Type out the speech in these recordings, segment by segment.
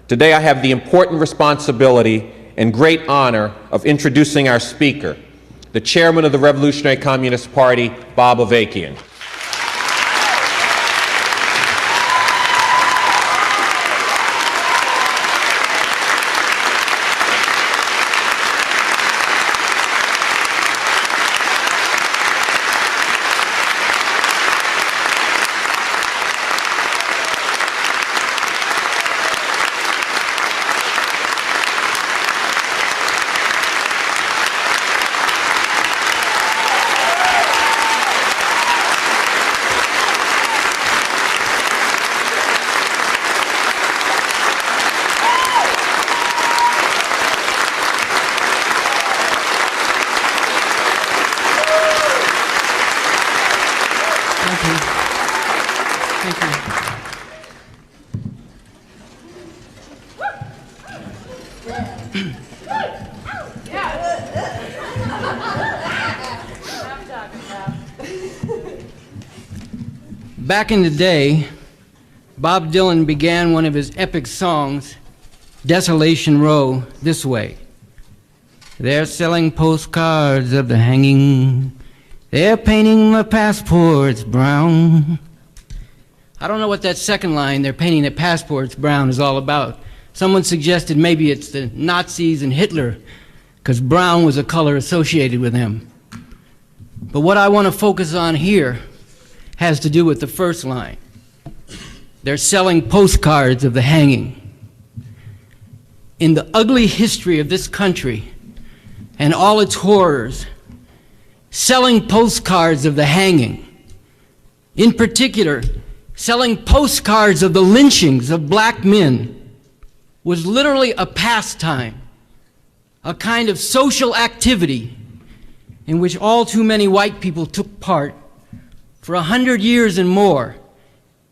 Today I have the important responsibility and great honor of introducing our speaker, the chairman of the Revolutionary Communist Party, Bob Avakian. Back in the day, Bob Dylan began one of his epic songs, Desolation Row, this way. They're selling postcards of the hanging. They're painting the passports brown. I don't know what that second line, they're painting the passports brown, is all about. Someone suggested maybe it's the Nazis and Hitler, because brown was a color associated with them. But what I want to focus on here has to do with the first line. They're selling postcards of the hanging. In the ugly history of this country and all its horrors, selling postcards of the hanging, in particular, selling postcards of the lynchings of black men, was literally a pastime, a kind of social activity in which all too many white people took part for 100 years and more,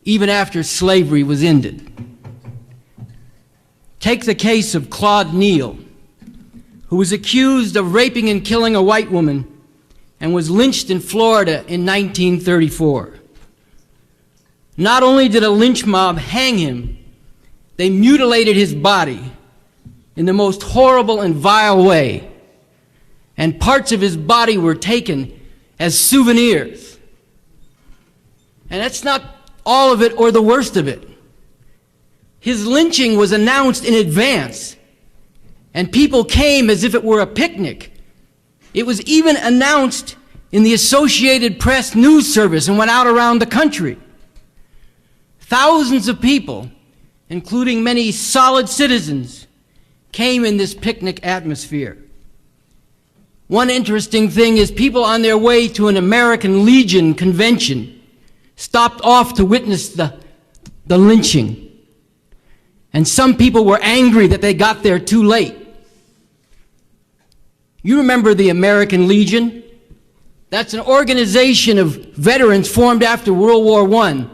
even after slavery was ended. Take the case of Claude Neal, who was accused of raping and killing a white woman and was lynched in Florida in 1934. Not only did a lynch mob hang him, they mutilated his body in the most horrible and vile way, and parts of his body were taken as souvenirs. And that's not all of it or the worst of it. His lynching was announced in advance, and people came as if it were a picnic. It was even announced in the Associated Press news service and went out around the country. Thousands of people, including many solid citizens, came in this picnic atmosphere. One interesting thing is people on their way to an American Legion convention stopped off to witness the lynching. And some people were angry that they got there too late. You remember the American Legion? That's an organization of veterans formed after World War I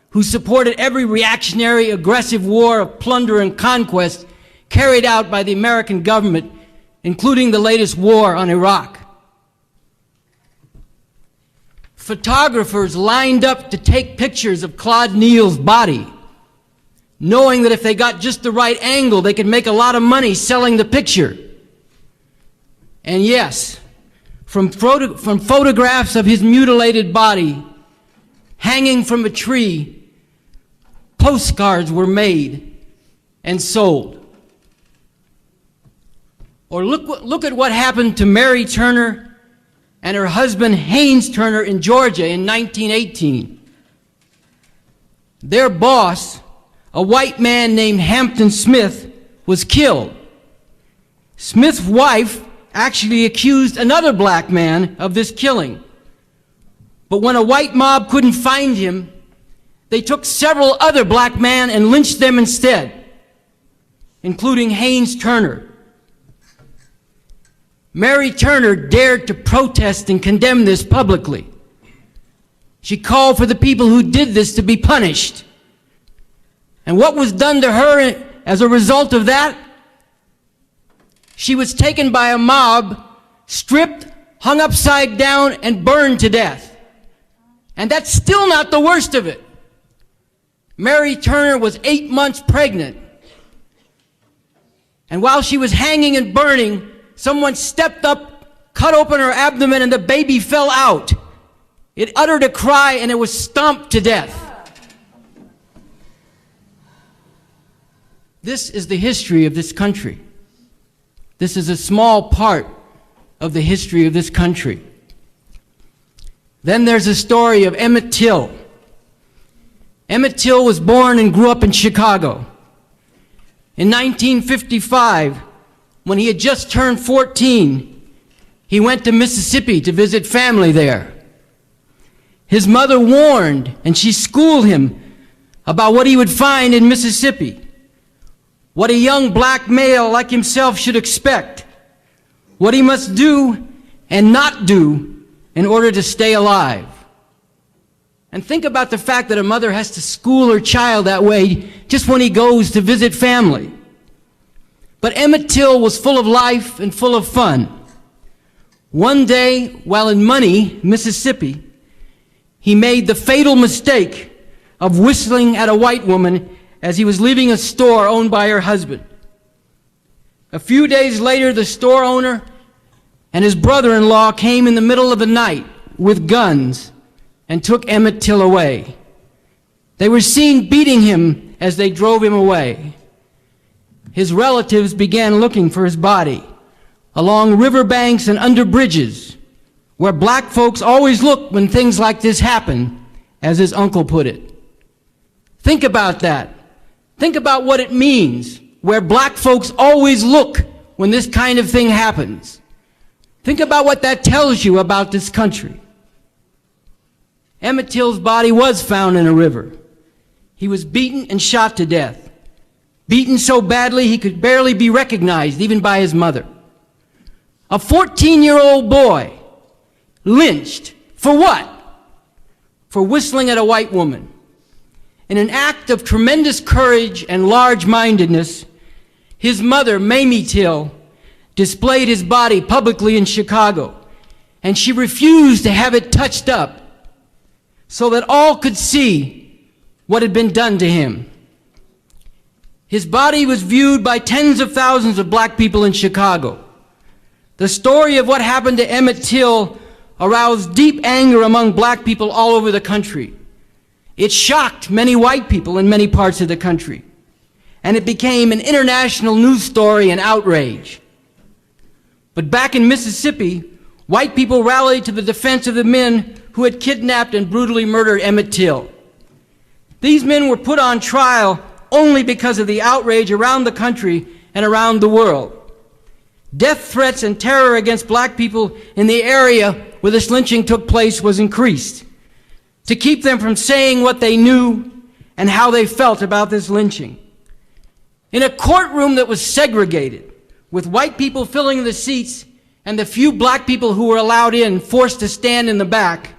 who supported every reactionary, aggressive war of plunder and conquest carried out by the American government, including the latest war on Iraq. Photographers lined up to take pictures of Claude Neal's body, knowing that if they got just the right angle, they could make a lot of money selling the picture. And yes, from photographs of his mutilated body hanging from a tree, postcards were made and sold. Or look at what happened to Mary Turner and her husband Haynes Turner in Georgia in 1918. Their boss, a white man named Hampton Smith, was killed. Smith's wife actually accused another black man of this killing. But when a white mob couldn't find him, they took several other black men and lynched them instead, including Haynes Turner. Mary Turner dared to protest and condemn this publicly. She called for the people who did this to be punished. And what was done to her as a result of that? She was taken by a mob, stripped, hung upside down, and burned to death. And that's still not the worst of it. Mary Turner was 8 months pregnant And while she was hanging and burning, someone stepped up, cut open her abdomen, and the baby fell out. It uttered a cry, and it was stomped to death. This is the history of this country. This is a small part of the history of this country. Then there's the story of Emmett Till. Emmett Till was born and grew up in Chicago. In 1955, when he had just turned 14, he went to Mississippi to visit family there. His mother warned and she schooled him about what he would find in Mississippi, what a young black male like himself should expect, what he must do and not do in order to stay alive. And think about the fact that a mother has to school her child that way just when he goes to visit family. But Emmett Till was full of life and full of fun. One day, while in Money, Mississippi, he made the fatal mistake of whistling at a white woman as he was leaving a store owned by her husband. A few days later, the store owner and his brother-in-law came in the middle of the night with guns and took Emmett Till away. They were seen beating him as they drove him away. His relatives began looking for his body along riverbanks and under bridges, where black folks always look when things like this happen, as his uncle put it. Think about that. Think about what it means, where black folks always look when this kind of thing happens. Think about what that tells you about this country. Emmett Till's body was found in a river. He was beaten and shot to death. Beaten so badly he could barely be recognized, even by his mother. A 14-year-old boy lynched for what? For whistling at a white woman. In an act of tremendous courage and large-mindedness, his mother, Mamie Till, displayed his body publicly in Chicago, and she refused to have it touched up so that all could see what had been done to him. His body was viewed by tens of thousands of black people in Chicago. The story of what happened to Emmett Till aroused deep anger among black people all over the country. It shocked many white people in many parts of the country, and it became an international news story and outrage. But back in Mississippi, white people rallied to the defense of the men who had kidnapped and brutally murdered Emmett Till. These men were put on trial only because of the outrage around the country and around the world. Death threats and terror against black people in the area where this lynching took place was increased to keep them from saying what they knew and how they felt about this lynching. In a courtroom that was segregated, with white people filling the seats and the few black people who were allowed in forced to stand in the back,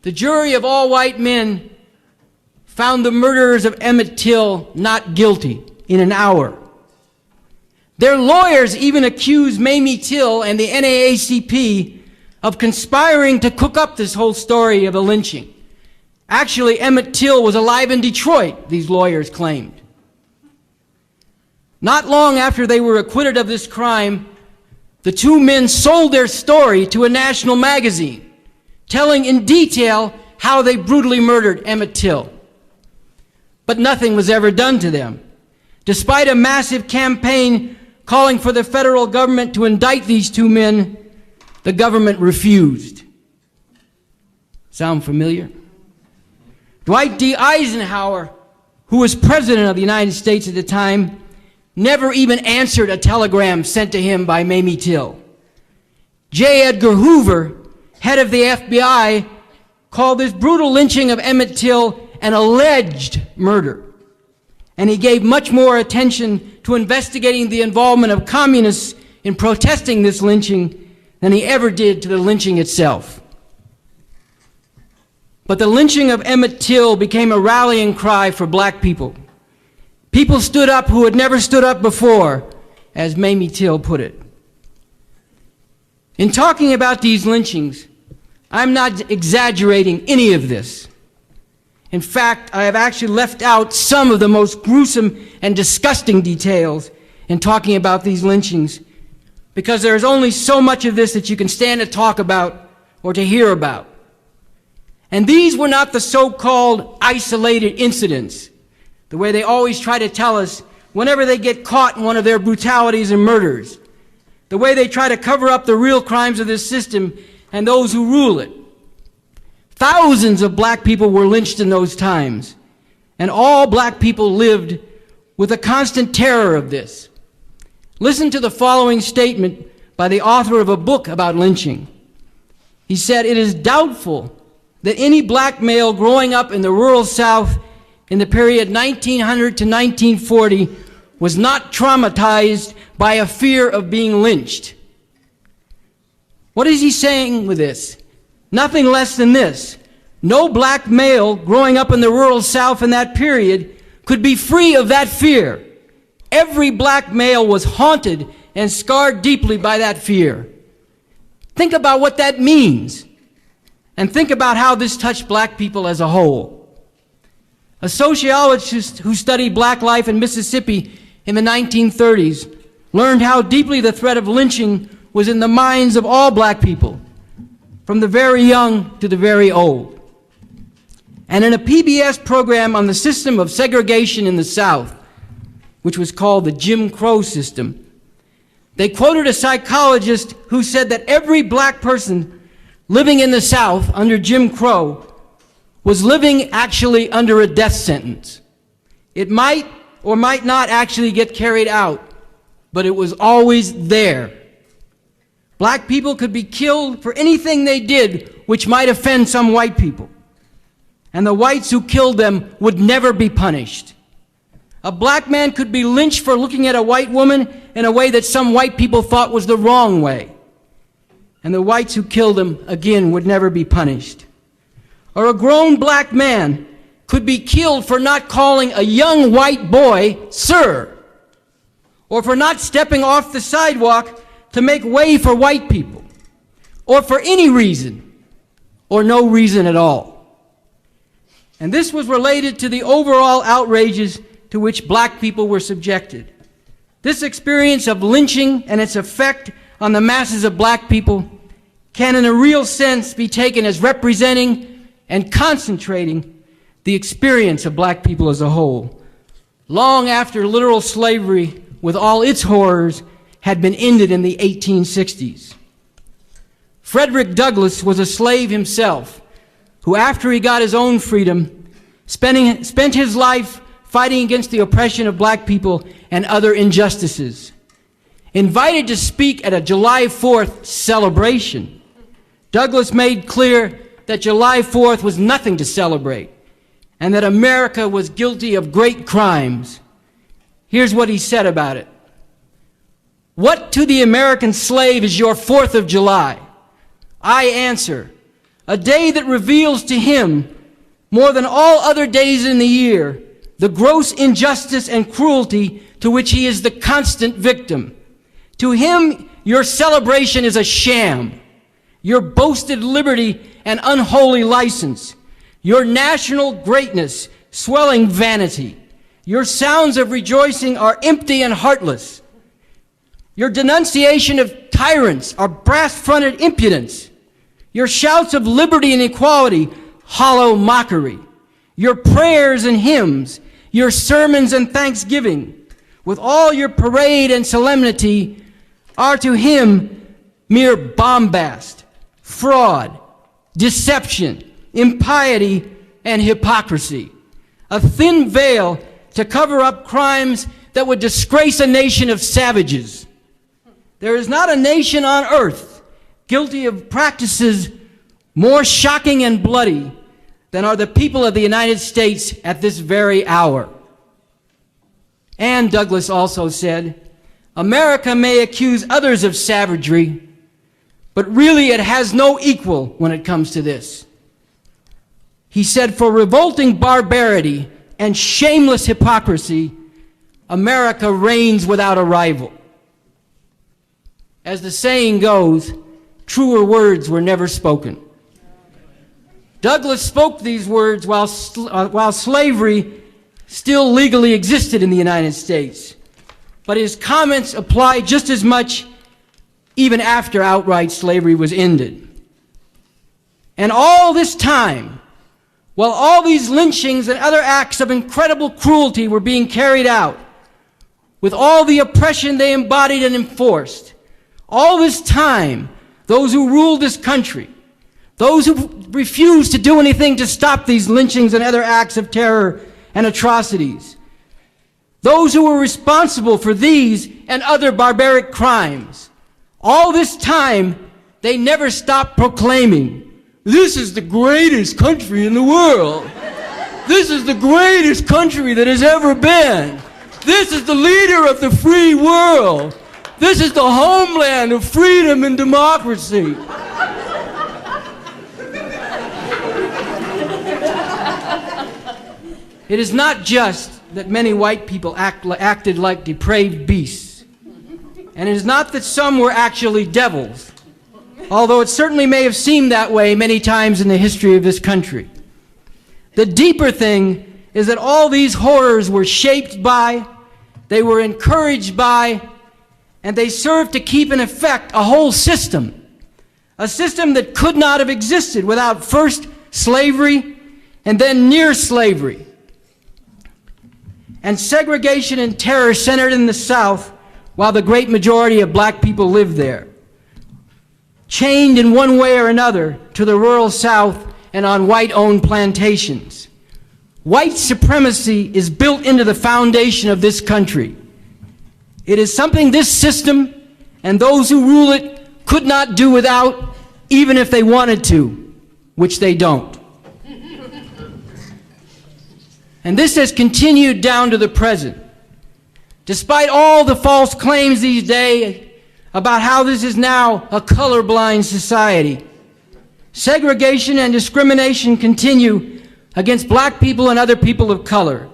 the jury of all white men found the murderers of Emmett Till not guilty in an hour. Their lawyers even accused Mamie Till and the NAACP of conspiring to cook up this whole story of a lynching. Actually, Emmett Till was alive in Detroit, these lawyers claimed. Not long after they were acquitted of this crime, the two men sold their story to a national magazine, telling in detail how they brutally murdered Emmett Till. But nothing was ever done to them. Despite a massive campaign calling for the federal government to indict these two men, the government refused. Sound familiar? Dwight D. Eisenhower, who was president of the United States at the time, never even answered a telegram sent to him by Mamie Till. J. Edgar Hoover, head of the FBI, called this brutal lynching of Emmett Till an alleged murder. And he gave much more attention to investigating the involvement of communists in protesting this lynching than he ever did to the lynching itself. But the lynching of Emmett Till became a rallying cry for black people. People stood up who had never stood up before, as Mamie Till put it. In talking about these lynchings, I'm not exaggerating any of this. In fact, I have actually left out some of the most gruesome and disgusting details in talking about these lynchings, because there is only so much of this that you can stand to talk about or to hear about. And these were not the so-called isolated incidents, the way they always try to tell us whenever they get caught in one of their brutalities and murders, the way they try to cover up the real crimes of this system and those who rule it. Thousands of black people were lynched in those times, and all black people lived with a constant terror of this. Listen to the following statement by the author of a book about lynching. He said, "It is doubtful that any black male growing up in the rural South in the period 1900 to 1940 was not traumatized by a fear of being lynched." What is he saying with this? Nothing less than this. No black male growing up in the rural South in that period could be free of that fear. Every black male was haunted and scarred deeply by that fear. Think about what that means. And think about how this touched black people as a whole. A sociologist who studied black life in Mississippi in the 1930s learned how deeply the threat of lynching was in the minds of all black people, from the very young to the very old. And in a PBS program on the system of segregation in the South, which was called the Jim Crow system, they quoted a psychologist who said that every black person living in the South under Jim Crow was living actually under a death sentence. It might or might not actually get carried out, but it was always there. Black people could be killed for anything they did which might offend some white people, and the whites who killed them would never be punished. A black man could be lynched for looking at a white woman in a way that some white people thought was the wrong way, and the whites who killed him, again, would never be punished. Or a grown black man could be killed for not calling a young white boy sir, or for not stepping off the sidewalk to make way for white people, or for any reason, or no reason at all. And this was related to the overall outrages to which black people were subjected. This experience of lynching and its effect on the masses of black people can in a real sense be taken as representing and concentrating the experience of black people as a whole, long after literal slavery with all its horrors had been ended in the 1860s. Frederick Douglass was a slave himself, who after he got his own freedom, spent his life fighting against the oppression of black people and other injustices. Invited to speak at a July 4th celebration, Douglass made clear that July 4th was nothing to celebrate and that America was guilty of great crimes. Here's what he said about it. "What to the American slave is your 4th of July? I answer, a day that reveals to him, more than all other days in the year, the gross injustice and cruelty to which he is the constant victim. To him, your celebration is a sham, your boasted liberty an unholy license, your national greatness swelling vanity. Your sounds of rejoicing are empty and heartless. Your denunciation of tyrants are brass-fronted impudence. Your shouts of liberty and equality, hollow mockery. Your prayers and hymns, your sermons and thanksgiving, with all your parade and solemnity, are to him mere bombast, fraud, deception, impiety, and hypocrisy, a thin veil to cover up crimes that would disgrace a nation of savages. There is not a nation on earth guilty of practices more shocking and bloody than are the people of the United States at this very hour." And Douglass also said, "America may accuse others of savagery, but really it has no equal when it comes to this." He said, "For revolting barbarity and shameless hypocrisy, America reigns without a rival." As the saying goes, truer words were never spoken. Douglass spoke these words while slavery still legally existed in the United States. but his comments apply just as much even after outright slavery was ended. And all this time, while all these lynchings and other acts of incredible cruelty were being carried out, with all the oppression they embodied and enforced, all this time, those who ruled this country, those who refused to do anything to stop these lynchings and other acts of terror and atrocities, those who were responsible for these and other barbaric crimes, all this time, they never stopped proclaiming, "This is the greatest country in the world. This is the greatest country that has ever been. This is the leader of the free world. This is the homeland of freedom and democracy." It is not just that many white people acted like depraved beasts, and it is not that some were actually devils, although it certainly may have seemed that way many times in the history of this country. The deeper thing is that all these horrors were shaped by, they were encouraged by, and they served to keep in effect a whole system, a system that could not have existed without first slavery and then near slavery. And segregation and terror centered in the South while the great majority of black people lived there, chained in one way or another to the rural South and on white-owned plantations. White supremacy is built into the foundation of this country. It is something this system and those who rule it could not do without, even if they wanted to, which they don't. And this has continued down to the present. Despite all the false claims these days about how this is now a colorblind society, segregation and discrimination continue against black people and other people of color.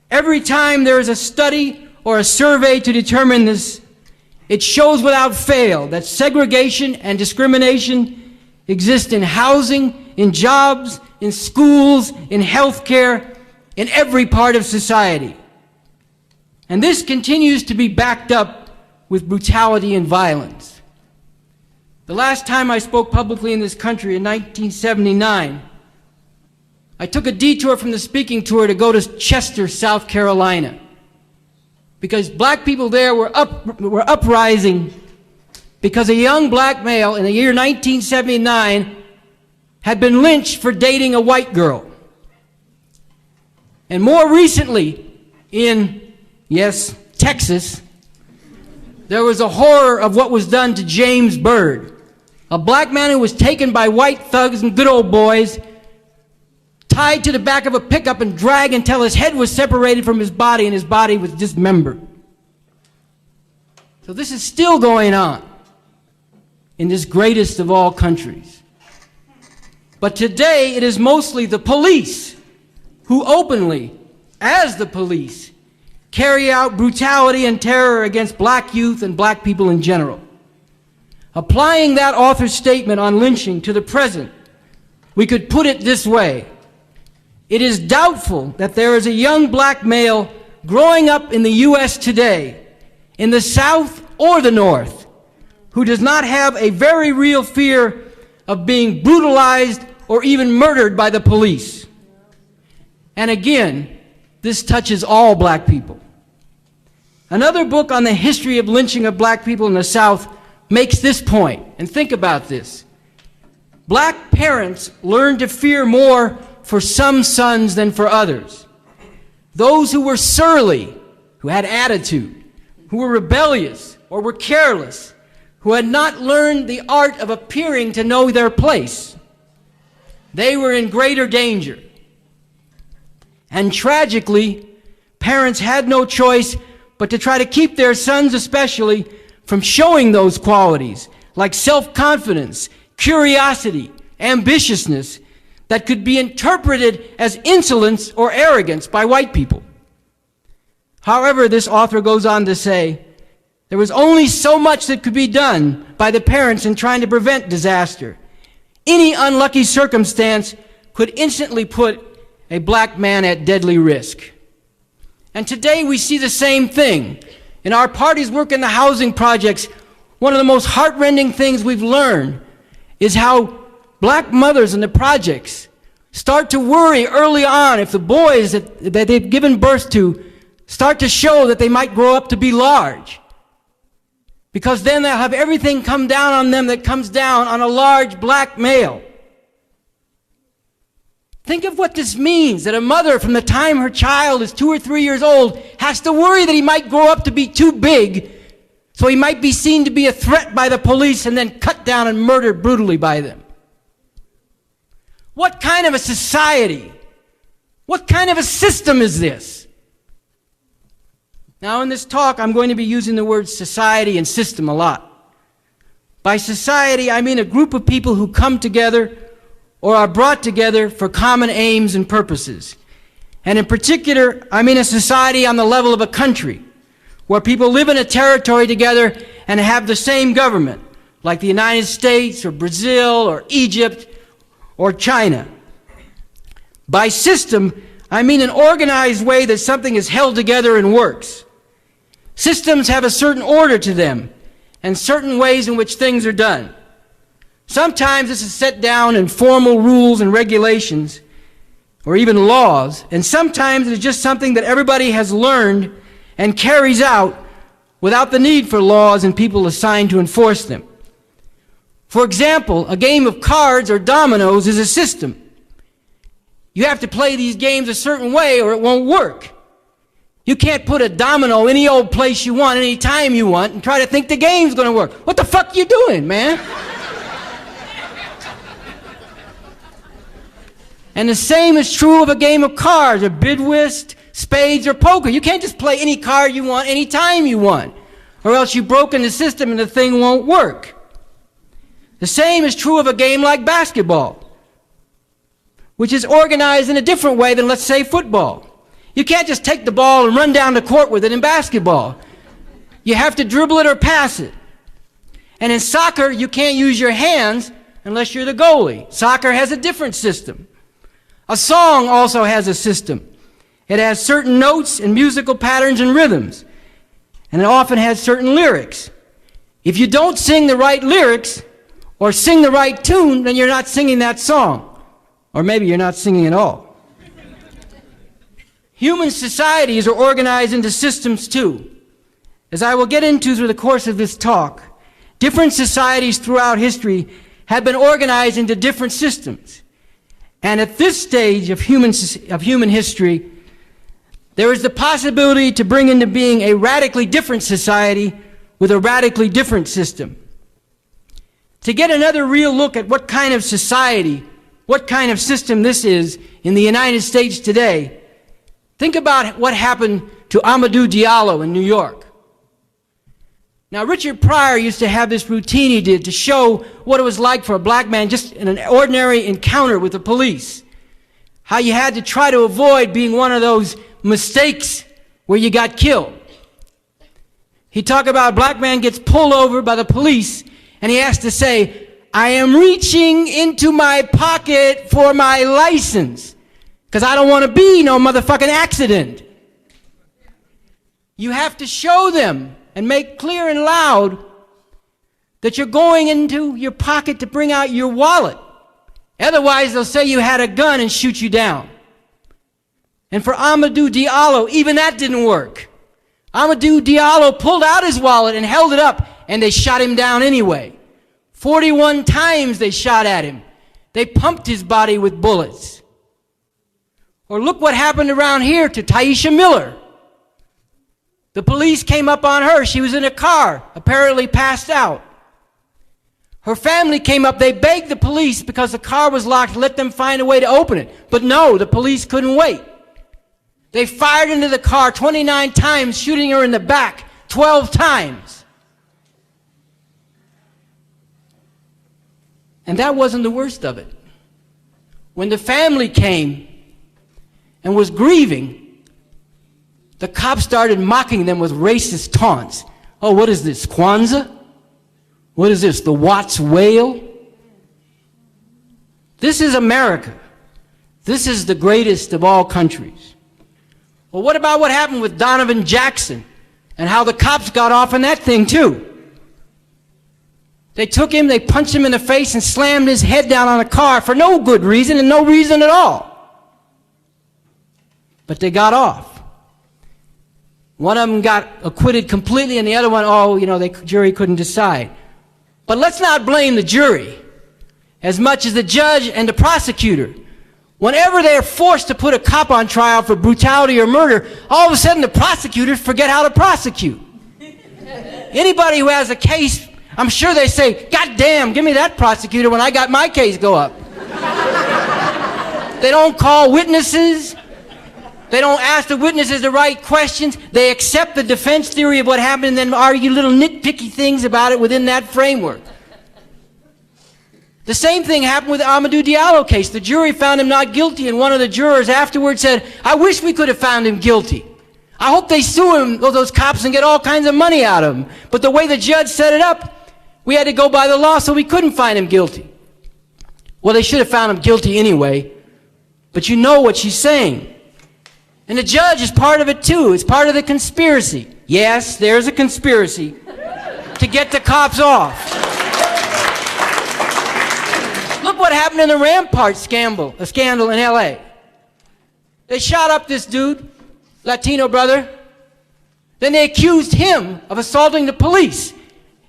Every time there is a study or a survey to determine this, it shows without fail that segregation and discrimination exist in housing, in jobs, in schools, in health care, in every part of society. And this continues to be backed up with brutality and violence. The last time I spoke publicly in this country in 1979, I took a detour from the speaking tour to go to Chester, South Carolina, because black people there were uprising because a young black male in the year 1979 had been lynched for dating a white girl. And more recently, in, yes, Texas, there was a horror of what was done to James Byrd, a black man who was taken by white thugs and good old boys, tied to the back of a pickup and dragged until his head was separated from his body and his body was dismembered. So this is still going on in this greatest of all countries. But today it is mostly the police who openly, as the police, carry out brutality and terror against black youth and black people in general. Applying that author's statement on lynching to the present, we could put it this way: it is doubtful that there is a young black male growing up in the U.S. today, in the South or the North, who does not have a very real fear of being brutalized or even murdered by the police. And again, this touches all black people. Another book on the history of lynching of black people in the South makes this point, and think about this. Black parents learn to fear more for some sons than for others. Those who were surly, who had attitude, who were rebellious or were careless, who had not learned the art of appearing to know their place, they were in greater danger. And tragically, parents had no choice but to try to keep their sons especially from showing those qualities, like self-confidence, curiosity, ambitiousness, that could be interpreted as insolence or arrogance by white people. However, this author goes on to say, there was only so much that could be done by the parents in trying to prevent disaster. Any unlucky circumstance could instantly put a black man at deadly risk. And today we see the same thing. In our party's work in the housing projects, one of the most heartrending things we've learned is how black mothers in the projects start to worry early on if the boys that they've given birth to start to show that they might grow up to be large. Because then they'll have everything come down on them that comes down on a large black male. Think of what this means, that a mother from the time her child is 2 or 3 years old has to worry that he might grow up to be too big, so he might be seen to be a threat by the police and then cut down and murdered brutally by them. What kind of a society, what kind of a system is this? Now in this talk, I'm going to be using the words society and system a lot. By society, I mean a group of people who come together or are brought together for common aims and purposes. And in particular, I mean a society on the level of a country, where people live in a territory together and have the same government, like the United States or Brazil or Egypt or China. By system, I mean an organized way that something is held together and works. Systems have a certain order to them and certain ways in which things are done. Sometimes this is set down in formal rules and regulations or even laws, and sometimes it's just something that everybody has learned and carries out without the need for laws and people assigned to enforce them. For example, a game of cards or dominoes is a system. You have to play these games a certain way or it won't work. You can't put a domino any old place you want, any time you want, and try to think the game's going to work. What the fuck you doing, man? And the same is true of a game of cards or bid whist, spades, or poker. You can't just play any card you want, any time you want, or else you've broken the system and the thing won't work. The same is true of a game like basketball, which is organized in a different way than, let's say, football. You can't just take the ball and run down the court with it in basketball. You have to dribble it or pass it. And in soccer, you can't use your hands unless you're the goalie. Soccer has a different system. A song also has a system. It has certain notes and musical patterns and rhythms, and it often has certain lyrics. If you don't sing the right lyrics or sing the right tune, then you're not singing that song, or maybe you're not singing at all. Human societies are organized into systems too. As I will get into through the course of this talk, different societies throughout history have been organized into different systems. And at this stage of human history, there is the possibility to bring into being a radically different society with a radically different system. To get another real look at what kind of society, what kind of system this is in the United States today, think about what happened to Amadou Diallo in New York. Now, Richard Pryor used to have this routine he did to show what it was like for a black man just in an ordinary encounter with the police. How you had to try to avoid being one of those mistakes where you got killed. He talked about a black man gets pulled over by the police and he has to say, "I am reaching into my pocket for my license because I don't want to be no motherfucking accident." You have to show them and make clear and loud that you're going into your pocket to bring out your wallet. Otherwise, they'll say you had a gun and shoot you down. And for Amadou Diallo, even that didn't work. Amadou Diallo pulled out his wallet and held it up, and they shot him down anyway. 41 times they shot at him. They pumped his body with bullets. Or look what happened around here to Taisha Miller. The police came up on her. She was in a car, apparently passed out. Her family came up. They begged the police because the car was locked to let them find a way to open it. But no, the police couldn't wait. They fired into the car 29 times, shooting her in the back 12 times. And that wasn't the worst of it. When the family came and was grieving, the cops started mocking them with racist taunts. Oh, what is this, Kwanzaa? What is this, the Watts whale? This is America. This is the greatest of all countries. Well, what about what happened with Donovan Jackson and how the cops got off on that thing too. They took him, they punched him in the face and slammed his head down on a car for no good reason and no reason at all. But they got off. One of them got acquitted completely and the other one, the jury couldn't decide. But let's not blame the jury as much as the judge and the prosecutor. Whenever they're forced to put a cop on trial for brutality or murder, all of a sudden the prosecutors forget how to prosecute. Anybody who has a case, I'm sure they say, God damn, give me that prosecutor when I got my case go up. They don't call witnesses. They don't ask the witnesses the right questions. They accept the defense theory of what happened and then argue little nitpicky things about it within that framework. The same thing happened with the Amadou Diallo case. The jury found him not guilty, and one of the jurors afterwards said, I wish we could have found him guilty. I hope they sue him, those cops, and get all kinds of money out of him. But the way the judge set it up, we had to go by the law, so we couldn't find him guilty. Well, they should have found him guilty anyway, but you know what she's saying. And the judge is part of it too. It's part of the conspiracy. Yes, there's a conspiracy to get the cops off. Look what happened in the Rampart scandal in L.A. They shot up this dude, Latino brother. Then they accused him of assaulting the police.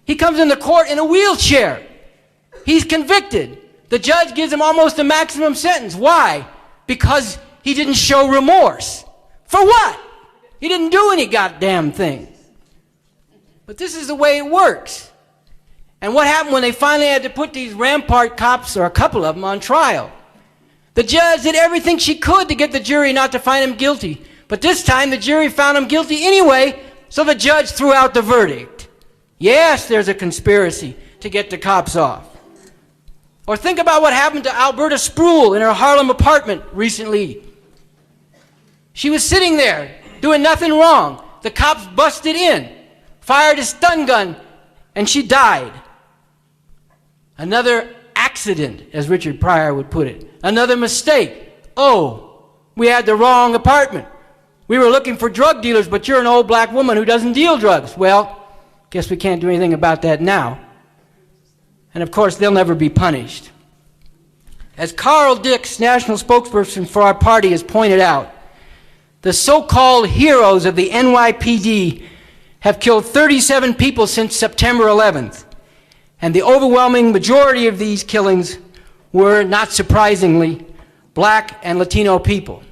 He comes into court in a wheelchair. He's convicted. The judge gives him almost a maximum sentence. Why? Because he didn't show remorse. For what? He didn't do any goddamn thing. But this is the way it works. And what happened when they finally had to put these Rampart cops, or a couple of them, on trial? The judge did everything she could to get the jury not to find him guilty. But this time the jury found him guilty anyway, so the judge threw out the verdict. Yes, there's a conspiracy to get the cops off. Or think about what happened to Alberta Spruill in her Harlem apartment recently. She was sitting there doing nothing wrong. The cops busted in, fired a stun gun, and she died. Another accident, as Richard Pryor would put it. Another mistake. Oh, we had the wrong apartment. We were looking for drug dealers, but you're an old black woman who doesn't deal drugs. Well, guess we can't do anything about that now. And of course, they'll never be punished. As Carl Dix, national spokesperson for our party, has pointed out, the so-called heroes of the NYPD have killed 37 people since September 11th. And the overwhelming majority of these killings were, not surprisingly, black and Latino people.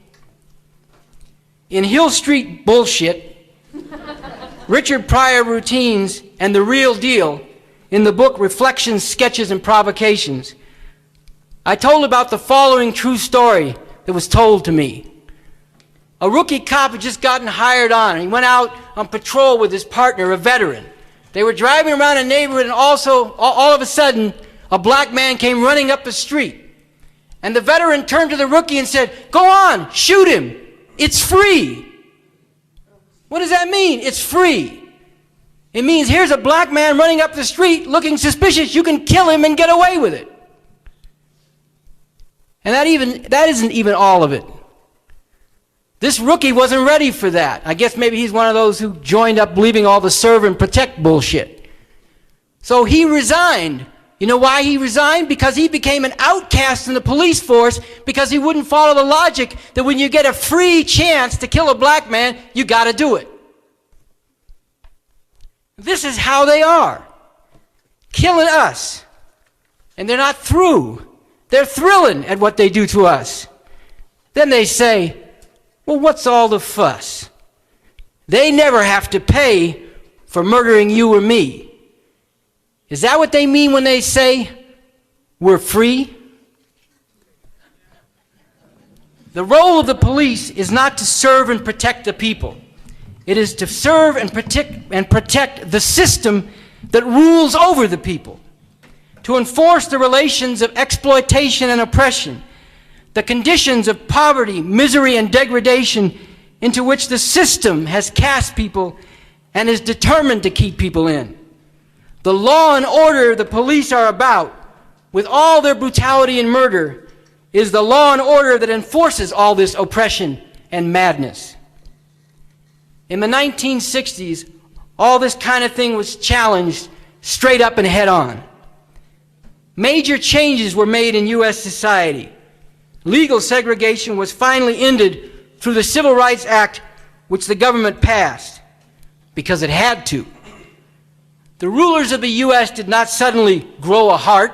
In Hill Street Bullshit, Richard Pryor Routines, and The Real Deal, in the book Reflections, Sketches, and Provocations, I told about the following true story that was told to me. A rookie cop had just gotten hired on. He went out on patrol with his partner, a veteran. They were driving around a neighborhood, and also, all of a sudden, a black man came running up the street. And the veteran turned to the rookie and said, "Go on, shoot him. It's free." What does that mean? It's free. It means here's a black man running up the street looking suspicious. You can kill him and get away with it. And that isn't even all of it. This rookie wasn't ready for that. I guess maybe he's one of those who joined up believing all the serve and protect bullshit. So he resigned. You know why he resigned? Because he became an outcast in the police force because he wouldn't follow the logic that when you get a free chance to kill a black man, you got to do it. This is how they are. Killing us. And they're not through. They're thrilling at what they do to us. Then they say, well, what's all the fuss? They never have to pay for murdering you or me. Is that what they mean when they say we're free? The role of the police is not to serve and protect the people. It is to serve and protect the system that rules over the people. To enforce the relations of exploitation and oppression, the conditions of poverty, misery, and degradation into which the system has cast people and is determined to keep people in. The law and order the police are about, with all their brutality and murder, is the law and order that enforces all this oppression and madness. In the 1960s, all this kind of thing was challenged straight up and head on. Major changes were made in U.S. society. Legal segregation was finally ended through the Civil Rights Act, which the government passed, because it had to. The rulers of the U.S. did not suddenly grow a heart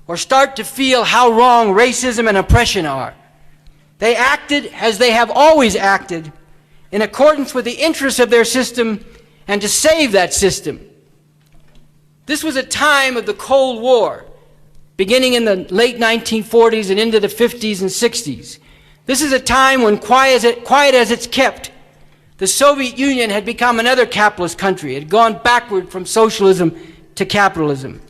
or start to feel how wrong racism and oppression are. They acted as they have always acted, in accordance with the interests of their system and to save that system. This was a time of the Cold War, beginning in the late 1940s and into the 50s and 60s. This is a time when, quiet as it's kept, the Soviet Union had become another capitalist country. It had gone backward from socialism to capitalism.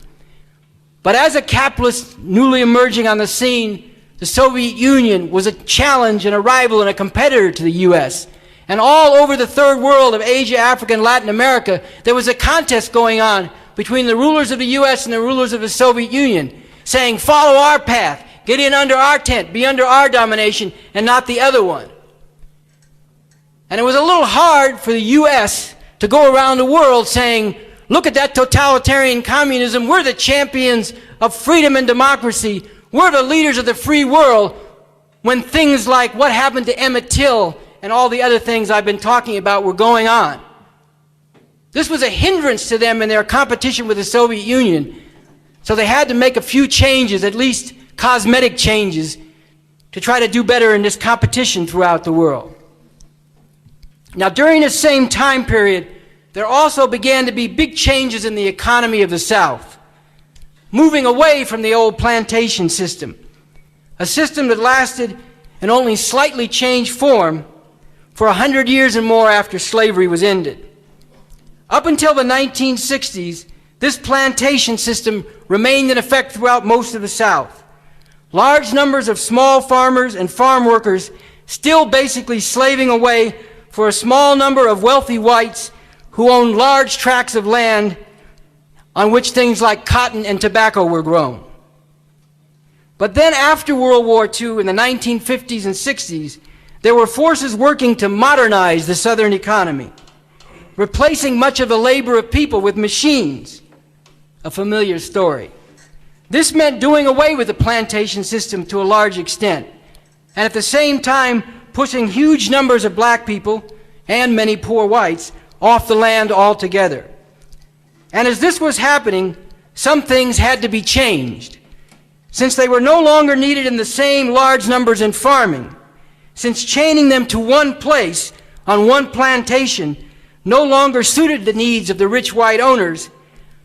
But as a capitalist newly emerging on the scene, the Soviet Union was a challenge and a rival and a competitor to the U.S. And all over the third world of Asia, Africa, and Latin America, there was a contest going on between the rulers of the U.S. and the rulers of the Soviet Union, saying, follow our path, get in under our tent, be under our domination, and not the other one. And it was a little hard for the U.S. to go around the world saying, look at that totalitarian communism, we're the champions of freedom and democracy, we're the leaders of the free world, when things like what happened to Emmett Till and all the other things I've been talking about were going on. This was a hindrance to them in their competition with the Soviet Union, so they had to make a few changes, at least cosmetic changes, to try to do better in this competition throughout the world. Now, during this same time period, there also began to be big changes in the economy of the South, moving away from the old plantation system, a system that lasted in only slightly changed form for 100 years and more after slavery was ended. Up until the 1960s, this plantation system remained in effect throughout most of the South. Large numbers of small farmers and farm workers still basically slaving away for a small number of wealthy whites who owned large tracts of land on which things like cotton and tobacco were grown. But then after World War II, in the 1950s and 60s, there were forces working to modernize the Southern economy, replacing much of the labor of people with machines, a familiar story. This meant doing away with the plantation system to a large extent, and at the same time pushing huge numbers of black people, and many poor whites, off the land altogether. And as this was happening, some things had to be changed. Since they were no longer needed in the same large numbers in farming, since chaining them to one place on one plantation no longer suited the needs of the rich white owners,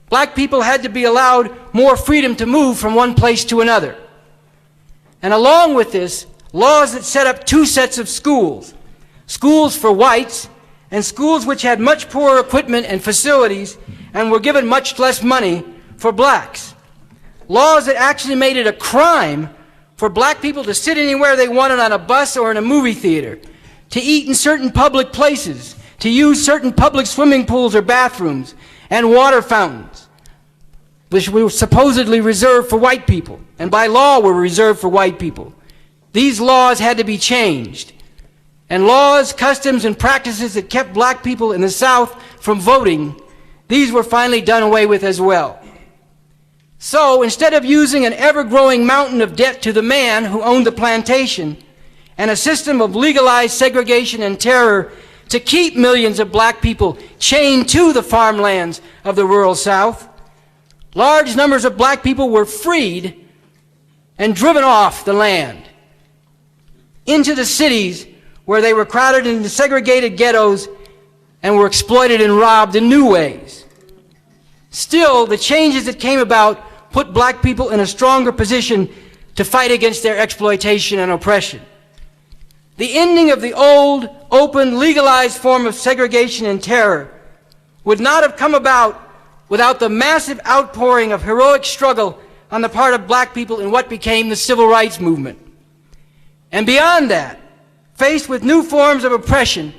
black people had to be allowed more freedom to move from one place to another. And along with this, laws that set up two sets of schools, schools for whites and schools which had much poorer equipment and facilities and were given much less money for blacks. Laws that actually made it a crime for black people to sit anywhere they wanted on a bus or in a movie theater, to eat in certain public places, to use certain public swimming pools or bathrooms and water fountains, which were supposedly reserved for white people, and by law were reserved for white people. These laws had to be changed. And laws, customs, and practices that kept black people in the South from voting, these were finally done away with as well. So instead of using an ever-growing mountain of debt to the man who owned the plantation and a system of legalized segregation and terror to keep millions of black people chained to the farmlands of the rural South, large numbers of black people were freed and driven off the land into the cities, where they were crowded into segregated ghettos and were exploited and robbed in new ways. Still, the changes that came about put black people in a stronger position to fight against their exploitation and oppression. The ending of the old, open, legalized form of segregation and terror would not have come about without the massive outpouring of heroic struggle on the part of black people in what became the Civil Rights Movement. And beyond that, faced with new forms of oppression,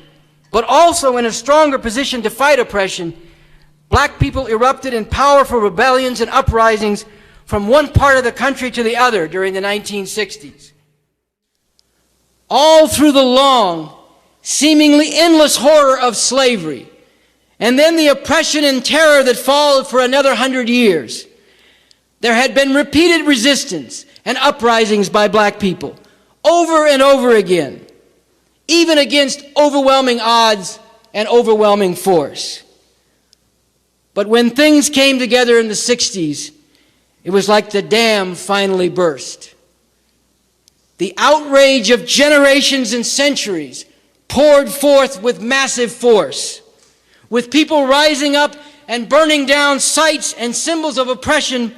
but also in a stronger position to fight oppression, black people erupted in powerful rebellions and uprisings from one part of the country to the other during the 1960s. All through the long, seemingly endless horror of slavery, and then the oppression and terror that followed for another 100 years, there had been repeated resistance and uprisings by black people over and over again, even against overwhelming odds and overwhelming force. But when things came together in the 60s, it was like the dam finally burst. The outrage of generations and centuries poured forth with massive force, with people rising up and burning down sites and symbols of oppression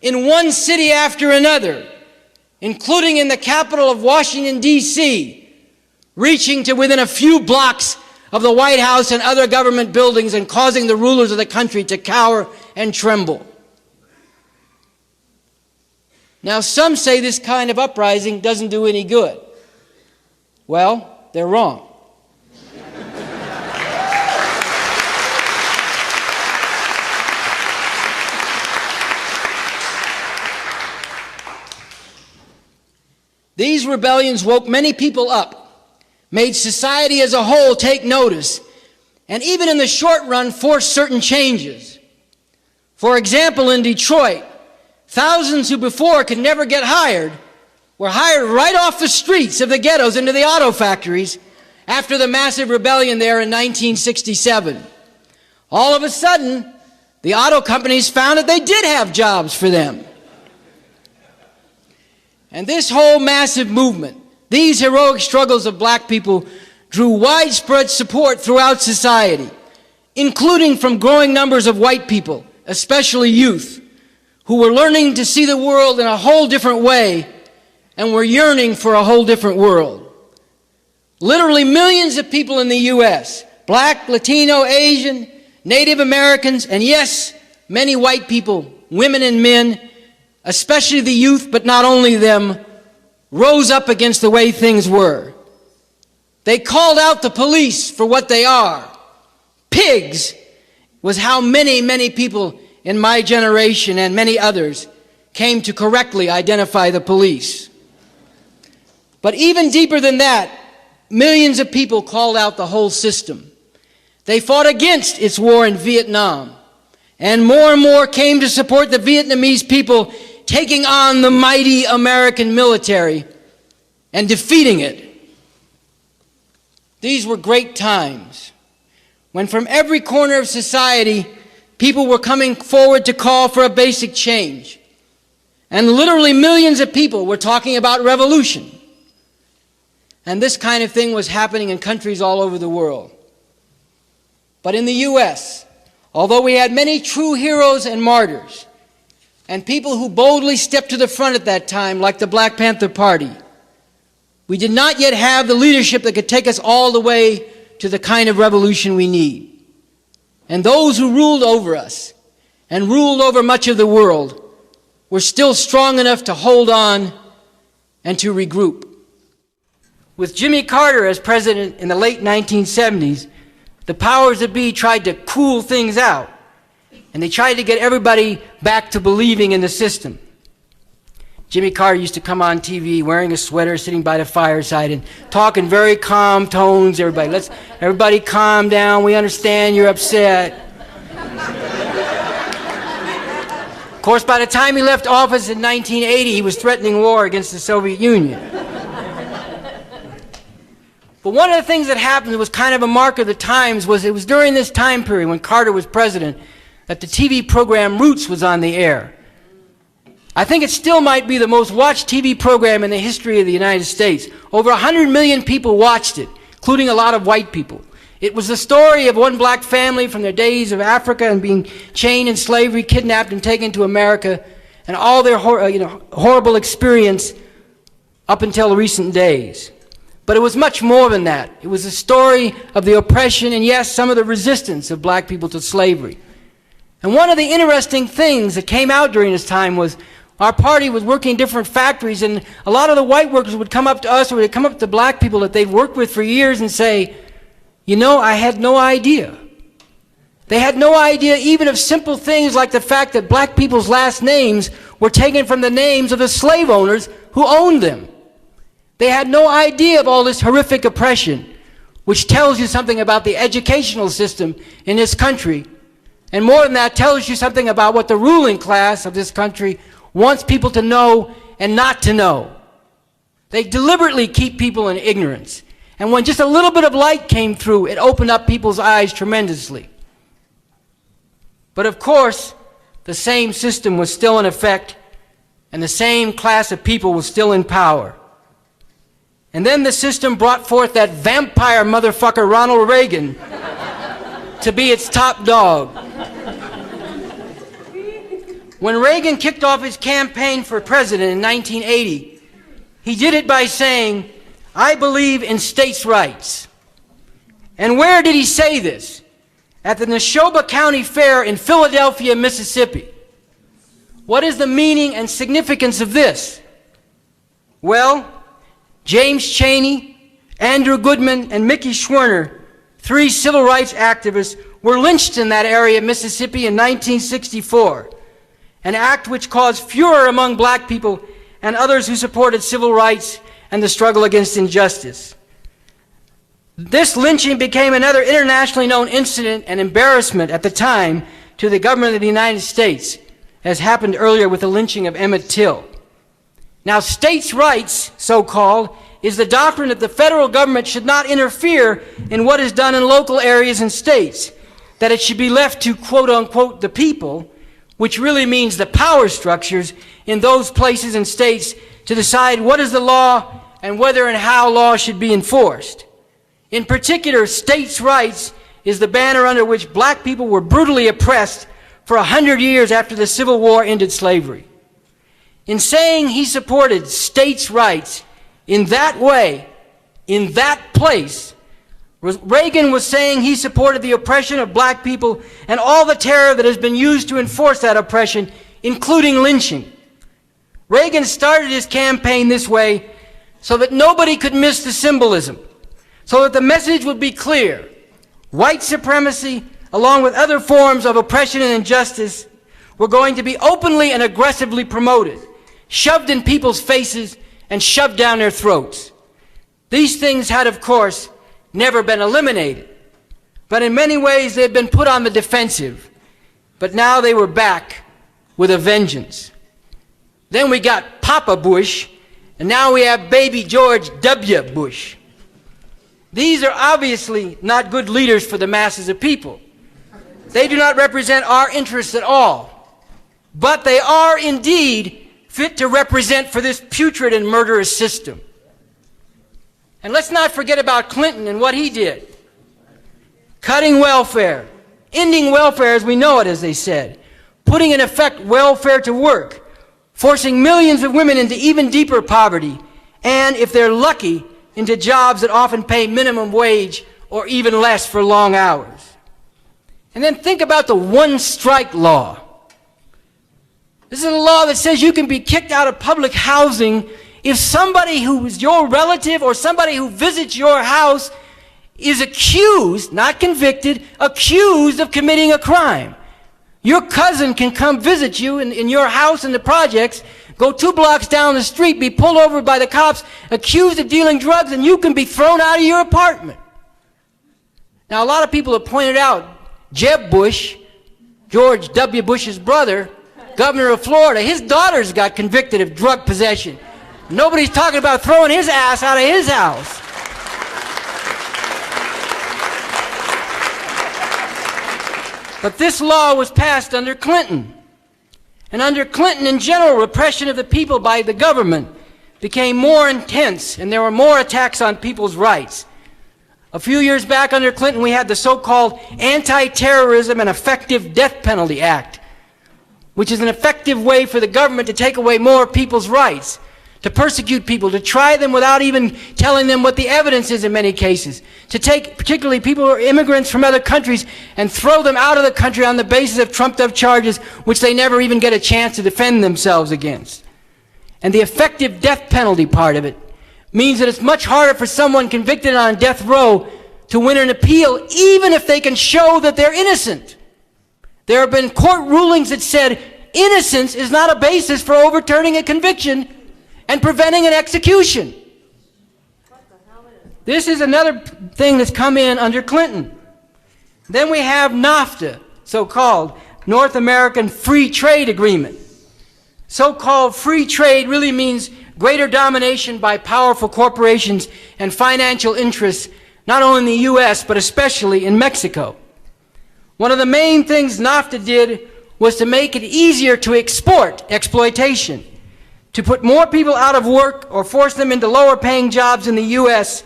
in one city after another, including in the capital of Washington, D.C., reaching to within a few blocks of the White House and other government buildings and causing the rulers of the country to cower and tremble. Now, some say this kind of uprising doesn't do any good. Well, they're wrong. These rebellions woke many people up, made society as a whole take notice, and even in the short run forced certain changes. For example, in Detroit, thousands who before could never get hired were hired right off the streets of the ghettos into the auto factories after the massive rebellion there in 1967. All of a sudden, the auto companies found that they did have jobs for them. And this whole massive movement, these heroic struggles of black people, drew widespread support throughout society, including from growing numbers of white people, especially youth, who were learning to see the world in a whole different way and were yearning for a whole different world. Literally millions of people in the U.S., black, Latino, Asian, Native Americans, and yes, many white people, women and men, especially the youth, but not only them, rose up against the way things were. They called out the police for what they are. Pigs was how many people in my generation and many others came to correctly identify the police. But even deeper than that, millions of people called out the whole system. They fought against its war in Vietnam, and more came to support the Vietnamese people taking on the mighty American military and defeating it. These were great times when from every corner of society, people were coming forward to call for a basic change. And literally millions of people were talking about revolution. And this kind of thing was happening in countries all over the world. But in the U.S., although we had many true heroes and martyrs, and people who boldly stepped to the front at that time, like the Black Panther Party, we did not yet have the leadership that could take us all the way to the kind of revolution we need. And those who ruled over us and ruled over much of the world were still strong enough to hold on and to regroup. With Jimmy Carter as president in the late 1970s, the powers that be tried to cool things out, and they tried to get everybody back to believing in the system. Jimmy Carter used to come on TV wearing a sweater, sitting by the fireside and talking very calm tones. Everybody calm down. We understand you're upset. Of course, by the time he left office in 1980, he was threatening war against the Soviet Union. But one of the things that happened that was kind of a mark of the times was it was during this time period when Carter was president that the TV program Roots was on the air. I think it still might be the most watched TV program in the history of the United States. Over 100 million people watched it, including a lot of white people. It was the story of one black family from their days of Africa and being chained in slavery, kidnapped and taken to America, and all their horrible experience up until recent days. But it was much more than that. It was a story of the oppression and, yes, some of the resistance of black people to slavery. And one of the interesting things that came out during this time was our party was working in different factories, and a lot of the white workers would come up to us or they'd come up to black people that they'd worked with for years and say, you know, I had no idea. They had no idea even of simple things like the fact that black people's last names were taken from the names of the slave owners who owned them. They had no idea of all this horrific oppression, which tells you something about the educational system in this country, and more than that, tells you something about what the ruling class of this country wants people to know and not to know. They deliberately keep people in ignorance. And when just a little bit of light came through, it opened up people's eyes tremendously. But of course, the same system was still in effect, and the same class of people was still in power. And then the system brought forth that vampire motherfucker Ronald Reagan to be its top dog. When Reagan kicked off his campaign for president in 1980, he did it by saying, "I believe in states' rights." And where did he say this? At the Neshoba County Fair in Philadelphia, Mississippi. What is the meaning and significance of this? Well, James Chaney, Andrew Goodman, and Mickey Schwerner, 3 civil rights activists, were lynched in that area of Mississippi in 1964, an act which caused furor among black people and others who supported civil rights and the struggle against injustice. This lynching became another internationally known incident and embarrassment at the time to the government of the United States, as happened earlier with the lynching of Emmett Till. Now, states' rights, so-called, is the doctrine that the federal government should not interfere in what is done in local areas and states, that it should be left to, quote-unquote, the people, which really means the power structures in those places and states, to decide what is the law and whether and how law should be enforced. In particular, states' rights is the banner under which black people were brutally oppressed for 100 years after the Civil War ended slavery. In saying he supported states' rights in that way, in that place, Reagan was saying he supported the oppression of black people and all the terror that has been used to enforce that oppression, including lynching. Reagan started his campaign this way so that nobody could miss the symbolism, so that the message would be clear. White supremacy, along with other forms of oppression and injustice, were going to be openly and aggressively promoted, shoved in people's faces and shoved down their throats. These things had, of course, never been eliminated, but in many ways they had been put on the defensive. But now they were back with a vengeance. Then we got Papa Bush, and now we have baby George W. Bush. These are obviously not good leaders for the masses of people. They do not represent our interests at all, but they are indeed fit to represent for this putrid and murderous system. And let's not forget about Clinton and what he did. Cutting welfare, ending welfare as we know it, as they said, putting in effect welfare to work, forcing millions of women into even deeper poverty, and, if they're lucky, into jobs that often pay minimum wage or even less for long hours. And then think about the one-strike law. This is a law that says you can be kicked out of public housing if somebody who is your relative or somebody who visits your house is accused, not convicted, accused of committing a crime. Your cousin can come visit you in your house in the projects, go 2 blocks down the street, be pulled over by the cops, accused of dealing drugs, and you can be thrown out of your apartment. Now, a lot of people have pointed out Jeb Bush, George W. Bush's brother, governor of Florida, his daughters got convicted of drug possession. Nobody's talking about throwing his ass out of his house. But this law was passed under Clinton. And under Clinton, in general, repression of the people by the government became more intense, and there were more attacks on people's rights. A few years back under Clinton, we had the so-called Anti-Terrorism and Effective Death Penalty Act, which is an effective way for the government to take away more people's rights, to persecute people, to try them without even telling them what the evidence is in many cases, to take particularly people who are immigrants from other countries and throw them out of the country on the basis of trumped-up charges which they never even get a chance to defend themselves against. And the effective death penalty part of it means that it's much harder for someone convicted on death row to win an appeal, even if they can show that they're innocent. There have been court rulings that said innocence is not a basis for overturning a conviction and preventing an execution. This is another thing that's come in under Clinton. Then we have NAFTA, so-called North American Free Trade Agreement. So-called free trade really means greater domination by powerful corporations and financial interests, not only in the U.S., but especially in Mexico. One of the main things NAFTA did was to make it easier to export exploitation, to put more people out of work or force them into lower-paying jobs in the U.S.,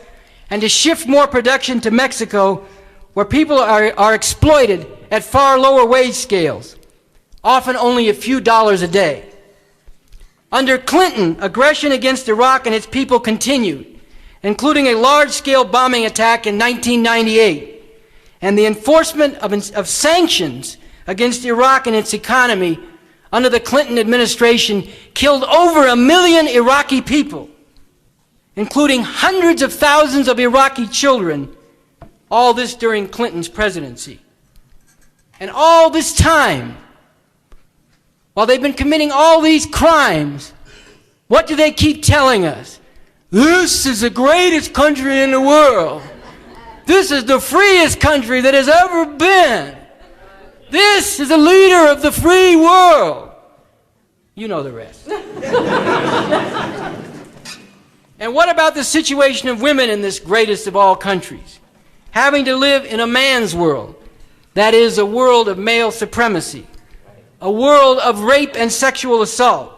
and to shift more production to Mexico, where people are exploited at far lower wage scales, often only a few dollars a day. Under Clinton, aggression against Iraq and its people continued, including a large-scale bombing attack in 1998, and the enforcement of sanctions against Iraq and its economy under the Clinton administration killed over 1 million Iraqi people, including hundreds of thousands of Iraqi children, all this during Clinton's presidency. And all this time, while they've been committing all these crimes, what do they keep telling us? This is the greatest country in the world. This is the freest country that has ever been. This is the leader of the free world. You know the rest. And what about the situation of women in this greatest of all countries? Having to live in a man's world, that is, a world of male supremacy, a world of rape and sexual assault.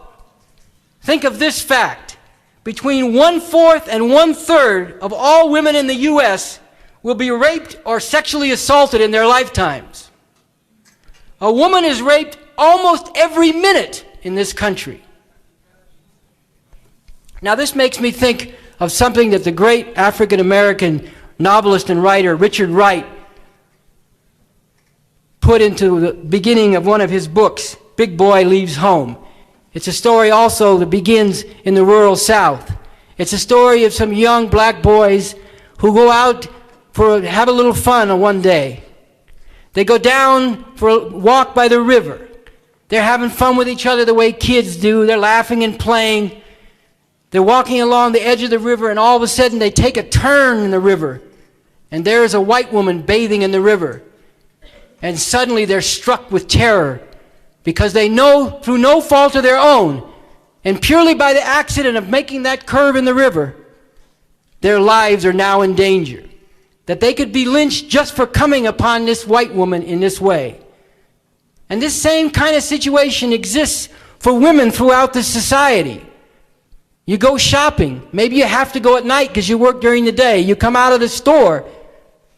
Think of this fact. Between 1/4 and 1/3 of all women in the U.S. will be raped or sexually assaulted in their lifetimes. A woman is raped almost every minute in this country. Now, this makes me think of something that the great African-American novelist and writer Richard Wright put into the beginning of one of his books, Big Boy Leaves Home. It's a story also that begins in the rural South. It's a story of some young black boys who go out have a little fun on one day. They go down for a walk by the river. They're having fun with each other the way kids do. They're laughing and playing. They're walking along the edge of the river, and all of a sudden they take a turn in the river, and there is a white woman bathing in the river. And suddenly they're struck with terror because they know, through no fault of their own, and purely by the accident of making that curve in the river, their lives are now in danger. That they could be lynched just for coming upon this white woman in this way. And this same kind of situation exists for women throughout the society. You go shopping. Maybe you have to go at night because you work during the day. You come out of the store.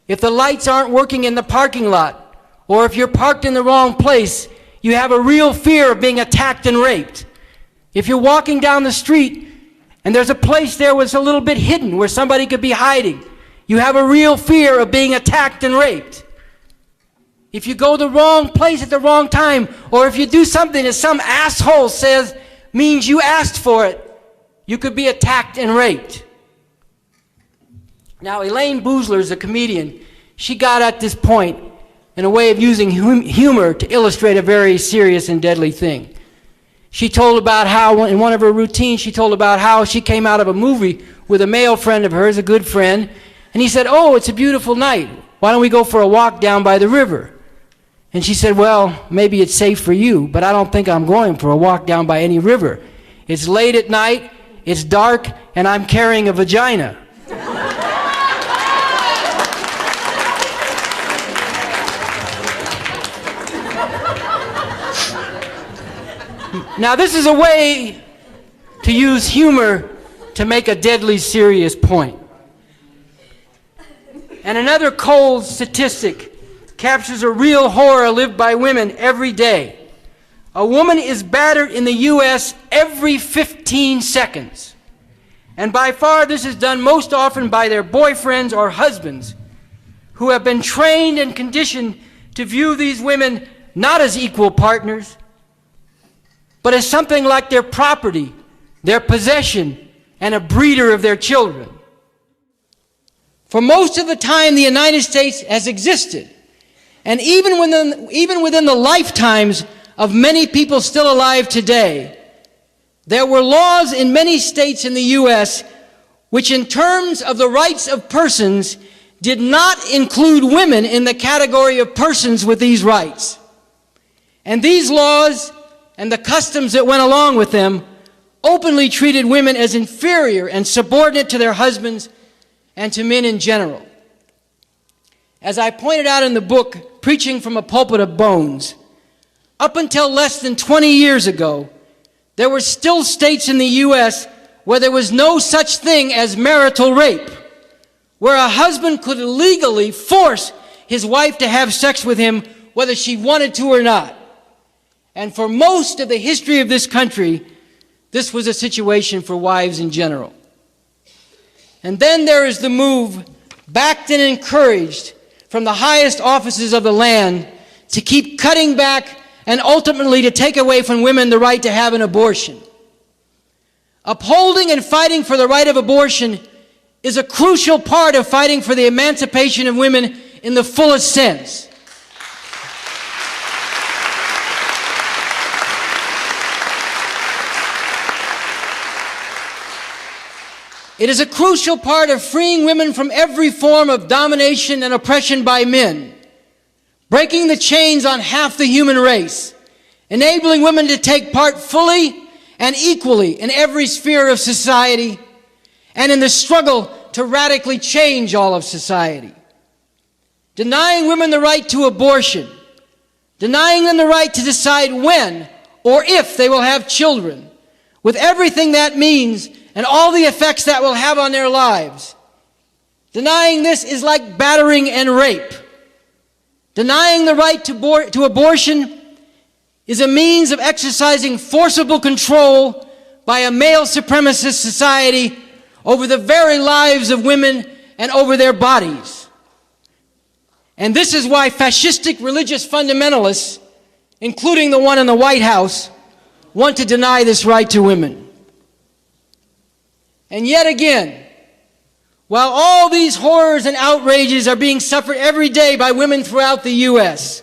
If the lights aren't working in the parking lot, or if you're parked in the wrong place, you have a real fear of being attacked and raped. If you're walking down the street and there's a place there where it's a little bit hidden where somebody could be hiding, you have a real fear of being attacked and raped. If you go the wrong place at the wrong time, or if you do something that some asshole says means you asked for it, you could be attacked and raped. Now, Elaine Boozler is a comedian. She got at this point in a way of using humor to illustrate a very serious and deadly thing. She told about how, in one of her routines, she told about how she came out of a movie with a male friend of hers, a good friend, and he said, "Oh, it's a beautiful night. Why don't we go for a walk down by the river?" And she said, "Well, maybe it's safe for you, but I don't think I'm going for a walk down by any river. It's late at night, it's dark, and I'm carrying a vagina." Now, this is a way to use humor to make a deadly serious point. And another cold statistic captures a real horror lived by women every day. A woman is battered in the U.S. every 15 seconds. And by far this is done most often by their boyfriends or husbands, who have been trained and conditioned to view these women not as equal partners, but as something like their property, their possession, and a breeder of their children. For most of the time the United States has existed, and even within the lifetimes of many people still alive today, there were laws in many states in the U.S. which in terms of the rights of persons did not include women in the category of persons with these rights. And these laws and the customs that went along with them openly treated women as inferior and subordinate to their husbands and to men in general. As I pointed out in the book, Preaching from a Pulpit of Bones, up until less than 20 years ago, there were still states in the U.S. where there was no such thing as marital rape, where a husband could illegally force his wife to have sex with him whether she wanted to or not. And for most of the history of this country, this was a situation for wives in general. And then there is the move, backed and encouraged from the highest offices of the land, to keep cutting back and ultimately to take away from women the right to have an abortion. Upholding and fighting for the right of abortion is a crucial part of fighting for the emancipation of women in the fullest sense. It is a crucial part of freeing women from every form of domination and oppression by men, breaking the chains on half the human race, enabling women to take part fully and equally in every sphere of society, and in the struggle to radically change all of society. Denying women the right to abortion, denying them the right to decide when or if they will have children, with everything that means and all the effects that will have on their lives. Denying this is like battering and rape. Denying the right to abortion is a means of exercising forcible control by a male supremacist society over the very lives of women and over their bodies. And this is why fascistic religious fundamentalists, including the one in the White House, want to deny this right to women. And yet again, while all these horrors and outrages are being suffered every day by women throughout the U.S.,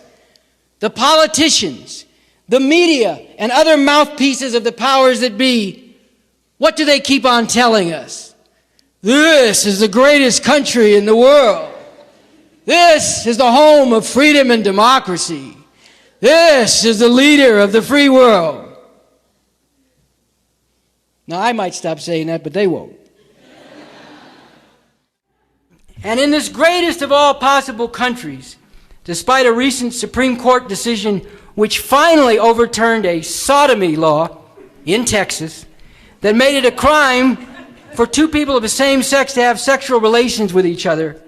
the politicians, the media, and other mouthpieces of the powers that be, what do they keep on telling us? This is the greatest country in the world. This is the home of freedom and democracy. This is the leader of the free world. Now, I might stop saying that, but they won't. And in this greatest of all possible countries, despite a recent Supreme Court decision which finally overturned a sodomy law in Texas that made it a crime for two people of the same sex to have sexual relations with each other,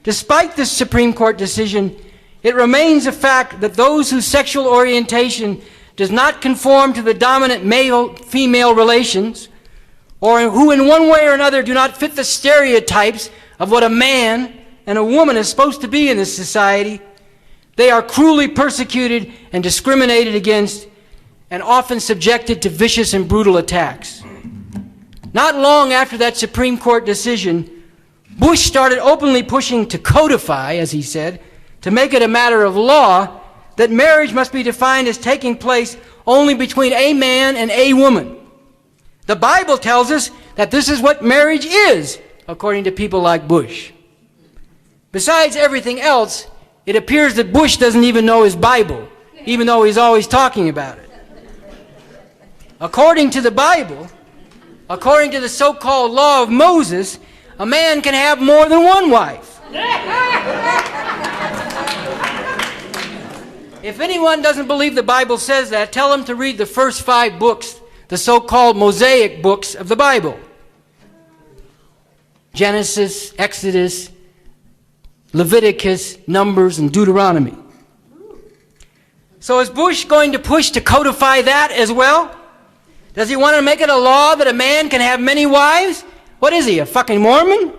despite this Supreme Court decision, it remains a fact that those whose sexual orientation does not conform to the dominant male-female relations, or who in one way or another do not fit the stereotypes of what a man and a woman is supposed to be in this society, they are cruelly persecuted and discriminated against and often subjected to vicious and brutal attacks. Not long after that Supreme Court decision, Bush started openly pushing to codify, as he said, to make it a matter of law that marriage must be defined as taking place only between a man and a woman. The Bible tells us that this is what marriage is, according to people like Bush. Besides everything else, it appears that Bush doesn't even know his Bible, even though he's always talking about it. According to the Bible, according to the so-called law of Moses, a man can have more than one wife. If anyone doesn't believe the Bible says that, tell them to read the first 5 books, the so-called Mosaic books of the Bible. Genesis, Exodus, Leviticus, Numbers, and Deuteronomy. So is Bush going to push to codify that as well? Does he want to make it a law that a man can have many wives? What is he, a fucking Mormon?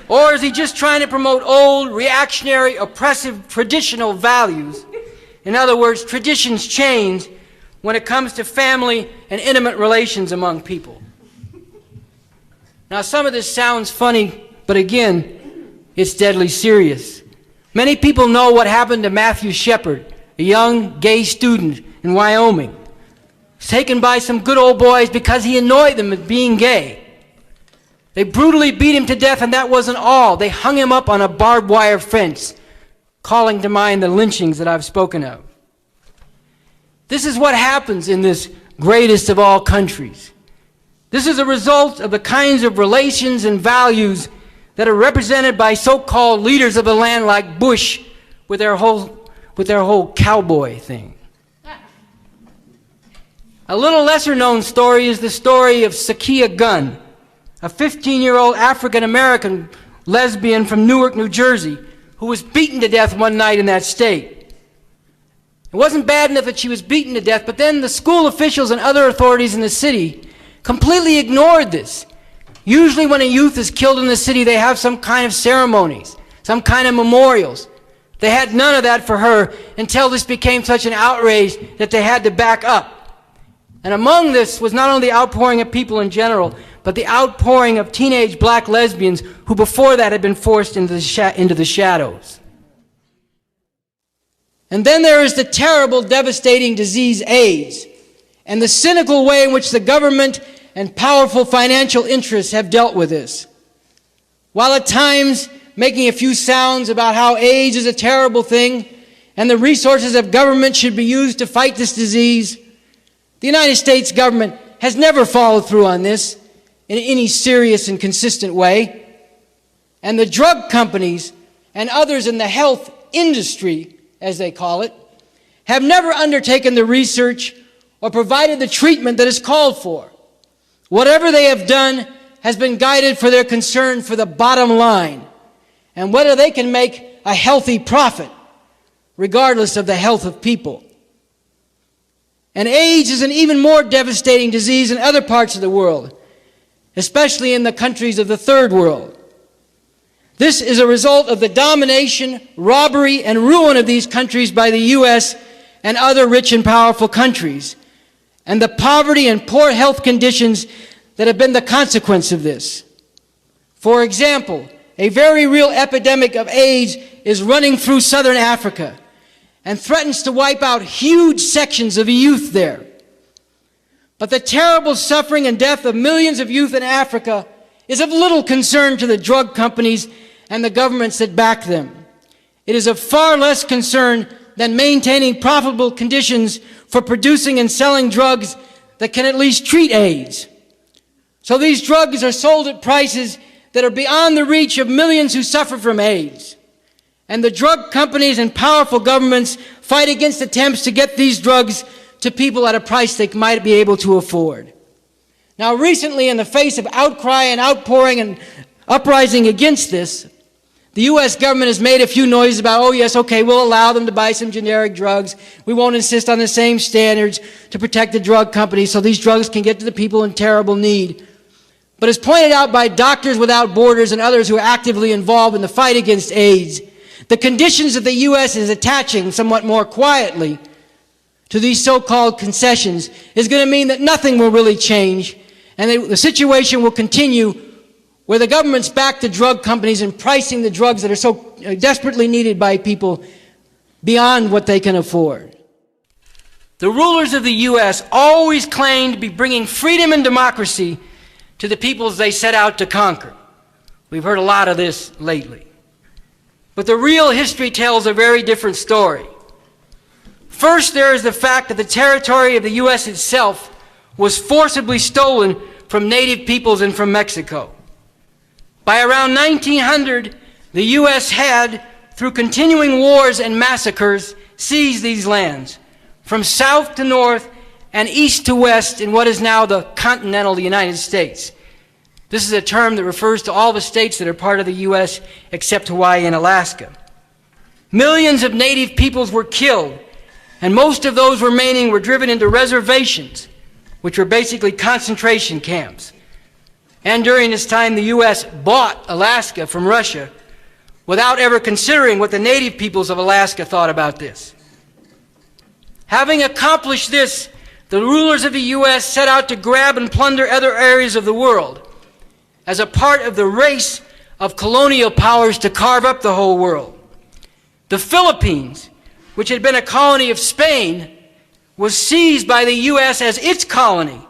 Or is he just trying to promote old, reactionary, oppressive, traditional values? In other words, traditions change when it comes to family and intimate relations among people. Now, some of this sounds funny, but again, it's deadly serious. Many people know what happened to Matthew Shepard, a young gay student in Wyoming, taken by some good old boys because he annoyed them with being gay. They brutally beat him to death, and that wasn't all. They hung him up on a barbed wire fence, calling to mind the lynchings that I've spoken of. This is what happens in this greatest of all countries. This is a result of the kinds of relations and values that are represented by so-called leaders of the land like Bush with their whole cowboy thing. A little lesser known story is the story of Sakia Gunn, a 15-year-old African-American lesbian from Newark, New Jersey, who was beaten to death one night in that state. It wasn't bad enough that she was beaten to death, but then the school officials and other authorities in the city completely ignored this. Usually when a youth is killed in the city, they have some kind of ceremonies, some kind of memorials. They had none of that for her until this became such an outrage that they had to back up. And among this was not only the outpouring of people in general, but the outpouring of teenage black lesbians who before that had been forced into the shadows. And then there is the terrible, devastating disease AIDS, and the cynical way in which the government and powerful financial interests have dealt with this. While at times making a few sounds about how AIDS is a terrible thing and the resources of government should be used to fight this disease, the United States government has never followed through on this in any serious and consistent way. And the drug companies and others in the health industry, as they call it, have never undertaken the research or provided the treatment that is called for. Whatever they have done has been guided for their concern for the bottom line and whether they can make a healthy profit, regardless of the health of people. And AIDS is an even more devastating disease in other parts of the world, especially in the countries of the third world. This is a result of the domination, robbery, and ruin of these countries by the U.S. and other rich and powerful countries, and the poverty and poor health conditions that have been the consequence of this. For example, a very real epidemic of AIDS is running through southern Africa and threatens to wipe out huge sections of youth there. But the terrible suffering and death of millions of youth in Africa is of little concern to the drug companies and the governments that back them. It is of far less concern than maintaining profitable conditions for producing and selling drugs that can at least treat AIDS. So these drugs are sold at prices that are beyond the reach of millions who suffer from AIDS. And the drug companies and powerful governments fight against attempts to get these drugs to people at a price they might be able to afford. Now recently, in the face of outcry and outpouring and uprising against this, the U.S. government has made a few noises about, oh yes, okay, we'll allow them to buy some generic drugs. We won't insist on the same standards to protect the drug companies so these drugs can get to the people in terrible need. But as pointed out by Doctors Without Borders and others who are actively involved in the fight against AIDS, the conditions that the U.S. is attaching somewhat more quietly to these so-called concessions is going to mean that nothing will really change, and the situation will continue where the governments back the drug companies in pricing the drugs that are so desperately needed by people beyond what they can afford. The rulers of the U.S. always claim to be bringing freedom and democracy to the peoples they set out to conquer. We've heard a lot of this lately. But the real history tells a very different story. First, there is the fact that the territory of the U.S. itself was forcibly stolen from native peoples and from Mexico. By around 1900, the U.S. had, through continuing wars and massacres, seized these lands, from south to north and east to west in what is now the continental United States. This is a term that refers to all the states that are part of the U.S. except Hawaii and Alaska. Millions of native peoples were killed, and most of those remaining were driven into reservations, which were basically concentration camps. And during this time, the U.S. bought Alaska from Russia without ever considering what the native peoples of Alaska thought about this. Having accomplished this, the rulers of the U.S. set out to grab and plunder other areas of the world as a part of the race of colonial powers to carve up the whole world. The Philippines, which had been a colony of Spain, was seized by the U.S. as its colony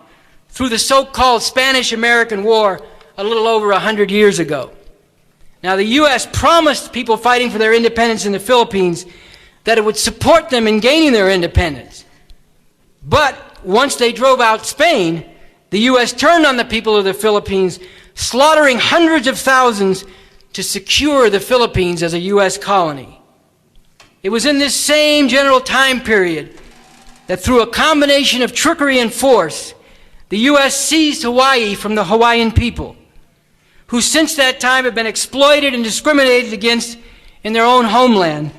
through the so-called Spanish-American War a little over 100 years ago. Now, the U.S. promised people fighting for their independence in the Philippines that it would support them in gaining their independence. But once they drove out Spain, the U.S. turned on the people of the Philippines, slaughtering hundreds of thousands to secure the Philippines as a U.S. colony. It was in this same general time period that through a combination of trickery and force, the U.S. seized Hawaii from the Hawaiian people, who since that time have been exploited and discriminated against in their own homeland,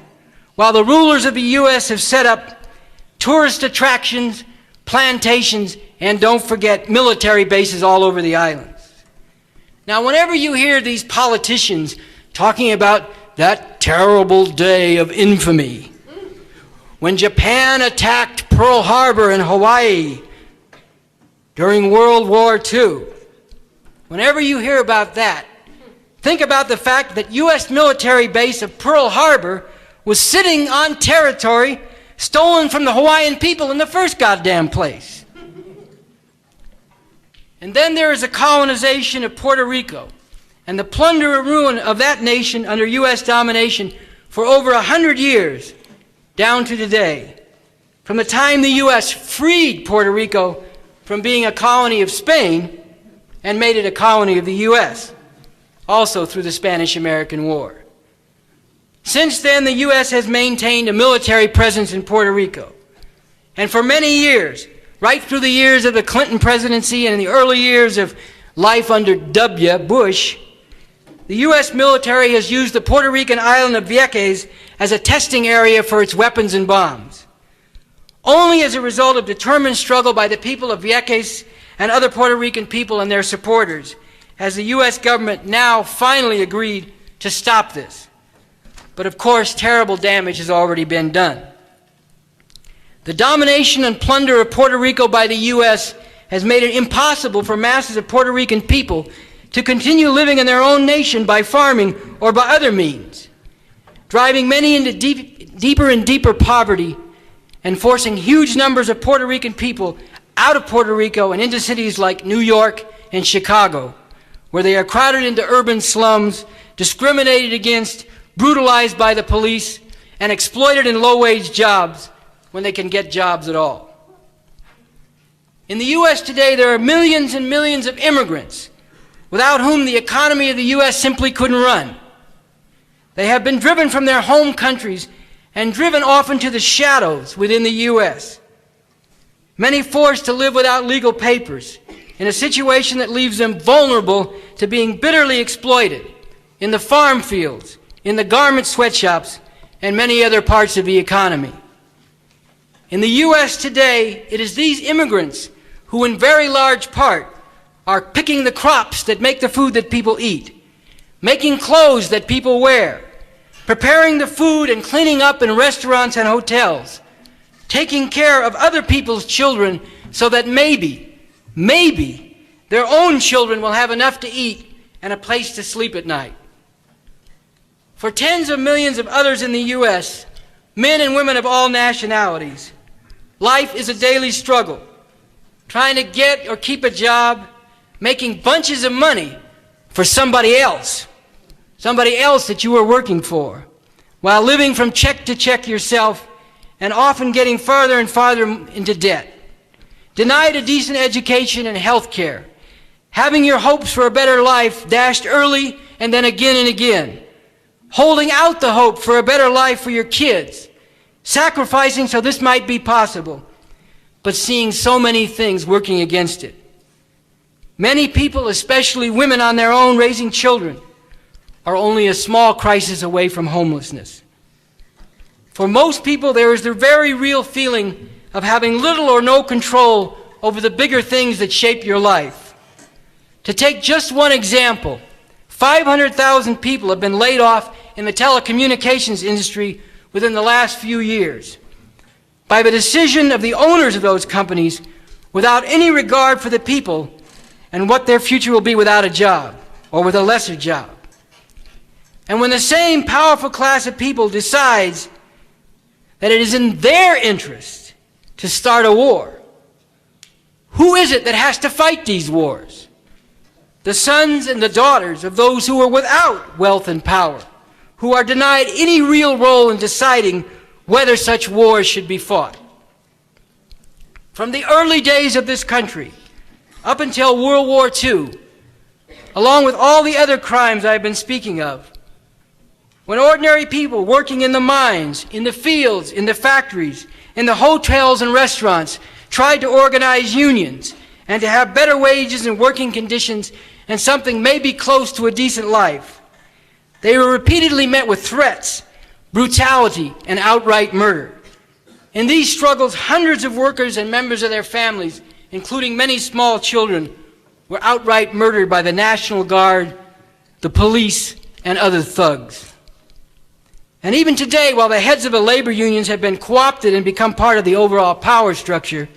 while the rulers of the U.S. have set up tourist attractions, plantations, and don't forget, military bases all over the islands. Now, whenever you hear these politicians talking about that terrible day of infamy, when Japan attacked Pearl Harbor in Hawaii during World War II, whenever you hear about that, think about the fact that U.S. military base of Pearl Harbor was sitting on territory stolen from the Hawaiian people in the first goddamn place. And then there is a colonization of Puerto Rico and the plunder and ruin of that nation under U.S. domination for over 100 years, down to today. From the time the U.S. freed Puerto Rico from being a colony of Spain and made it a colony of the U.S., also through the Spanish-American War. Since then, the U.S. has maintained a military presence in Puerto Rico. And for many years, right through the years of the Clinton presidency and in the early years of life under W. Bush, the U.S. military has used the Puerto Rican island of Vieques as a testing area for its weapons and bombs. Only as a result of determined struggle by the people of Vieques and other Puerto Rican people and their supporters has the U.S. government now finally agreed to stop this. But of course, terrible damage has already been done. The domination and plunder of Puerto Rico by the U.S. has made it impossible for masses of Puerto Rican people to continue living in their own nation by farming or by other means, driving many into deeper and deeper poverty and forcing huge numbers of Puerto Rican people out of Puerto Rico and into cities like New York and Chicago, where they are crowded into urban slums, discriminated against, brutalized by the police, and exploited in low-wage jobs when they can get jobs at all. In the U.S. today, there are millions and millions of immigrants without whom the economy of the U.S. simply couldn't run. They have been driven from their home countries and driven off into the shadows within the U.S. Many forced to live without legal papers in a situation that leaves them vulnerable to being bitterly exploited in the farm fields, in the garment sweatshops, and many other parts of the economy. In the U.S. today, it is these immigrants who in very large part are picking the crops that make the food that people eat, making clothes that people wear, preparing the food and cleaning up in restaurants and hotels, taking care of other people's children so that maybe their own children will have enough to eat and a place to sleep at night. For tens of millions of others in the U.S., men and women of all nationalities, life is a daily struggle, trying to get or keep a job, making bunches of money for somebody else that you are working for, while living from check to check yourself and often getting farther and farther into debt. Denied a decent education and health care, having your hopes for a better life dashed early and then again and again, holding out the hope for a better life for your kids, sacrificing so this might be possible, but seeing so many things working against it. Many people, especially women on their own raising children, are only a small crisis away from homelessness. For most people, there is the very real feeling of having little or no control over the bigger things that shape your life. To take just one example, 500,000 people have been laid off in the telecommunications industry within the last few years by the decision of the owners of those companies without any regard for the people and what their future will be without a job or with a lesser job. And when the same powerful class of people decides that it is in their interest to start a war. Who is it that has to fight these wars? The sons and the daughters of those who are without wealth and power, who are denied any real role in deciding whether such wars should be fought. From the early days of this country up until World War II, along with all the other crimes I've been speaking of, when ordinary people working in the mines, in the fields, in the factories, in the hotels and restaurants tried to organize unions and to have better wages and working conditions and something maybe close to a decent life, they were repeatedly met with threats, brutality, and outright murder. In these struggles, hundreds of workers and members of their families, including many small children, were outright murdered by the National Guard, the police, and other thugs. And even today, while the heads of the labor unions have been co-opted and become part of the overall power structure,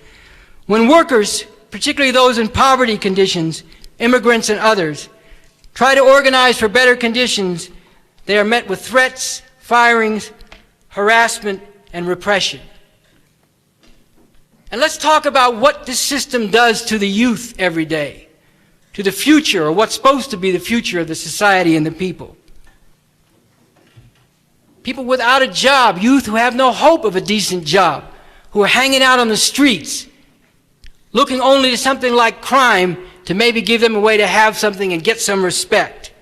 when workers, particularly those in poverty conditions, immigrants and others, try to organize for better conditions, they are met with threats, firings, harassment, and repression. And let's talk about what this system does to the youth every day, to the future, or what's supposed to be the future of the society and the people. People without a job, youth who have no hope of a decent job, who are hanging out on the streets, looking only to something like crime to maybe give them a way to have something and get some respect.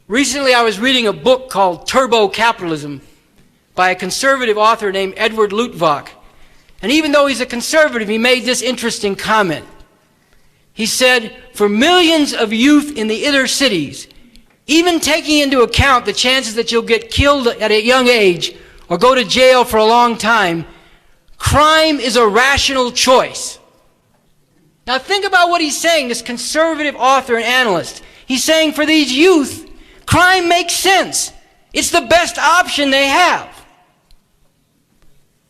Recently, I was reading a book called Turbo Capitalism by a conservative author named Edward Luttwak. And even though he's a conservative, he made this interesting comment. He said, for millions of youth in the inner cities, even taking into account the chances that you'll get killed at a young age or go to jail for a long time, crime is a rational choice. Now think about what he's saying, this conservative author and analyst. He's saying for these youth, crime makes sense. It's the best option they have.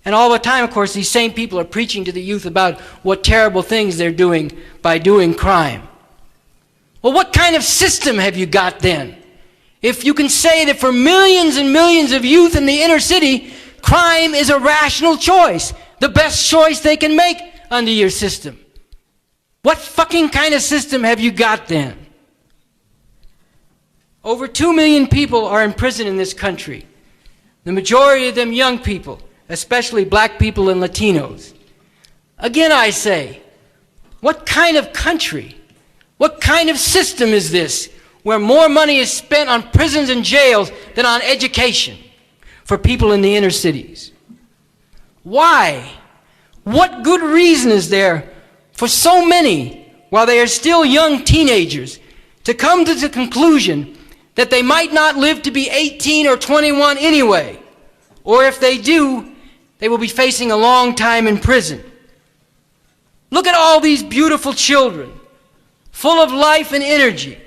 And all the time, of course, these same people are preaching to the youth about what terrible things they're doing by doing crime. Well, what kind of system have you got then? If you can say that for millions and millions of youth in the inner city, crime is a rational choice, the best choice they can make under your system. What fucking kind of system have you got then? Over 2 million people are in prison in this country. The majority of them young people, especially black people and Latinos. Again, I say, what kind of country, what kind of system is this where more money is spent on prisons and jails than on education for people in the inner cities? Why? What good reason is there for so many, while they are still young teenagers, to come to the conclusion that they might not live to be 18 or 21 anyway, or if they do, they will be facing a long time in prison? Look at all these beautiful children, full of life and energy,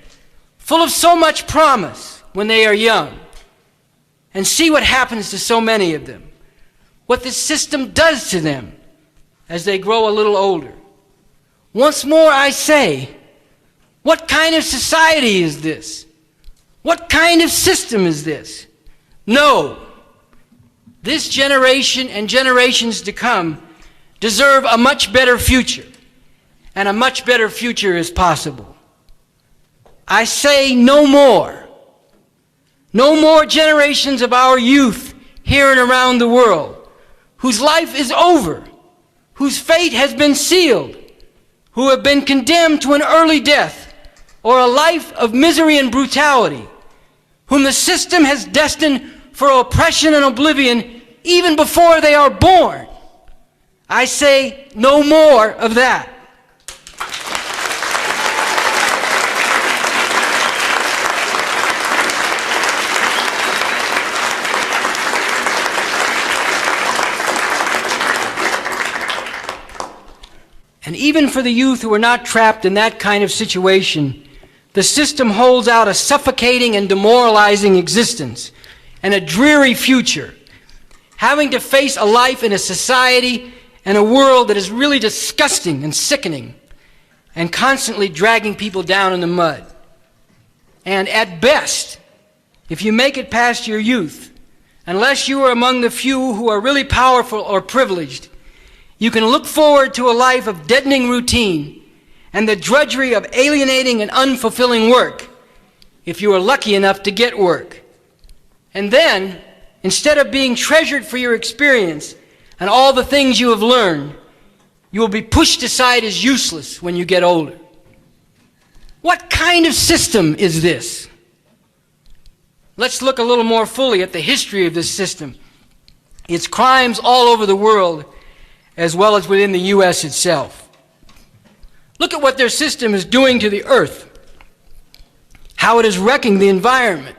full of so much promise when they are young, and see what happens to so many of them, what this system does to them as they grow a little older. Once more I say, what kind of society is this? What kind of system is this? No. This generation and generations to come deserve a much better future, and a much better future is possible. I say no more. No more generations of our youth here and around the world whose life is over, whose fate has been sealed, who have been condemned to an early death or a life of misery and brutality, whom the system has destined for oppression and oblivion even before they are born. I say no more of that. And even for the youth who are not trapped in that kind of situation, the system holds out a suffocating and demoralizing existence and a dreary future, having to face a life in a society and a world that is really disgusting and sickening and constantly dragging people down in the mud. And at best, if you make it past your youth, unless you are among the few who are really powerful or privileged, You can look forward to a life of deadening routine and the drudgery of alienating and unfulfilling work if you are lucky enough to get work. And then, instead of being treasured for your experience and all the things you have learned, you will be pushed aside as useless when you get older. What kind of system is this? Let's look a little more fully at the history of this system, its crimes all over the world, as well as within the U.S. itself. Look at what their system is doing to the earth, how it is wrecking the environment.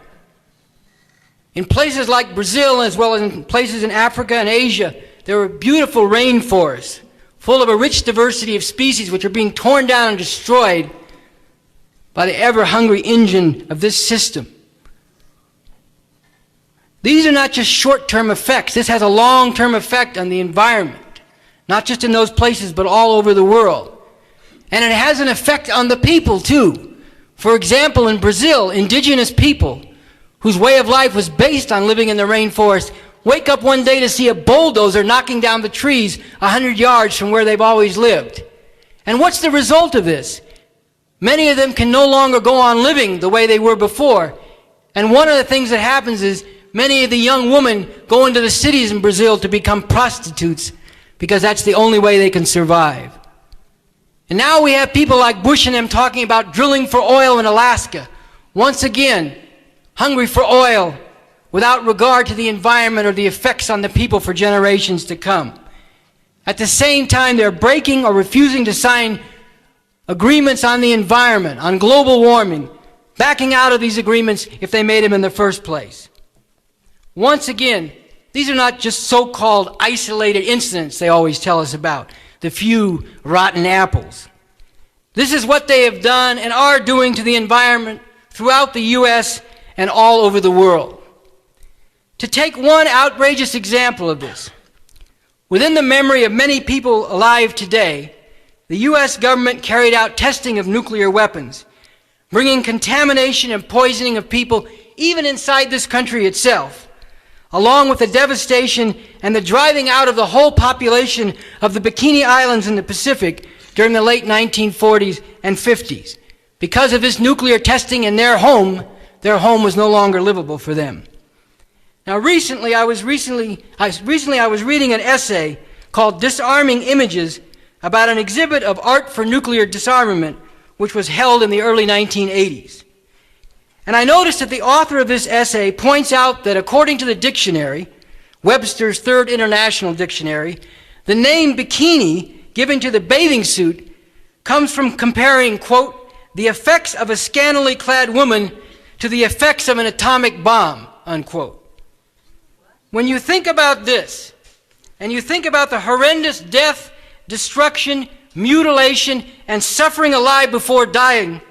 In places like Brazil, as well as in places in Africa and Asia, there are beautiful rainforests full of a rich diversity of species which are being torn down and destroyed by the ever-hungry engine of this system. These are not just short-term effects. This has a long-term effect on the environment, not just in those places, but all over the world. And it has an effect on the people, too. For example, in Brazil, indigenous people, whose way of life was based on living in the rainforest, wake up one day to see a bulldozer knocking down the trees 100 yards from where they've always lived. And what's the result of this? Many of them can no longer go on living the way they were before. And one of the things that happens is many of the young women go into the cities in Brazil to become prostitutes because that's the only way they can survive. And now we have people like Bush and them talking about drilling for oil in Alaska. Once again, hungry for oil without regard to the environment or the effects on the people for generations to come. At the same time, they're breaking or refusing to sign agreements on the environment, on global warming, backing out of these agreements if they made them in the first place. Once again, these are not just so-called isolated incidents they always tell us about, the few rotten apples. This is what they have done and are doing to the environment throughout the U.S. and all over the world. To take one outrageous example of this, within the memory of many people alive today, the U.S. government carried out testing of nuclear weapons, bringing contamination and poisoning of people even inside this country itself, along with the devastation and the driving out of the whole population of the Bikini Islands in the Pacific during the late 1940s and 50s. Because of this nuclear testing in their home was no longer livable for them. Now recently I was reading an essay called Disarming Images about an exhibit of art for nuclear disarmament which was held in the early 1980s. And I noticed that the author of this essay points out that according to the dictionary, Webster's Third International Dictionary, the name bikini given to the bathing suit comes from comparing, quote, the effects of a scantily clad woman to the effects of an atomic bomb, unquote. When you think about this, and you think about the horrendous death, destruction, mutilation, and suffering alive before dying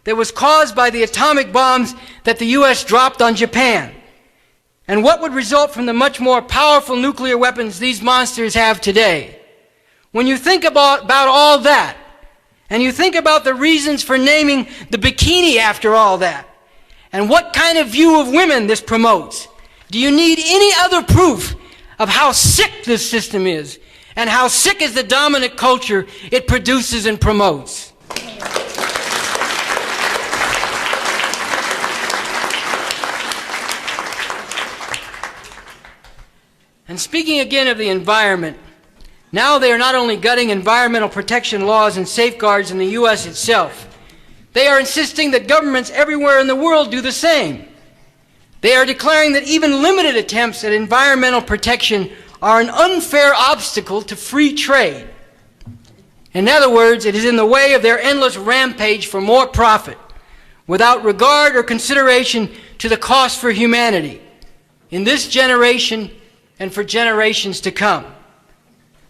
that was caused by the atomic bombs that the U.S. dropped on Japan, and what would result from the much more powerful nuclear weapons these monsters have today. When you think about all that, and you think about the reasons for naming the bikini after all that, and what kind of view of women this promotes, do you need any other proof of how sick this system is, and how sick is the dominant culture it produces and promotes? And speaking again of the environment, now they are not only gutting environmental protection laws and safeguards in the U.S. itself, they are insisting that governments everywhere in the world do the same. They are declaring that even limited attempts at environmental protection are an unfair obstacle to free trade. In other words, it is in the way of their endless rampage for more profit, without regard or consideration to the cost for humanity, in this generation and for generations to come.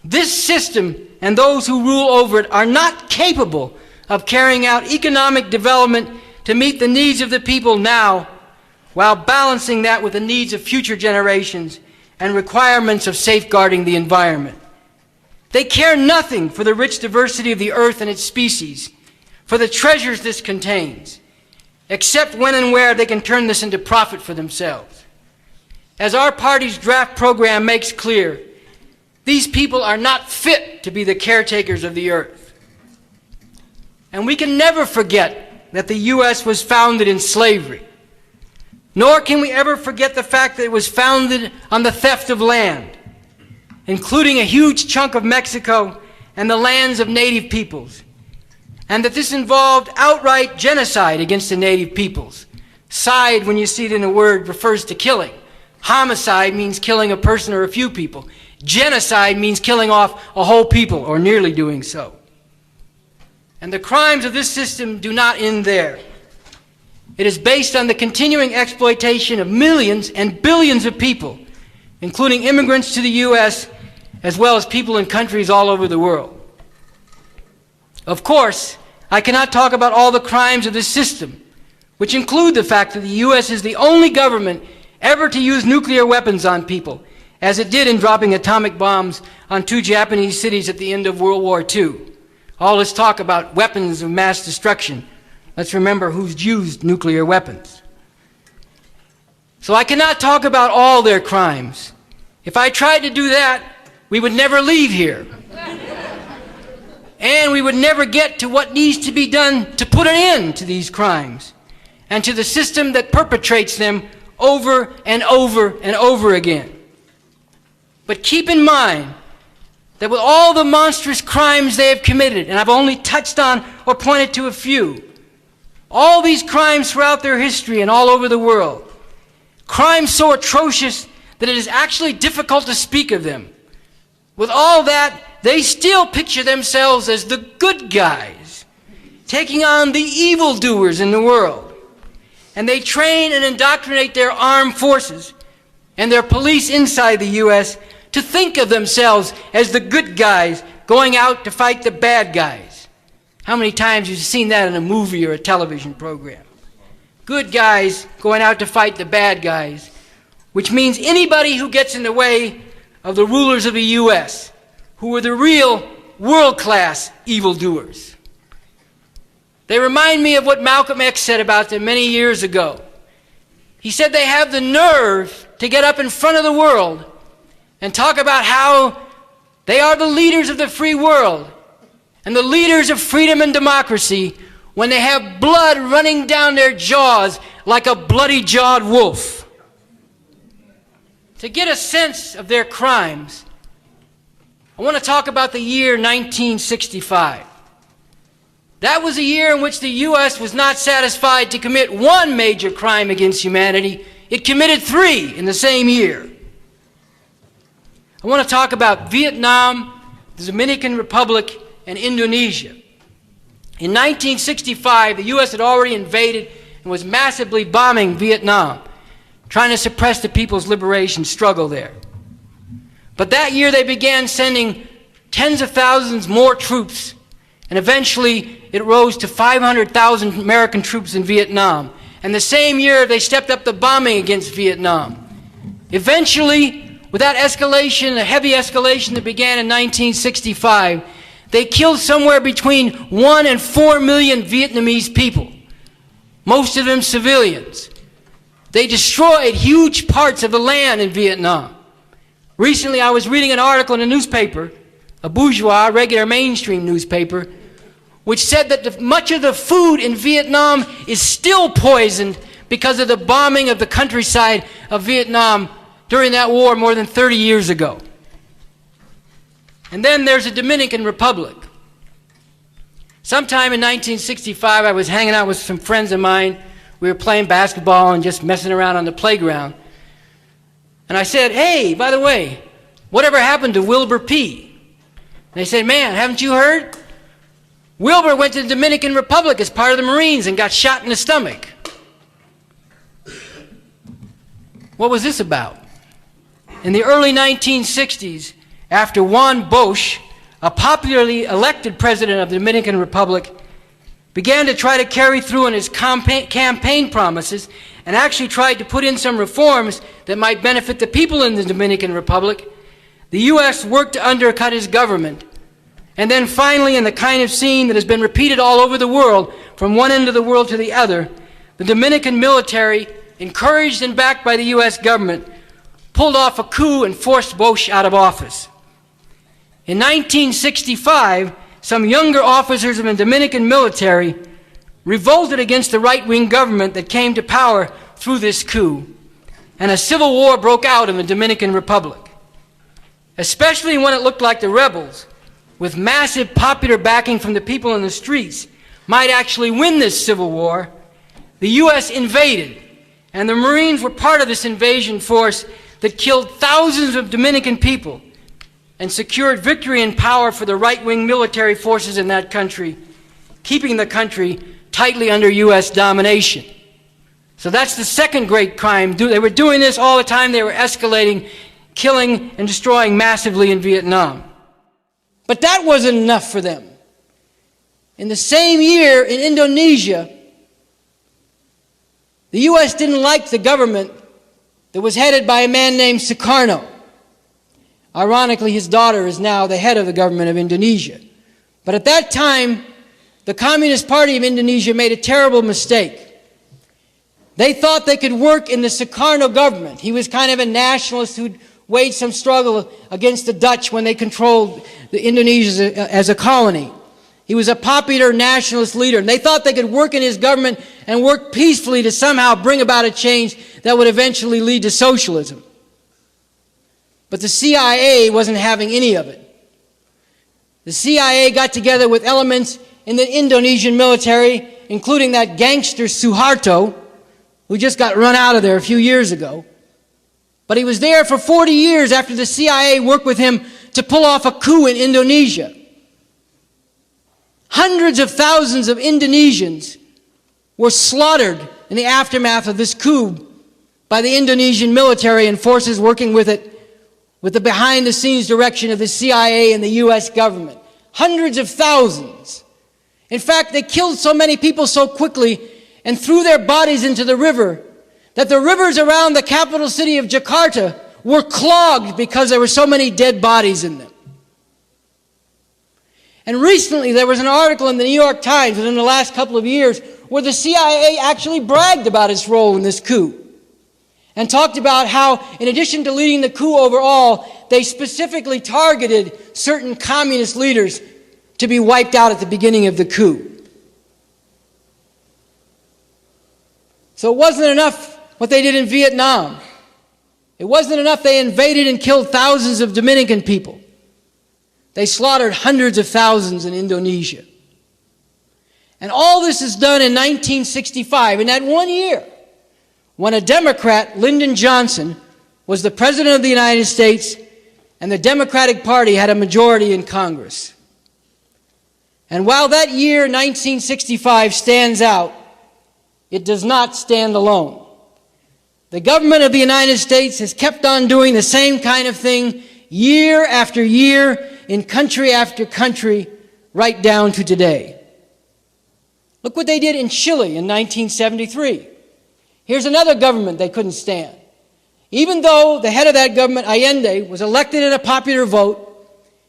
This system and those who rule over it are not capable of carrying out economic development to meet the needs of the people now, while balancing that with the needs of future generations and requirements of safeguarding the environment. They care nothing for the rich diversity of the earth and its species, for the treasures this contains, except when and where they can turn this into profit for themselves. As our party's draft program makes clear, these people are not fit to be the caretakers of the earth. And we can never forget that the U.S. was founded in slavery. Nor can we ever forget the fact that it was founded on the theft of land, including a huge chunk of Mexico and the lands of native peoples, and that this involved outright genocide against the native peoples. Side, when you see it in a word, refers to killing. Homicide means killing a person or a few people. Genocide means killing off a whole people, or nearly doing so. And the crimes of this system do not end there. It is based on the continuing exploitation of millions and billions of people, including immigrants to the U.S., as well as people in countries all over the world. Of course, I cannot talk about all the crimes of this system, which include the fact that the U.S. is the only government ever to use nuclear weapons on people, as it did in dropping atomic bombs on 2 Japanese cities at the end of World War II. All this talk about weapons of mass destruction. Let's remember who's used nuclear weapons. So I cannot talk about all their crimes. If I tried to do that, we would never leave here. And we would never get to what needs to be done to put an end to these crimes and to the system that perpetrates them over and over and over again. But keep in mind that with all the monstrous crimes they have committed, and I've only touched on or pointed to a few, all these crimes throughout their history and all over the world, crimes so atrocious that it is actually difficult to speak of them. With all that, they still picture themselves as the good guys, taking on the evildoers in the world. And they train and indoctrinate their armed forces and their police inside the U.S. to think of themselves as the good guys going out to fight the bad guys. How many times have you seen that in a movie or a television program? Good guys going out to fight the bad guys, which means anybody who gets in the way of the rulers of the U.S., who are the real world-class evildoers. They remind me of what Malcolm X said about them many years ago. He said they have the nerve to get up in front of the world and talk about how they are the leaders of the free world and the leaders of freedom and democracy when they have blood running down their jaws like a bloody-jawed wolf. To get a sense of their crimes, I want to talk about the year 1965. That was a year in which the U.S. was not satisfied to commit one major crime against humanity. It committed 3 in the same year. I want to talk about Vietnam, the Dominican Republic, and Indonesia. In 1965, the U.S. had already invaded and was massively bombing Vietnam, trying to suppress the people's liberation struggle there. But that year they began sending tens of thousands more troops, and eventually it rose to 500,000 American troops in Vietnam. And the same year they stepped up the bombing against Vietnam. Eventually, with that escalation, the heavy escalation that began in 1965, they killed somewhere between 1 and 4 million Vietnamese people, most of them civilians. They destroyed huge parts of the land in Vietnam. Recently, I was reading an article in a newspaper, a bourgeois, regular mainstream newspaper, which said that much of the food in Vietnam is still poisoned because of the bombing of the countryside of Vietnam during that war more than 30 years ago. And then there's the Dominican Republic. Sometime in 1965, I was hanging out with some friends of mine. We were playing basketball and just messing around on the playground. And I said, hey, by the way, whatever happened to Wilbur P? And they said, man, haven't you heard? Wilbur went to the Dominican Republic as part of the Marines and got shot in the stomach. What was this about? In the early 1960s, after Juan Bosch, a popularly elected president of the Dominican Republic, began to try to carry through on his campaign promises and actually tried to put in some reforms that might benefit the people in the Dominican Republic, the U.S. worked to undercut his government. And then finally, in the kind of scene that has been repeated all over the world, from one end of the world to the other, the Dominican military, encouraged and backed by the U.S. government, pulled off a coup and forced Bosch out of office. In 1965, some younger officers of the Dominican military revolted against the right-wing government that came to power through this coup, and a civil war broke out in the Dominican Republic. Especially when it looked like the rebels, with massive popular backing from the people in the streets, might actually win this civil war, the U.S. invaded, and the Marines were part of this invasion force that killed thousands of Dominican people and secured victory and power for the right-wing military forces in that country, keeping the country tightly under U.S. domination. So that's the second great crime. They were doing this all the time. They were escalating, killing and destroying massively in Vietnam. But that wasn't enough for them. In the same year in Indonesia, the U.S. didn't like the government that was headed by a man named Sukarno. Ironically, his daughter is now the head of the government of Indonesia. But at that time, the Communist Party of Indonesia made a terrible mistake. They thought they could work in the Sukarno government. He was kind of a nationalist who'd waged some struggle against the Dutch when they controlled Indonesia as a colony. He was a popular nationalist leader, and they thought they could work in his government and work peacefully to somehow bring about a change that would eventually lead to socialism. But the CIA wasn't having any of it. The CIA got together with elements in the Indonesian military, including that gangster Suharto, who just got run out of there a few years ago. But he was there for 40 years after the CIA worked with him to pull off a coup in Indonesia. Hundreds of thousands of Indonesians were slaughtered in the aftermath of this coup by the Indonesian military and forces working with it, with the behind-the-scenes direction of the CIA and the U.S. government. Hundreds of thousands. In fact, they killed so many people so quickly and threw their bodies into the river that the rivers around the capital city of Jakarta were clogged because there were so many dead bodies in them. And recently there was an article in the New York Times within the last couple of years where the CIA actually bragged about its role in this coup and talked about how, in addition to leading the coup overall, they specifically targeted certain communist leaders to be wiped out at the beginning of the coup. So it wasn't enough what they did in Vietnam. It wasn't enough they invaded and killed thousands of Dominican people. They slaughtered hundreds of thousands in Indonesia. And all this is done in 1965, in that 1 year, when a Democrat, Lyndon Johnson, was the President of the United States, and the Democratic Party had a majority in Congress. And while that year, 1965, stands out, it does not stand alone. The government of the United States has kept on doing the same kind of thing year after year in country after country, right down to today. Look what they did in Chile in 1973. Here's another government they couldn't stand. Even though the head of that government, Allende, was elected in a popular vote,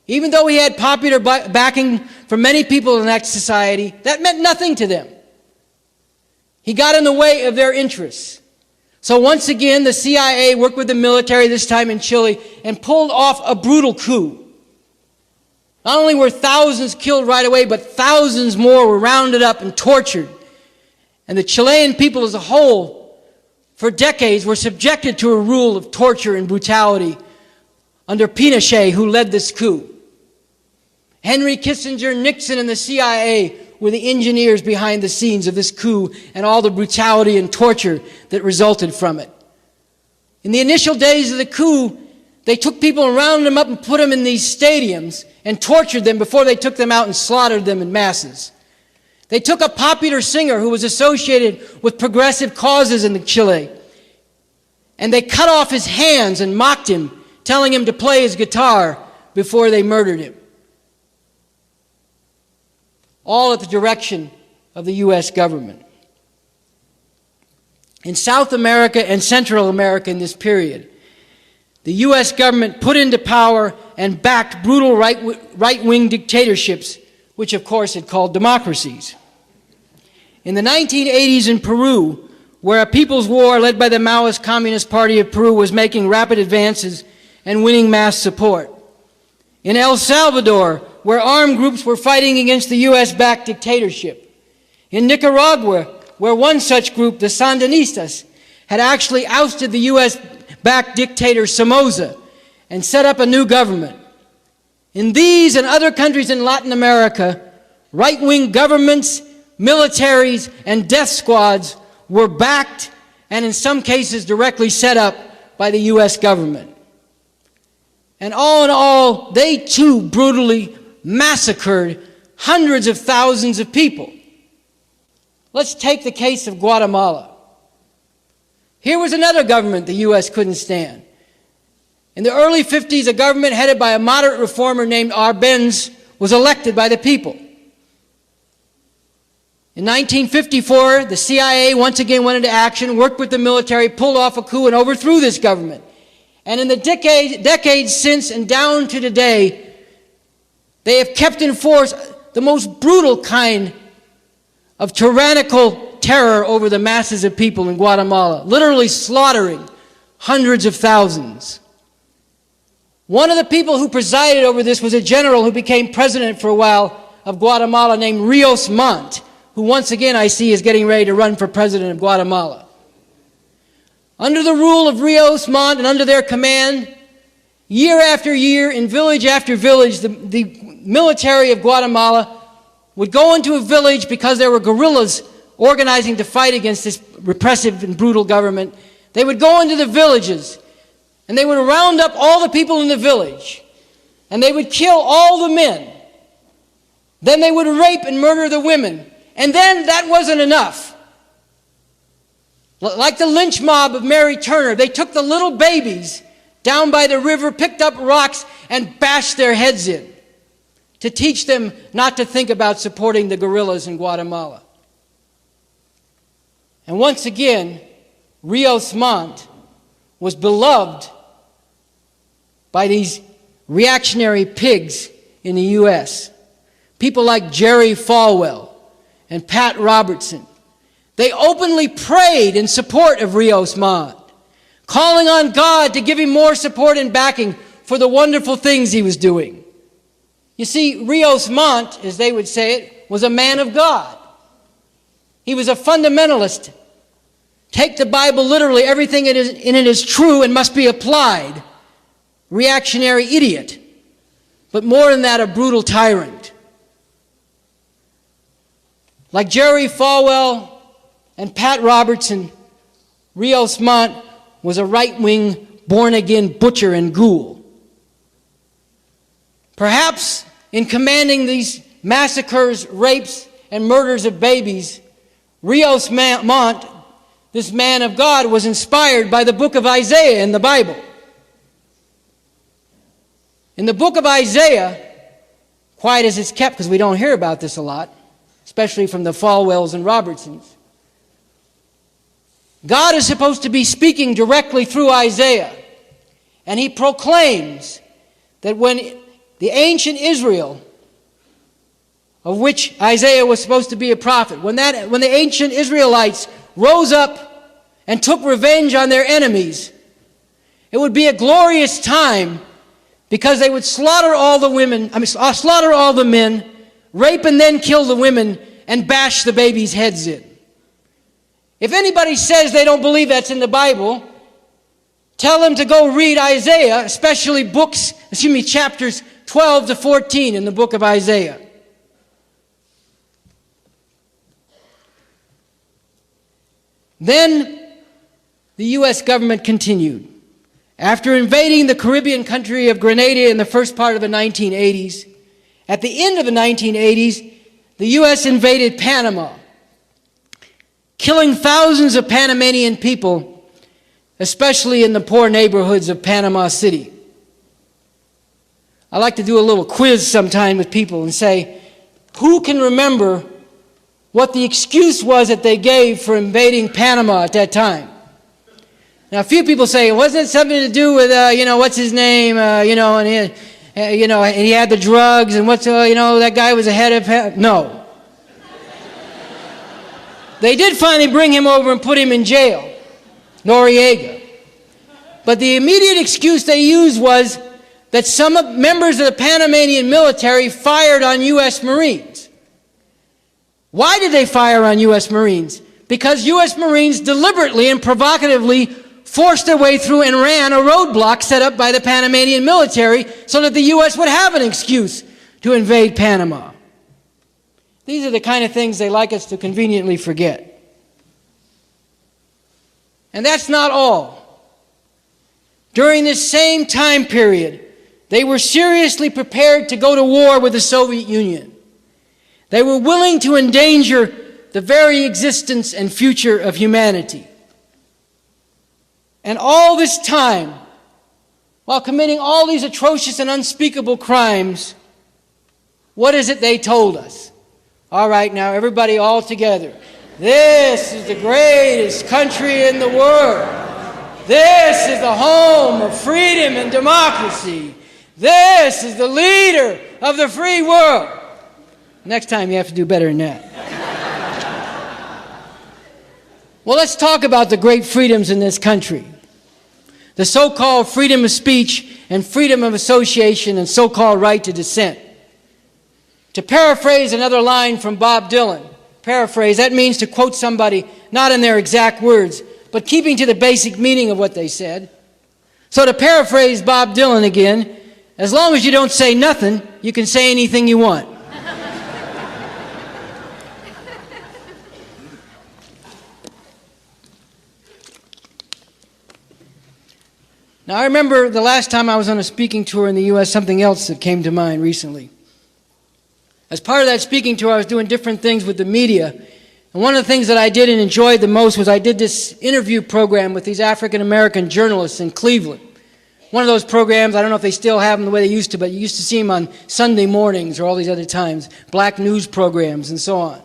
even though he had popular backing from many people in that society, that meant nothing to them. He got in the way of their interests. So once again, the CIA worked with the military, this time in Chile, and pulled off a brutal coup. Not only were thousands killed right away, but thousands more were rounded up and tortured. And the Chilean people as a whole, for decades, were subjected to a rule of torture and brutality under Pinochet, who led this coup. Henry Kissinger, Nixon, and the CIA were the engineers behind the scenes of this coup and all the brutality and torture that resulted from it. In the initial days of the coup, they took people and rounded them up and put them in these stadiums and tortured them before they took them out and slaughtered them in masses. They took a popular singer who was associated with progressive causes in Chile, and they cut off his hands and mocked him, telling him to play his guitar before they murdered him. All at the direction of the U.S. government. In South America and Central America in this period, the U.S. government put into power and backed brutal right-wing dictatorships, which of course it called democracies. In the 1980s in Peru, where a people's war led by the Maoist Communist Party of Peru was making rapid advances and winning mass support, In El Salvador, where armed groups were fighting against the U.S.-backed dictatorship. In Nicaragua, where one such group, the Sandinistas, had actually ousted the U.S.-backed dictator Somoza and set up a new government. In these and other countries in Latin America, right-wing governments, militaries, and death squads were backed and in some cases directly set up by the U.S. government. And all in all, they too brutally massacred hundreds of thousands of people. Let's take the case of Guatemala. Here was another government the U.S. couldn't stand. In the early 50s, a government headed by a moderate reformer named Arbenz was elected by the people. In 1954, the CIA once again went into action, worked with the military, pulled off a coup, and overthrew this government. And in the decades since and down to today, they have kept in force the most brutal kind of tyrannical terror over the masses of people in Guatemala, literally slaughtering hundreds of thousands. One of the people who presided over this was a general who became president for a while of Guatemala named Rios Montt, who once again I see is getting ready to run for president of Guatemala. Under the rule of Rios Montt and under their command, year after year, in village after village, the military of Guatemala would go into a village because there were guerrillas organizing to fight against this repressive and brutal government. They would go into the villages and they would round up all the people in the village and they would kill all the men. Then they would rape and murder the women. And then that wasn't enough. Like the lynch mob of Mary Turner, they took the little babies down by the river, picked up rocks, and bashed their heads in to teach them not to think about supporting the guerrillas in Guatemala. And once again, Rios Montt was beloved by these reactionary pigs in the U.S. People like Jerry Falwell and Pat Robertson. They openly prayed in support of Rios Montt, calling on God to give him more support and backing for the wonderful things he was doing. You see, Rios Montt, as they would say it, was a man of God. He was a fundamentalist. Take the Bible literally, everything in it is true and must be applied. Reactionary idiot. But more than that, a brutal tyrant. Like Jerry Falwell and Pat Robertson, Rios Montt was a right-wing, born-again butcher and ghoul. Perhaps in commanding these massacres, rapes, and murders of babies, Rios Montt, this man of God, was inspired by the book of Isaiah in the Bible. In the book of Isaiah, quiet as it's kept because we don't hear about this a lot, especially from the Falwells and Robertsons, God is supposed to be speaking directly through Isaiah, and he proclaims that when the ancient Israel, of which Isaiah was supposed to be a prophet, when the ancient Israelites rose up and took revenge on their enemies, it would be a glorious time because they would slaughter all the men, rape and then kill the women, and bash the babies' heads in. If anybody says they don't believe that's in the Bible, tell them to go read Isaiah, especially chapters 12 to 14 in the book of Isaiah. Then the U.S. government continued. After invading the Caribbean country of Grenada in the first part of the 1980s, at the end of the 1980s, the U.S. invaded Panama, killing thousands of Panamanian people, especially in the poor neighborhoods of Panama City. I like to do a little quiz sometime with people and say, who can remember what the excuse was that they gave for invading Panama at that time? Now, a few people say, wasn't it something to do with, what's his name, and he had the drugs, and that guy was the head of... No. They did finally bring him over and put him in jail, Noriega. But the immediate excuse they used was that some members of the Panamanian military fired on U.S. Marines. Why did they fire on U.S. Marines? Because U.S. Marines deliberately and provocatively forced their way through and ran a roadblock set up by the Panamanian military so that the U.S. would have an excuse to invade Panama. These are the kind of things they like us to conveniently forget. And that's not all. During this same time period, they were seriously prepared to go to war with the Soviet Union. They were willing to endanger the very existence and future of humanity. And all this time, while committing all these atrocious and unspeakable crimes, what is it they told us? All right, now everybody all together. This is the greatest country in the world. This is the home of freedom and democracy. This is the leader of the free world. Next time you have to do better than that. Well, let's talk about the great freedoms in this country. The so-called freedom of speech and freedom of association and so-called right to dissent. To paraphrase another line from Bob Dylan, paraphrase, that means to quote somebody not in their exact words, but keeping to the basic meaning of what they said. So to paraphrase Bob Dylan again, as long as you don't say nothing, you can say anything you want. Now, I remember the last time I was on a speaking tour in the U.S., something else that came to mind recently. As part of that speaking tour, I was doing different things with the media. And one of the things that I did and enjoyed the most was I did this interview program with these African-American journalists in Cleveland. One of those programs, I don't know if they still have them the way they used to, but you used to see them on Sunday mornings or all these other times, black news programs and so on.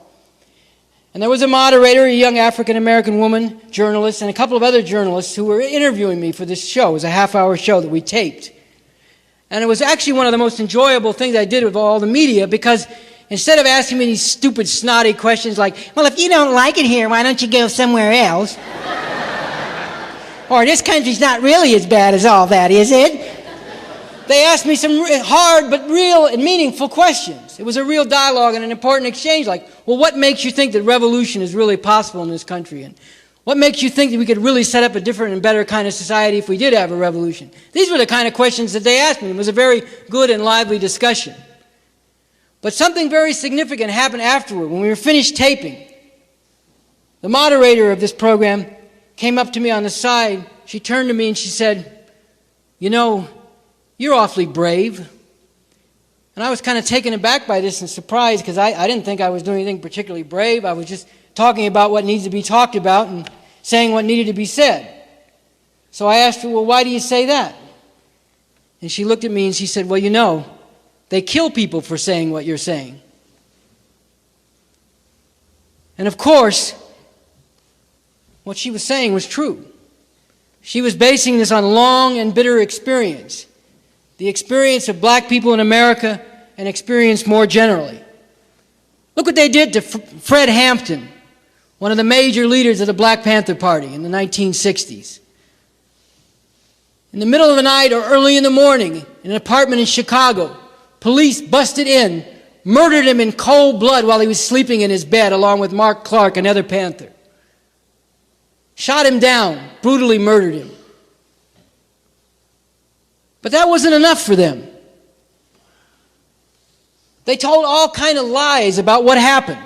And there was a moderator, a young African-American woman, journalist, and a couple of other journalists who were interviewing me for this show. It was a half-hour show that we taped. And it was actually one of the most enjoyable things I did with all the media, because instead of asking me these stupid, snotty questions like, well, if you don't like it here, why don't you go somewhere else? Or this country's not really as bad as all that, is it? They asked me some hard but real and meaningful questions. It was a real dialogue and an important exchange, like, well, what makes you think that revolution is really possible in this country? And what makes you think that we could really set up a different and better kind of society if we did have a revolution? These were the kind of questions that they asked me. It was a very good and lively discussion. But something very significant happened afterward. When we were finished taping, the moderator of this program came up to me on the side. She turned to me and she said, you know, you're awfully brave. And I was kind of taken aback by this and surprised, because I didn't think I was doing anything particularly brave. I was just talking about what needs to be talked about and saying what needed to be said. So I asked her, well, why do you say that? And she looked at me and she said, well, you know, they kill people for saying what you're saying. And of course, what she was saying was true. She was basing this on long and bitter experience. The experience of black people in America and experience more generally. Look what they did to Fred Hampton, one of the major leaders of the Black Panther Party in the 1960s. In the middle of the night or early in the morning, in an apartment in Chicago, police busted in, murdered him in cold blood while he was sleeping in his bed along with Mark Clark, another Panther. Shot him down, brutally murdered him. But that wasn't enough for them. They told all kinds of lies about what happened.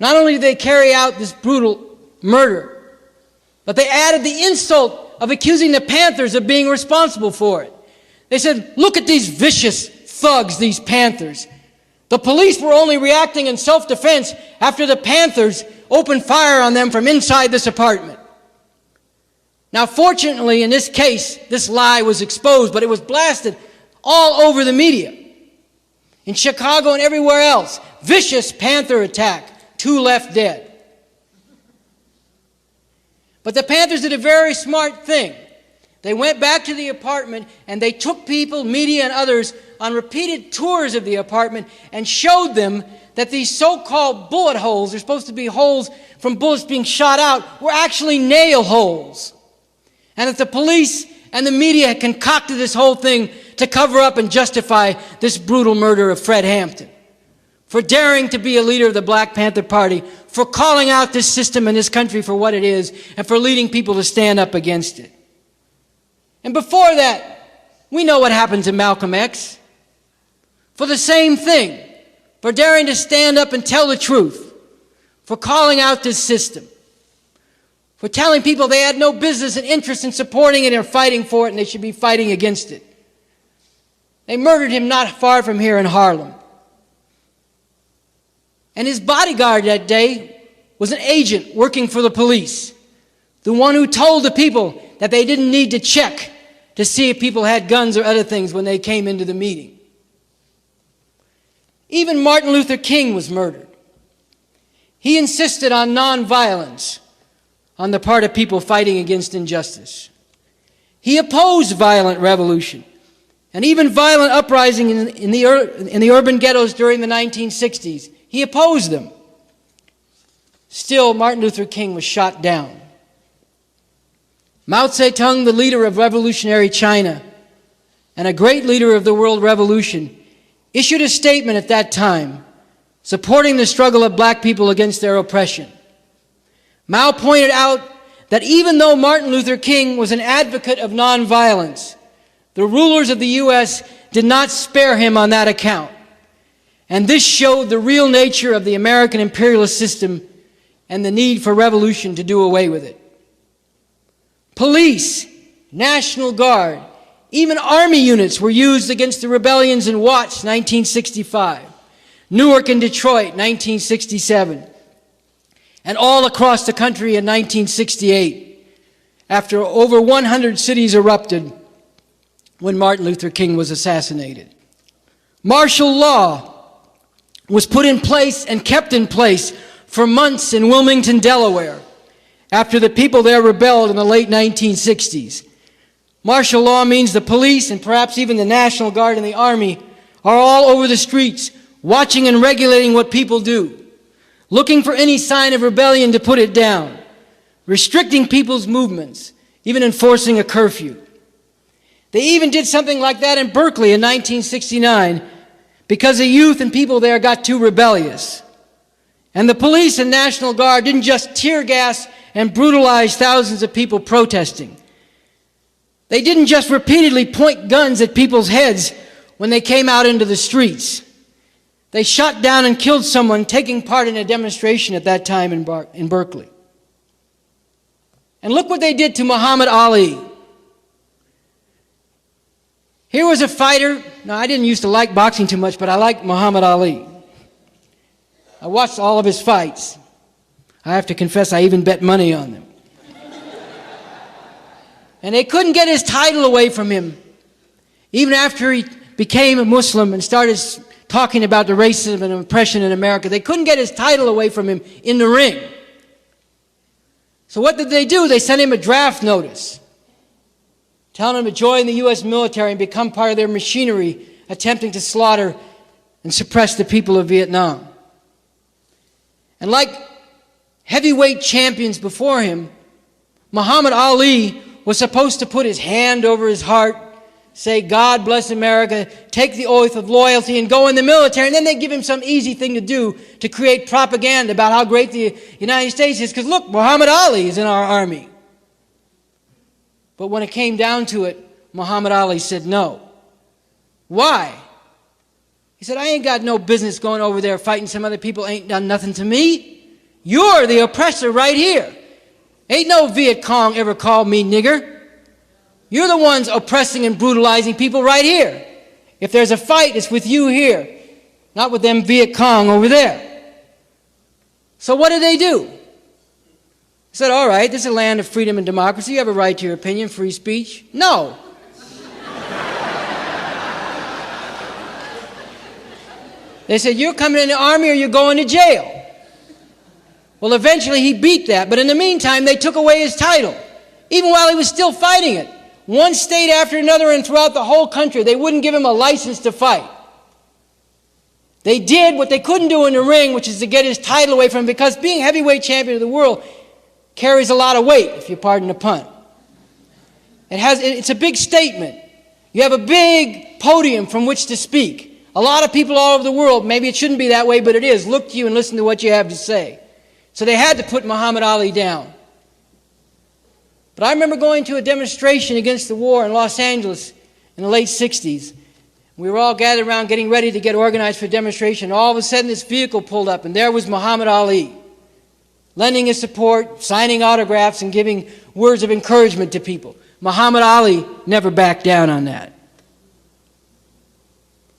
Not only did they carry out this brutal murder, but they added the insult of accusing the Panthers of being responsible for it. They said, look at these vicious thugs, these Panthers. The police were only reacting in self-defense after the Panthers opened fire on them from inside this apartment. Now, fortunately, in this case, this lie was exposed, but it was blasted all over the media. In Chicago and everywhere else, vicious Panther attack, 2 left dead. But the Panthers did a very smart thing. They went back to the apartment and they took people, media and others, on repeated tours of the apartment and showed them that these so-called bullet holes, they're supposed to be holes from bullets being shot out, were actually nail holes. And that the police and the media had concocted this whole thing to cover up and justify this brutal murder of Fred Hampton, for daring to be a leader of the Black Panther Party, for calling out this system and this country for what it is, and for leading people to stand up against it. And before that, we know what happened to Malcolm X. For the same thing, for daring to stand up and tell the truth, for calling out this system, for telling people they had no business and interest in supporting it or fighting for it and they should be fighting against it. They murdered him not far from here in Harlem. And his bodyguard that day was an agent working for the police, the one who told the people that they didn't need to check to see if people had guns or other things when they came into the meeting. Even Martin Luther King was murdered. He insisted on nonviolence on the part of people fighting against injustice. He opposed violent revolution and even violent uprising in the urban ghettos during the 1960s. He opposed them. Still, Martin Luther King was shot down. Mao Zedong, the leader of revolutionary China and a great leader of the world revolution, issued a statement at that time supporting the struggle of black people against their oppression. Mao pointed out that even though Martin Luther King was an advocate of nonviolence, the rulers of the U.S. did not spare him on that account. And this showed the real nature of the American imperialist system and the need for revolution to do away with it. Police, National Guard, even army units were used against the rebellions in Watts, 1965, Newark and Detroit, 1967, and all across the country in 1968, after over 100 cities erupted when Martin Luther King was assassinated. Martial law was put in place and kept in place for months in Wilmington, Delaware, after the people there rebelled in the late 1960s. Martial law means the police and perhaps even the National Guard and the Army are all over the streets, watching and regulating what people do, looking for any sign of rebellion to put it down, restricting people's movements, even enforcing a curfew. They even did something like that in Berkeley in 1969 because the youth and people there got too rebellious. And the police and National Guard didn't just tear gas and brutalize thousands of people protesting. They didn't just repeatedly point guns at people's heads when they came out into the streets. They shot down and killed someone taking part in a demonstration at that time in Berkeley. And look what they did to Muhammad Ali. Here was a fighter. Now, I didn't used to like boxing too much, but I liked Muhammad Ali. I watched all of his fights. I have to confess, I even bet money on them. And they couldn't get his title away from him, even after he became a Muslim and started talking about the racism and oppression in America. They couldn't get his title away from him in the ring. So what did they do? They sent him a draft notice, telling him to join the U.S. military and become part of their machinery, attempting to slaughter and suppress the people of Vietnam. And like heavyweight champions before him, Muhammad Ali was supposed to put his hand over his heart, say, "God bless America," take the oath of loyalty and go in the military. And then they give him some easy thing to do to create propaganda about how great the United States is. Because look, Muhammad Ali is in our army. But when it came down to it, Muhammad Ali said no. Why? He said, "I ain't got no business going over there fighting some other people ain't done nothing to me. You're the oppressor right here. Ain't no Viet Cong ever called me nigger. You're the ones oppressing and brutalizing people right here. If there's a fight, it's with you here, not with them Viet Cong over there." So what did they do? They said, all right, this is a land of freedom and democracy. You have a right to your opinion, free speech. No. They said, you're coming in the army or you're going to jail. Well, eventually he beat that, but in the meantime, they took away his title, even while he was still fighting it. One state after another and throughout the whole country, they wouldn't give him a license to fight. They did what they couldn't do in the ring, which is to get his title away from him, because being heavyweight champion of the world carries a lot of weight, if you pardon the pun. It's a big statement. You have a big podium from which to speak. A lot of people all over the world, maybe it shouldn't be that way, but it is, look to you and listen to what you have to say. So they had to put Muhammad Ali down. But I remember going to a demonstration against the war in Los Angeles in the late 60s. We were all gathered around getting ready to get organized for a demonstration. All of a sudden this vehicle pulled up and there was Muhammad Ali, lending his support, signing autographs and giving words of encouragement to people. Muhammad Ali never backed down on that.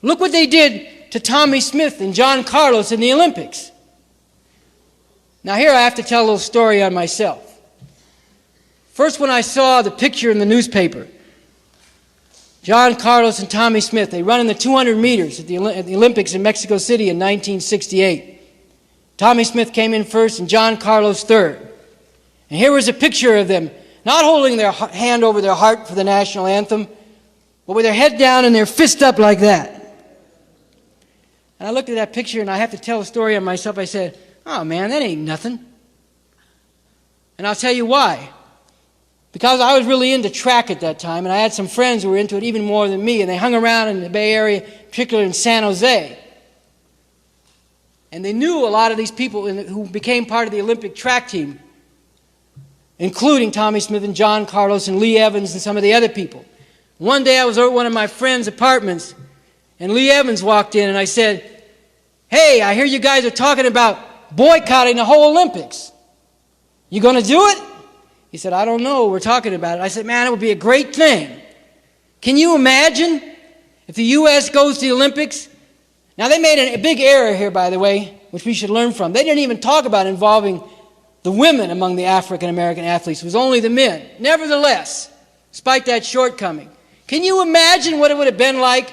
Look what they did to Tommy Smith and John Carlos in the Olympics. Now here I have to tell a little story on myself. First, when I saw the picture in the newspaper, John Carlos and Tommy Smith, they run in the 200 meters at the Olympics in Mexico City in 1968. Tommy Smith came in first and John Carlos third. And here was a picture of them, not holding their hand over their heart for the national anthem, but with their head down and their fist up like that. And I looked at that picture and I have to tell a story on myself. I said, oh man, that ain't nothing. And I'll tell you why. Because I was really into track at that time, and I had some friends who were into it even more than me, and they hung around in the Bay Area, particularly in San Jose. And they knew a lot of these people who became part of the Olympic track team, including Tommy Smith and John Carlos and Lee Evans and some of the other people. One day I was over at one of my friends' apartments, and Lee Evans walked in, and I said, hey, I hear you guys are talking about boycotting the whole Olympics. You going to do it? He said, I don't know. We're talking about it. I said, man, it would be a great thing. Can you imagine if the U.S. goes to the Olympics? Now, they made a big error here, by the way, which we should learn from. They didn't even talk about involving the women among the African-American athletes. It was only the men. Nevertheless, despite that shortcoming, can you imagine what it would have been like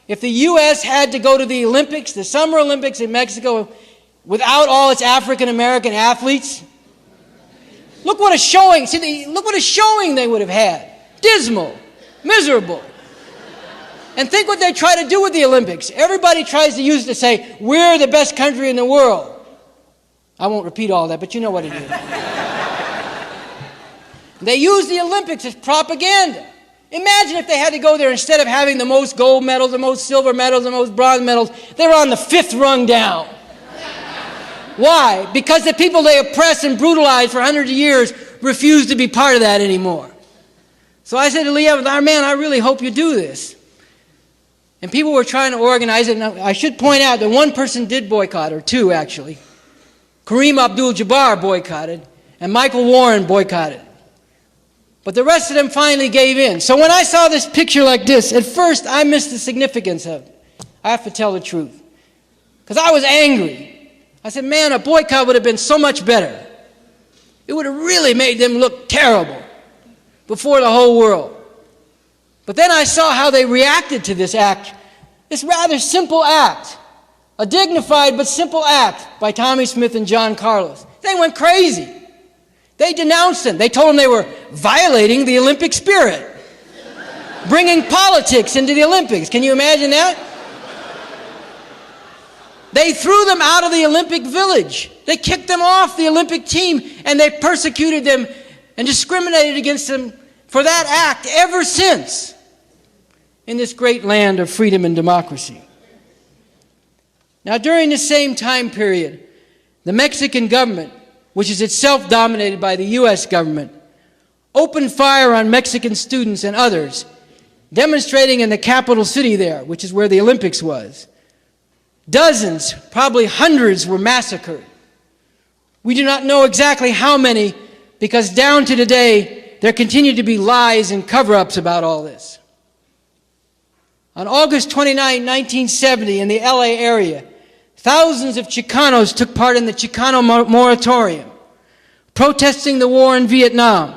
if the U.S. had to go to the Olympics, the Summer Olympics in Mexico, without all its African-American athletes? Look what a showing, look what a showing they would have had. Dismal, miserable. And think what they try to do with the Olympics. Everybody tries to use it to say, we're the best country in the world. I won't repeat all that, but you know what it is. They use the Olympics as propaganda. Imagine if they had to go there, instead of having the most gold medals, the most silver medals, the most bronze medals, they were on the 5th rung down. Why? Because the people they oppressed and brutalized for hundreds of years refuse to be part of that anymore. So I said to Lee Evans, man, I really hope you do this. And people were trying to organize it. And I should point out that one person did boycott, or two actually. Kareem Abdul-Jabbar boycotted, and Michael Warren boycotted. But the rest of them finally gave in. So when I saw this picture like this, at first I missed the significance of it. I have to tell the truth. Because I was angry. I said, man, a boycott would have been so much better. It would have really made them look terrible before the whole world. But then I saw how they reacted to this act, this rather simple act, a dignified but simple act by Tommy Smith and John Carlos. They went crazy. They denounced them. They told them they were violating the Olympic spirit, bringing politics into the Olympics. Can you imagine that? They threw them out of the Olympic Village. They kicked them off the Olympic team, and they persecuted them and discriminated against them for that act ever since in this great land of freedom and democracy. Now, during the same time period, the Mexican government, which is itself dominated by the U.S. government, opened fire on Mexican students and others demonstrating in the capital city there, which is where the Olympics was. Dozens, probably hundreds, were massacred. We do not know exactly how many, because down to today, there continue to be lies and cover-ups about all this. On August 29, 1970, in the LA area, thousands of Chicanos took part in the Chicano moratorium, protesting the war in Vietnam,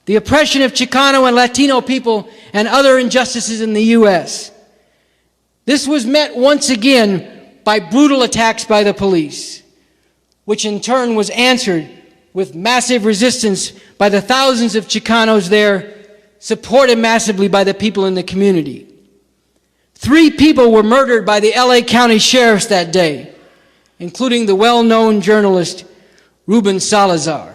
the oppression of Chicano and Latino people, and other injustices in the U.S. This was met once again by brutal attacks by the police, which in turn was answered with massive resistance by the thousands of Chicanos there, supported massively by the people in the community. 3 people were murdered by the LA County sheriffs that day, including the well-known journalist Ruben Salazar.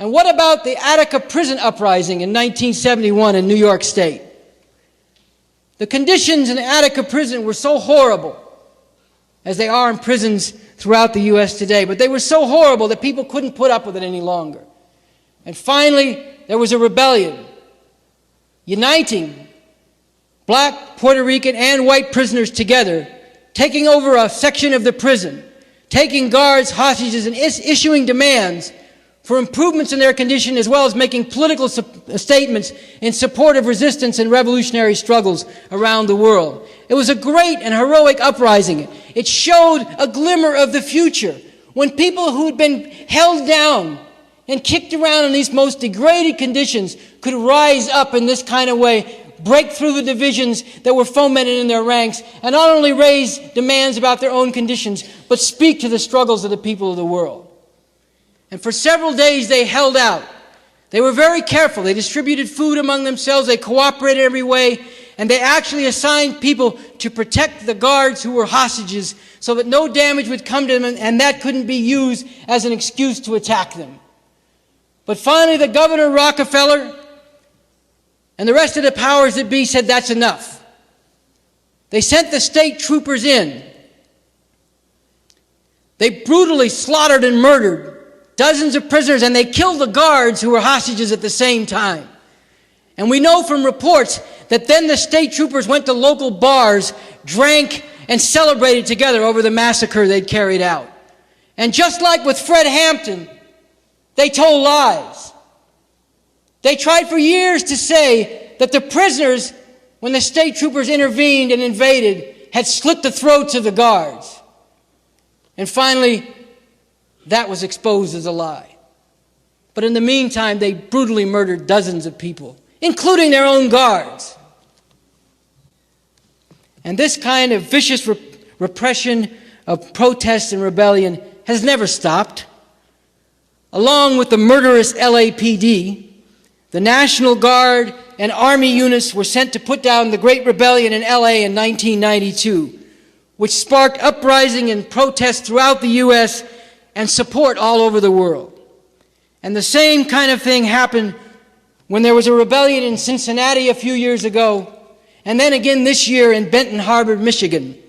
And what about the Attica prison uprising in 1971 in New York State? The conditions in Attica prison were so horrible, as they are in prisons throughout the U.S. today, but they were so horrible that people couldn't put up with it any longer. And finally, there was a rebellion, uniting black, Puerto Rican, and white prisoners together, taking over a section of the prison, taking guards, hostages, and issuing demands for improvements in their condition, as well as making political statements in support of resistance and revolutionary struggles around the world. It was a great and heroic uprising. It showed a glimmer of the future, when people who had been held down and kicked around in these most degraded conditions could rise up in this kind of way, break through the divisions that were fomented in their ranks, and not only raise demands about their own conditions, but speak to the struggles of the people of the world. And for several days they held out. They were very careful. They distributed food among themselves. They cooperated every way. And they actually assigned people to protect the guards who were hostages so that no damage would come to them and that couldn't be used as an excuse to attack them. But finally, the Governor Rockefeller and the rest of the powers that be said that's enough. They sent the state troopers in. They brutally slaughtered and murdered dozens of prisoners, and they killed the guards who were hostages at the same time. And we know from reports that then the state troopers went to local bars, drank, and celebrated together over the massacre they'd carried out. And just like with Fred Hampton, they told lies. They tried for years to say that the prisoners, when the state troopers intervened and invaded, had slit the throats of the guards. And finally, that was exposed as a lie. But in the meantime, they brutally murdered dozens of people, including their own guards. And this kind of vicious repression of protests and rebellion has never stopped. Along with the murderous LAPD, the National Guard and Army units were sent to put down the Great Rebellion in LA in 1992, which sparked uprising and protests throughout the U.S. and support all over the world. And the same kind of thing happened when there was a rebellion in Cincinnati a few years ago, and then again this year in Benton Harbor, Michigan,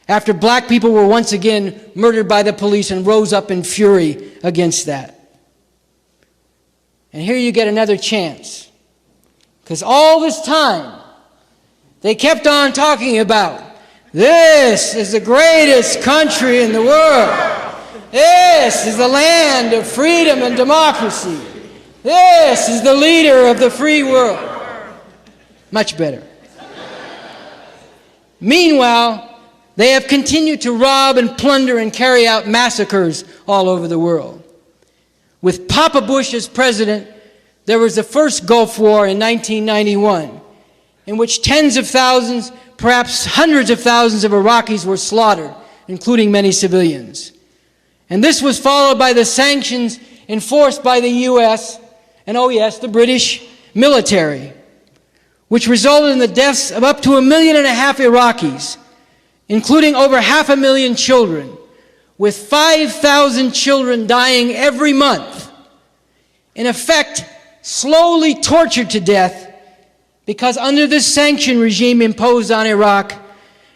after black people were once again murdered by the police and rose up in fury against that. And here you get another chance, because all this time they kept on talking about, this is the greatest country in the world. This is the land of freedom and democracy. This is the leader of the free world. Much better. Meanwhile, they have continued to rob and plunder and carry out massacres all over the world. With Papa Bush as president, there was the first Gulf War in 1991, in which tens of thousands, perhaps hundreds of thousands of Iraqis were slaughtered, including many civilians. And this was followed by the sanctions enforced by the U.S. and, oh yes, the British military, which resulted in the deaths of up to 1.5 million Iraqis, including over 500,000 children, with 5,000 children dying every month, in effect slowly tortured to death because under this sanction regime imposed on Iraq,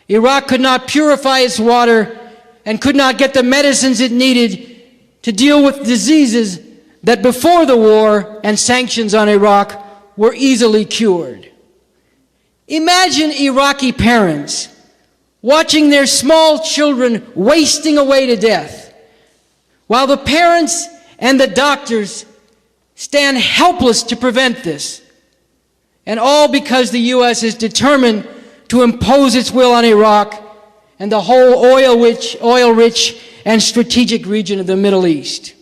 Iraq could not purify its water and could not get the medicines it needed to deal with diseases that before the war and sanctions on Iraq were easily cured. Imagine Iraqi parents watching their small children wasting away to death, while the parents and the doctors stand helpless to prevent this, and all because the U.S. is determined to impose its will on Iraq and the whole oil-rich and strategic region of the Middle East.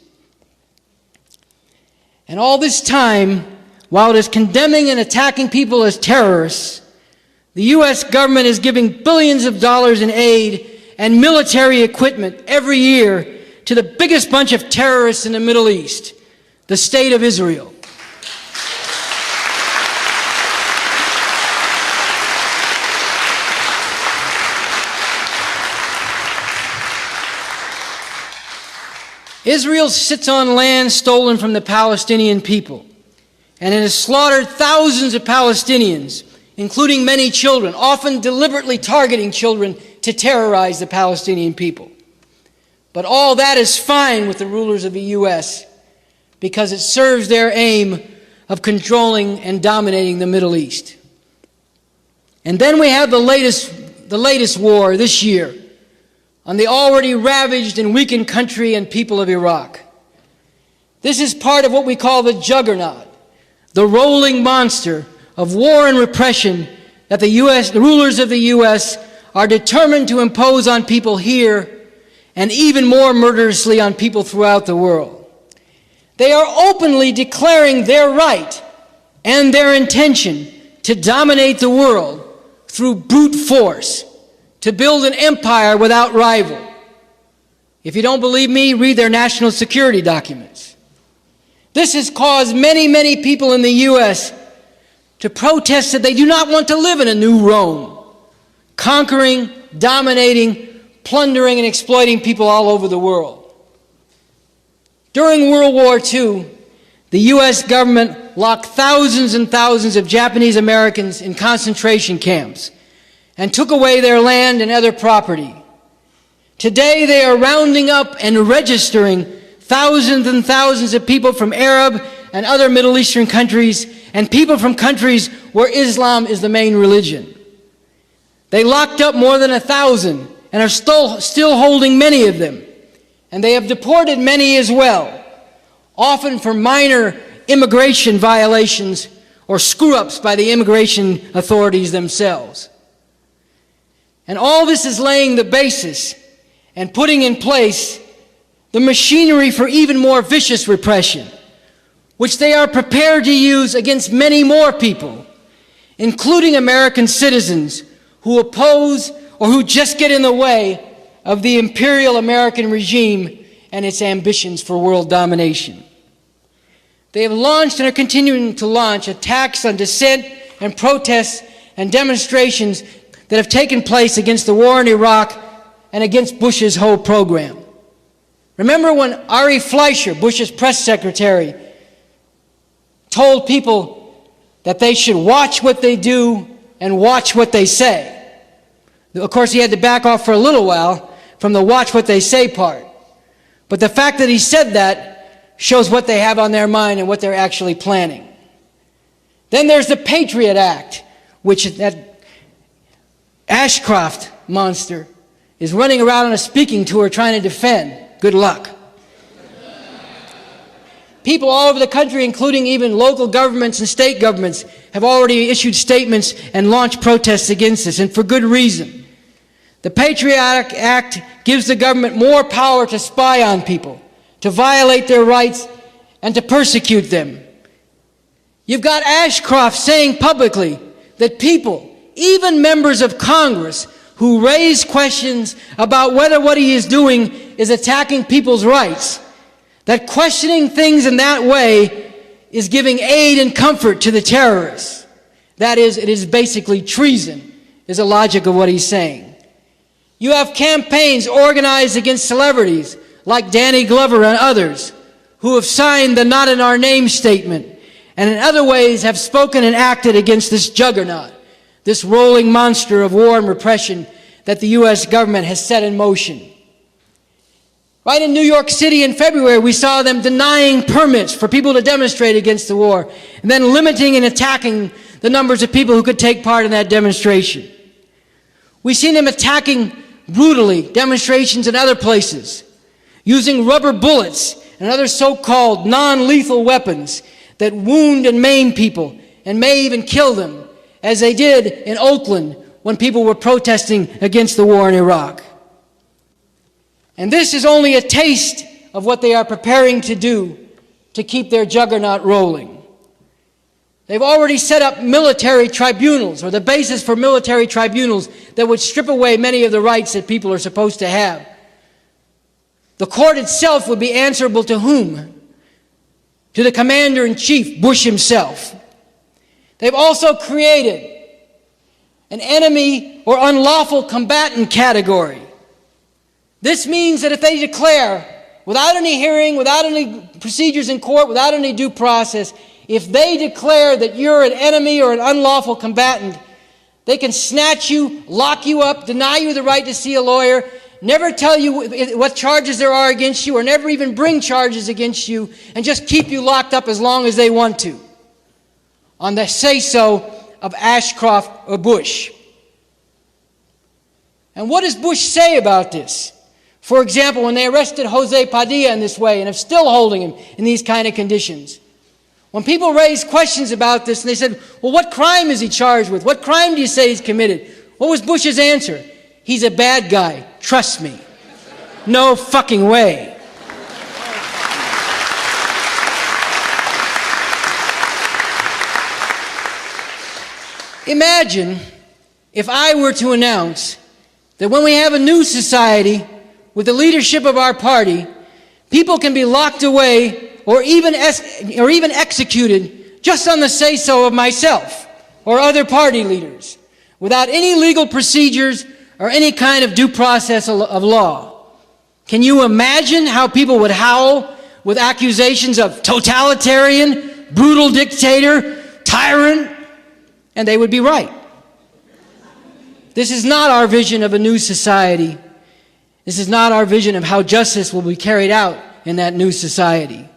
And all this time, while it is condemning and attacking people as terrorists, the U.S. government is giving billions of dollars in aid and military equipment every year to the biggest bunch of terrorists in the Middle East, the State of Israel. Israel sits on land stolen from the Palestinian people, and it has slaughtered thousands of Palestinians, including many children, often deliberately targeting children to terrorize the Palestinian people. But all that is fine with the rulers of the U.S. because it serves their aim of controlling and dominating the Middle East. And then we have the latest war this year on the already ravaged and weakened country and people of Iraq. This is part of what we call the juggernaut, the rolling monster of war and repression that the rulers of the U.S. are determined to impose on people here and even more murderously on people throughout the world. They are openly declaring their right and their intention to dominate the world through brute force, to build an empire without rival. If you don't believe me, read their national security documents. This has caused many, many people in the U.S. to protest that they do not want to live in a new Rome, conquering, dominating, plundering, and exploiting people all over the world. During World War II, the U.S. government locked thousands and thousands of Japanese Americans in concentration camps and took away their land and other property. Today, they are rounding up and registering thousands and thousands of people from Arab and other Middle Eastern countries and people from countries where Islam is the main religion. They locked up more than 1,000 and are still holding many of them. And they have deported many as well, often for minor immigration violations or screw-ups by the immigration authorities themselves. And all this is laying the basis and putting in place the machinery for even more vicious repression, which they are prepared to use against many more people, including American citizens who oppose or who just get in the way of the imperial American regime and its ambitions for world domination. They have launched and are continuing to launch attacks on dissent and protests and demonstrations that have taken place against the war in Iraq and against Bush's whole program. Remember when Ari Fleischer, Bush's press secretary, told people that they should watch what they do and watch what they say? Of course, he had to back off for a little while from the watch what they say part. But the fact that he said that shows what they have on their mind and what they're actually planning. Then there's the Patriot Act, which that Ashcroft monster is running around on a speaking tour trying to defend. Good luck. People all over the country, including even local governments and state governments, have already issued statements and launched protests against this, and for good reason. The Patriotic Act gives the government more power to spy on people, to violate their rights, and to persecute them. You've got Ashcroft saying publicly that people, even members of Congress, who raise questions about whether what he is doing is attacking people's rights, that questioning things in that way is giving aid and comfort to the terrorists. That is, it is basically treason, is the logic of what he's saying. You have campaigns organized against celebrities like Danny Glover and others who have signed the Not in Our Name statement and in other ways have spoken and acted against this juggernaut, this rolling monster of war and repression that the U.S. government has set in motion. Right in New York City in February, we saw them denying permits for people to demonstrate against the war, and then limiting and attacking the numbers of people who could take part in that demonstration. We've seen them attacking brutally demonstrations in other places, using rubber bullets and other so-called non-lethal weapons that wound and maim people and may even kill them, as they did in Oakland when people were protesting against the war in Iraq. And this is only a taste of what they are preparing to do to keep their juggernaut rolling. They've already set up military tribunals, or the basis for military tribunals that would strip away many of the rights that people are supposed to have. The court itself would be answerable to whom? To the commander-in-chief, Bush himself. They've also created an enemy or unlawful combatant category. This means that if they declare without any hearing, without any procedures in court, without any due process, if they declare that you're an enemy or an unlawful combatant, they can snatch you, lock you up, deny you the right to see a lawyer, never tell you what charges there are against you, or never even bring charges against you, and just keep you locked up as long as they want to, on the say-so of Ashcroft or Bush. And what does Bush say about this? For example, when they arrested Jose Padilla in this way and are still holding him in these kind of conditions. When people raised questions about this and they said, well, what crime is he charged with? What crime do you say he's committed? What was Bush's answer? He's a bad guy. Trust me. No fucking way. Imagine if I were to announce that when we have a new society with the leadership of our party, people can be locked away or even executed just on the say-so of myself or other party leaders, without any legal procedures or any kind of due process of law. Can you imagine how people would howl with accusations of totalitarian, brutal dictator, tyrant? And they would be right. This is not our vision of a new society. This is not our vision of how justice will be carried out in that new society.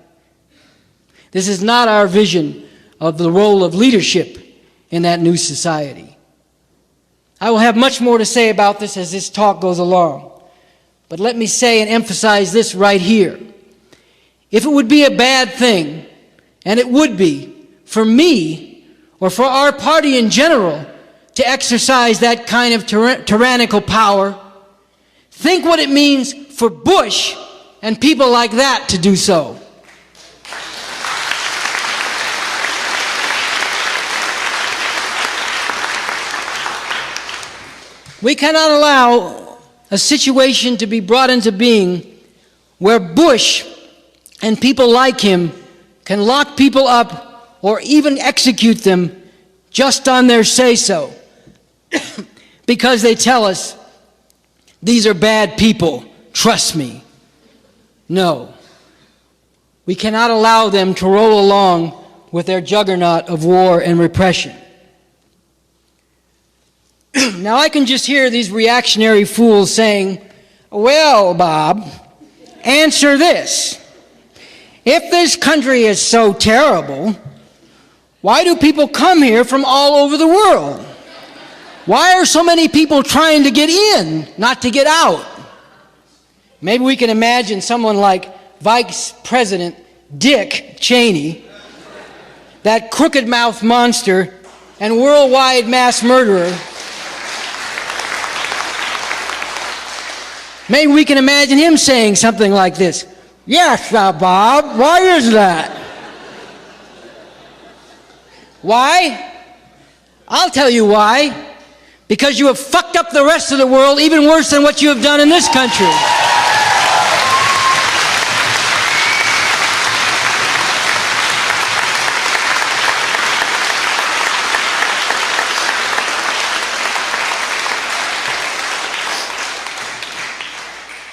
This is not our vision of the role of leadership in that new society. I will have much more to say about this as this talk goes along. But let me say and emphasize this right here. If it would be a bad thing, and it would be, for me or for our party in general to exercise that kind of tyrannical power, think what it means for Bush and people like that to do so. We cannot allow a situation to be brought into being where Bush and people like him can lock people up or even execute them just on their say-so because they tell us, these are bad people, trust me. No. We cannot allow them to roll along with their juggernaut of war and repression. Now I can just hear these reactionary fools saying, well, Bob, answer this. If this country is so terrible, why do people come here from all over the world? Why are so many people trying to get in, not to get out? Maybe we can imagine someone like Vice President Dick Cheney, that crooked-mouthed monster and worldwide mass murderer. Maybe we can imagine him saying something like this. Yes, Bob, why is that? Why? I'll tell you why. Because you have fucked up the rest of the world even worse than what you have done in this country.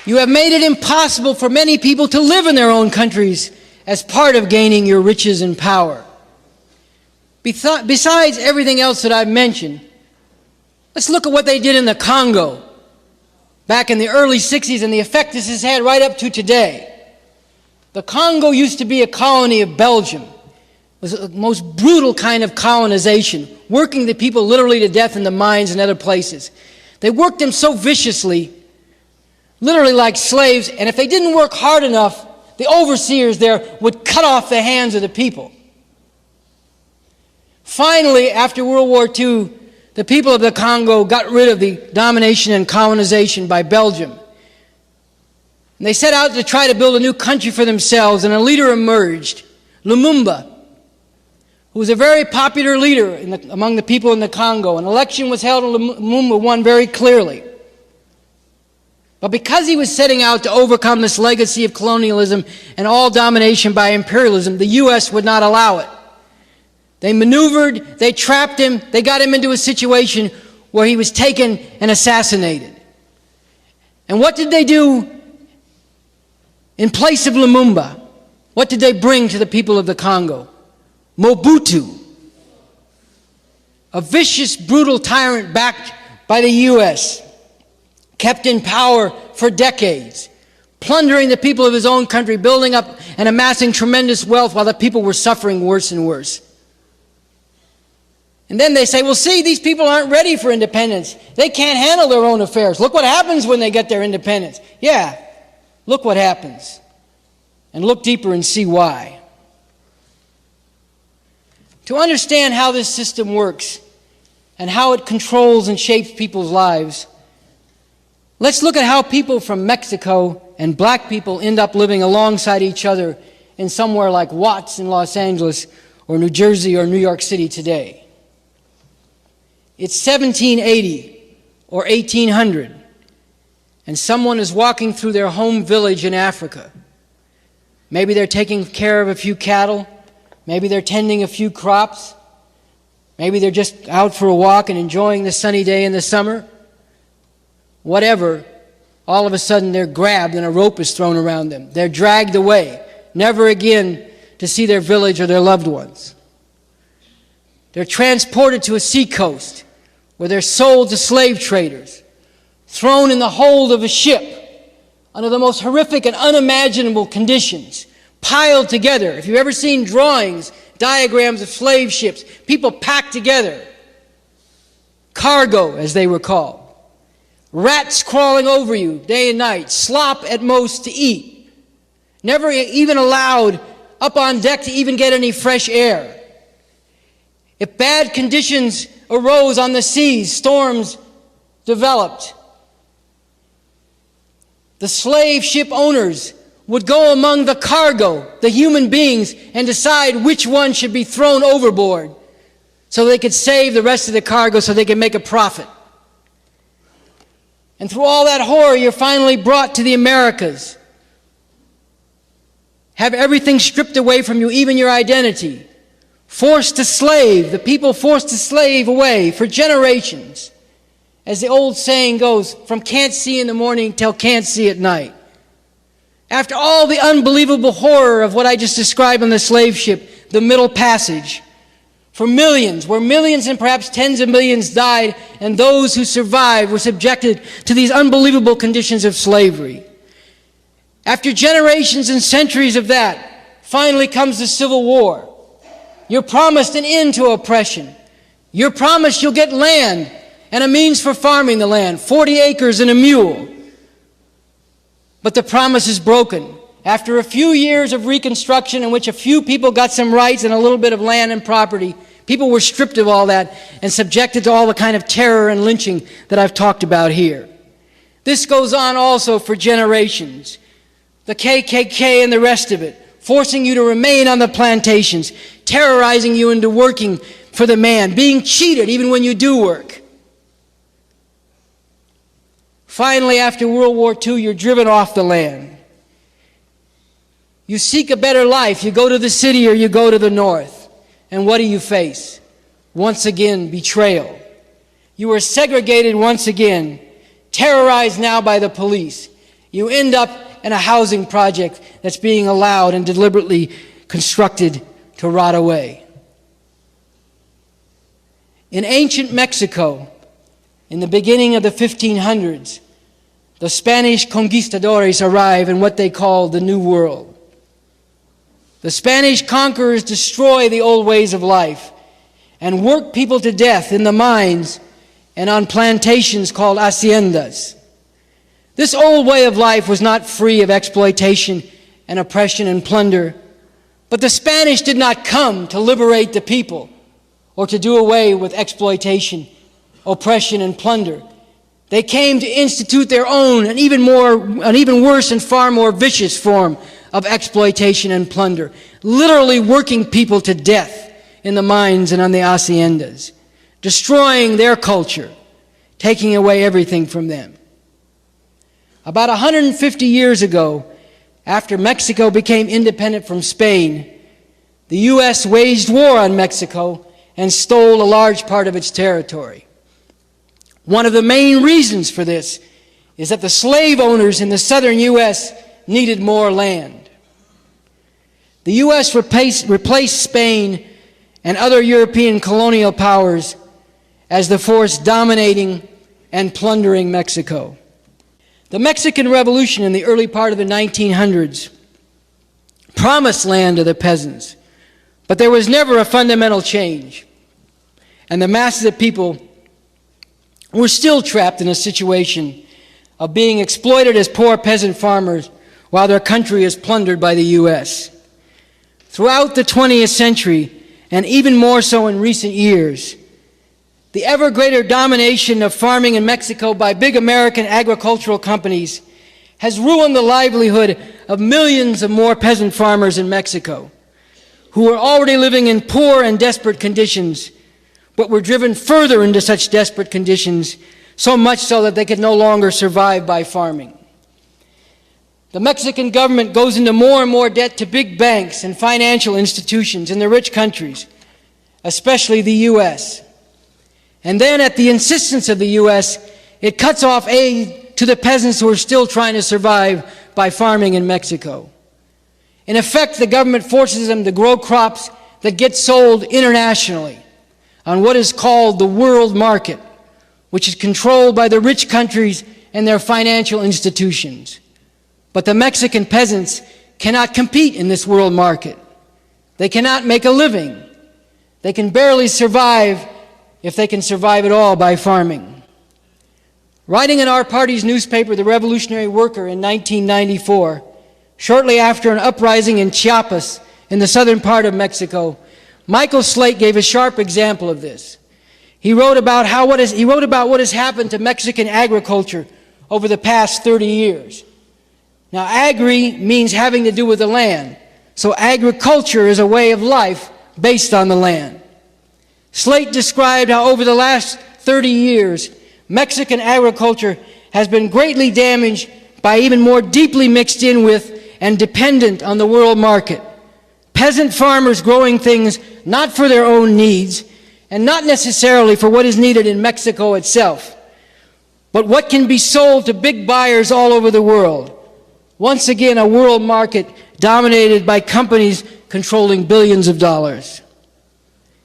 You have made it impossible for many people to live in their own countries as part of gaining your riches and power. Besides everything else that I've mentioned, let's look at what they did in the Congo back in the early 60s and the effect this has had right up to today. The Congo used to be a colony of Belgium. It was the most brutal kind of colonization, working the people literally to death in the mines and other places. They worked them so viciously, literally like slaves, and if they didn't work hard enough, the overseers there would cut off the hands of the people. Finally, after World War II, the people of the Congo got rid of the domination and colonization by Belgium. And they set out to try to build a new country for themselves, and a leader emerged, Lumumba, who was a very popular leader among the people in the Congo. An election was held, and Lumumba won very clearly. But because he was setting out to overcome this legacy of colonialism and all domination by imperialism, the U.S. would not allow it. They maneuvered, they trapped him, they got him into a situation where he was taken and assassinated. And what did they do In place of Lumumba, what did they bring to the people of the Congo? Mobutu, a vicious, brutal tyrant backed by the U.S., kept in power for decades, plundering the people of his own country, building up and amassing tremendous wealth while the people were suffering worse and worse. And then they say, well, see, these people aren't ready for independence. They can't handle their own affairs. Look what happens when they get their independence. Yeah, look what happens. And look deeper and see why. To understand how this system works and how it controls and shapes people's lives, let's look at how people from Mexico and black people end up living alongside each other in somewhere like Watts in Los Angeles or New Jersey or New York City today. It's 1780 or 1800, and someone is walking through their home village in Africa. Maybe they're taking care of a few cattle. Maybe they're tending a few crops. Maybe they're just out for a walk and enjoying the sunny day in the summer. Whatever, all of a sudden they're grabbed and a rope is thrown around them. They're dragged away, never again to see their village or their loved ones. They're transported to a seacoast where they're sold to slave traders, thrown in the hold of a ship under the most horrific and unimaginable conditions, piled together. If you've ever seen drawings, diagrams of slave ships, people packed together, cargo as they were called, rats crawling over you day and night, slop at most to eat, never even allowed up on deck to even get any fresh air. If bad conditions arose on the seas, storms developed, the slave ship owners would go among the cargo, the human beings, and decide which one should be thrown overboard so they could save the rest of the cargo so they could make a profit. And through all that horror, you're finally brought to the Americas. Have everything stripped away from you, even your identity. Forced to slave, the people forced to slave away for generations. As the old saying goes, from can't see in the morning till can't see at night. After all the unbelievable horror of what I just described on the slave ship, the Middle Passage, for millions, where millions and perhaps tens of millions died, and those who survived were subjected to these unbelievable conditions of slavery. After generations and centuries of that, finally comes the Civil War. You're promised an end to oppression. You're promised you'll get land and a means for farming the land, 40 acres and a mule. But the promise is broken. After a few years of reconstruction in which a few people got some rights and a little bit of land and property, people were stripped of all that and subjected to all the kind of terror and lynching that I've talked about here. This goes on also for generations. The KKK and the rest of it, forcing you to remain on the plantations, terrorizing you into working for the man, being cheated even when you do work. Finally, after World War II, you're driven off the land. You seek a better life. You go to the city or you go to the north. And what do you face? Once again, betrayal. You are segregated once again, terrorized now by the police. You end up in a housing project that's being allowed and deliberately constructed to rot away. In ancient Mexico, in the beginning of the 1500s, the Spanish conquistadores arrive in what they call the New World. The Spanish conquerors destroy the old ways of life and work people to death in the mines and on plantations called haciendas. This old way of life was not free of exploitation and oppression and plunder, but the Spanish did not come to liberate the people or to do away with exploitation, oppression, and plunder. They came to institute their own, an even worse and far more vicious form of exploitation and plunder, literally working people to death in the mines and on the haciendas, destroying their culture, taking away everything from them. About 150 years ago, after Mexico became independent from Spain, the U.S. waged war on Mexico and stole a large part of its territory. One of the main reasons for this is that the slave owners in the southern U.S. needed more land. The U.S. replaced Spain and other European colonial powers as the force dominating and plundering Mexico. The Mexican Revolution in the early part of the 1900s promised land to the peasants, but there was never a fundamental change, and the masses of people were still trapped in a situation of being exploited as poor peasant farmers while their country is plundered by the U.S. Throughout the 20th century, and even more so in recent years, the ever greater domination of farming in Mexico by big American agricultural companies has ruined the livelihood of millions of more peasant farmers in Mexico, who were already living in poor and desperate conditions, but were driven further into such desperate conditions, so much so that they could no longer survive by farming. The Mexican government goes into more and more debt to big banks and financial institutions in the rich countries, especially the U.S. And then, at the insistence of the U.S., it cuts off aid to the peasants who are still trying to survive by farming in Mexico. In effect, the government forces them to grow crops that get sold internationally on what is called the world market, which is controlled by the rich countries and their financial institutions. But the Mexican peasants cannot compete in this world market. They cannot make a living. They can barely survive, if they can survive at all, by farming. Writing in our party's newspaper, The Revolutionary Worker, in 1994, shortly after an uprising in Chiapas, in the southern part of Mexico, Michael Slate gave a sharp example of this. He wrote about what has happened to Mexican agriculture over the past 30 years. Now, agri means having to do with the land, so agriculture is a way of life based on the land. Slate described how over the last 30 years, Mexican agriculture has been greatly damaged by even more deeply mixed in with and dependent on the world market. Peasant farmers growing things not for their own needs and not necessarily for what is needed in Mexico itself, but what can be sold to big buyers all over the world. Once again, a world market dominated by companies controlling billions of dollars.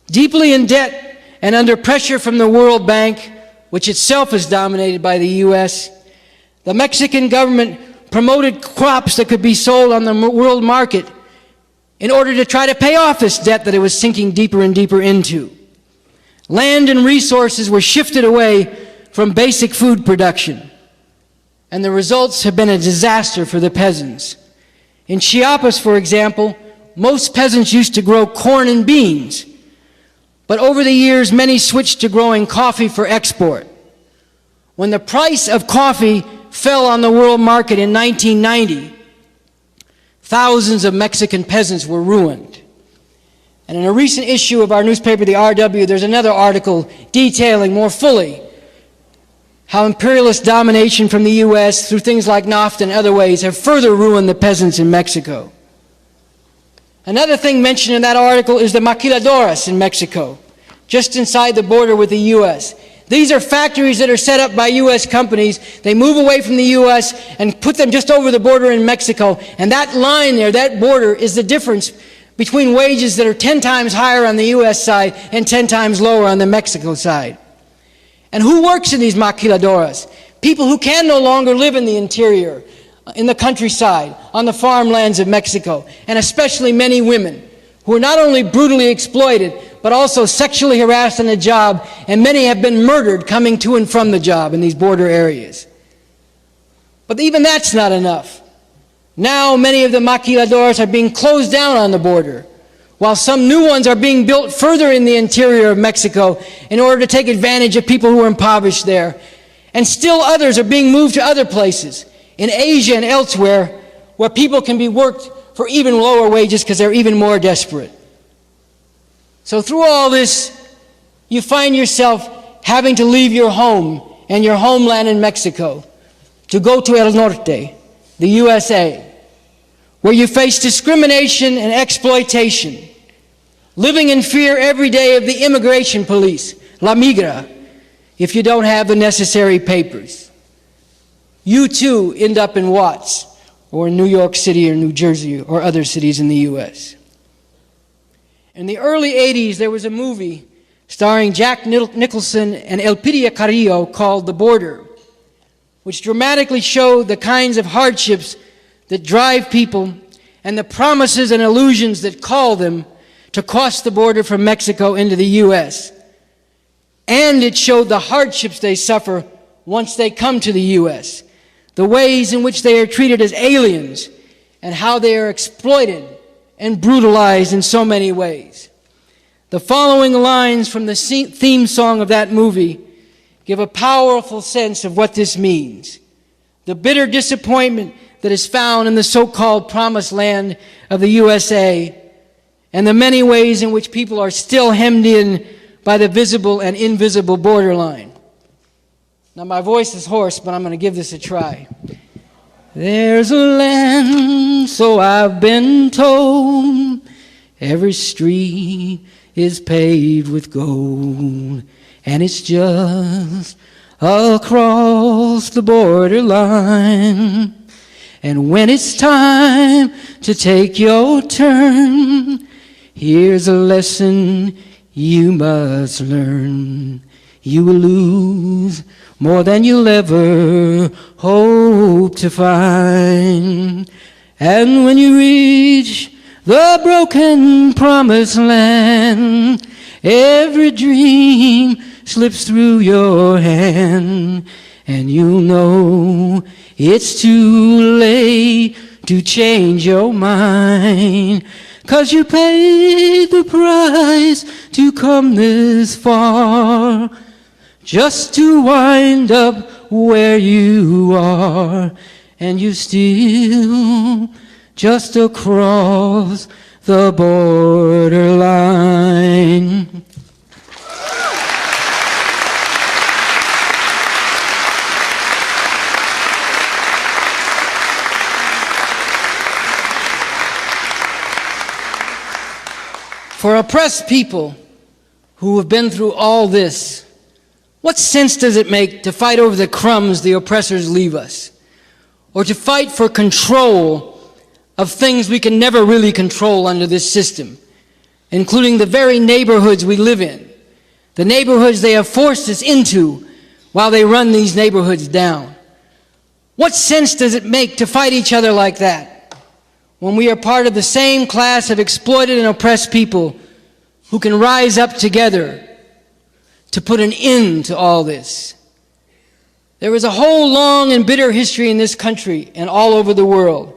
Deeply in debt and under pressure from the World Bank, which itself is dominated by the U.S., the Mexican government promoted crops that could be sold on the world market in order to try to pay off this debt that it was sinking deeper and deeper into. Land and resources were shifted away from basic food production, and the results have been a disaster for the peasants. In Chiapas, for example, most peasants used to grow corn and beans, but over the years, many switched to growing coffee for export. When the price of coffee fell on the world market in 1990, thousands of Mexican peasants were ruined. And in a recent issue of our newspaper, the RW, there's another article detailing more fully how imperialist domination from the U.S. through things like nothin and other ways have further ruined the peasants in Mexico. Another thing mentioned in that article is the maquiladoras in Mexico, just inside the border with the U.S. These are factories that are set up by U.S. companies. They move away from the U.S. and put them just over the border in Mexico. And that line there, that border, is the difference between wages that are 10 times higher on the U.S. side and 10 times lower on the Mexico side. And who works in these maquiladoras? People who can no longer live in the interior, in the countryside, on the farmlands of Mexico, and especially many women who are not only brutally exploited, but also sexually harassed on the job, and many have been murdered coming to and from the job in these border areas. But even that's not enough. Now many of the maquiladoras are being closed down on the border, while some new ones are being built further in the interior of Mexico in order to take advantage of people who are impoverished there. And still others are being moved to other places, in Asia and elsewhere, where people can be worked for even lower wages because they're even more desperate. So through all this, you find yourself having to leave your home and your homeland in Mexico to go to El Norte, the USA, where you face discrimination and exploitation, living in fear every day of the immigration police, La Migra, if you don't have the necessary papers. You too end up in Watts, or in New York City or New Jersey or other cities in the U.S. In the early 80s, there was a movie starring Jack Nicholson and Elpidia Carrillo called The Border, which dramatically showed the kinds of hardships that drive people and the promises and illusions that call them to cross the border from Mexico into the U.S. And it showed the hardships they suffer once they come to the U.S., the ways in which they are treated as aliens, and how they are exploited and brutalized in so many ways. The following lines from the theme song of that movie give a powerful sense of what this means. The bitter disappointment that is found in the so-called promised land of the USA, and the many ways in which people are still hemmed in by the visible and invisible borderline. Now, my voice is hoarse, but I'm going to give this a try. There's a land, so I've been told, every street is paved with gold, and it's just across the borderline. And when it's time to take your turn, here's a lesson you must learn. You will lose more than you'll ever hope to find. And when you reach the broken promised land, every dream slips through your hand, and you'll know it's too late to change your mind. 'Cause you paid the price to come this far, just to wind up where you are, and you still just across the borderline. For oppressed people who have been through all this, what sense does it make to fight over the crumbs the oppressors leave us? Or to fight for control of things we can never really control under this system, including the very neighborhoods we live in, the neighborhoods they have forced us into while they run these neighborhoods down? What sense does it make to fight each other like that, when we are part of the same class of exploited and oppressed people who can rise up together to put an end to all this? There is a whole long and bitter history in this country and all over the world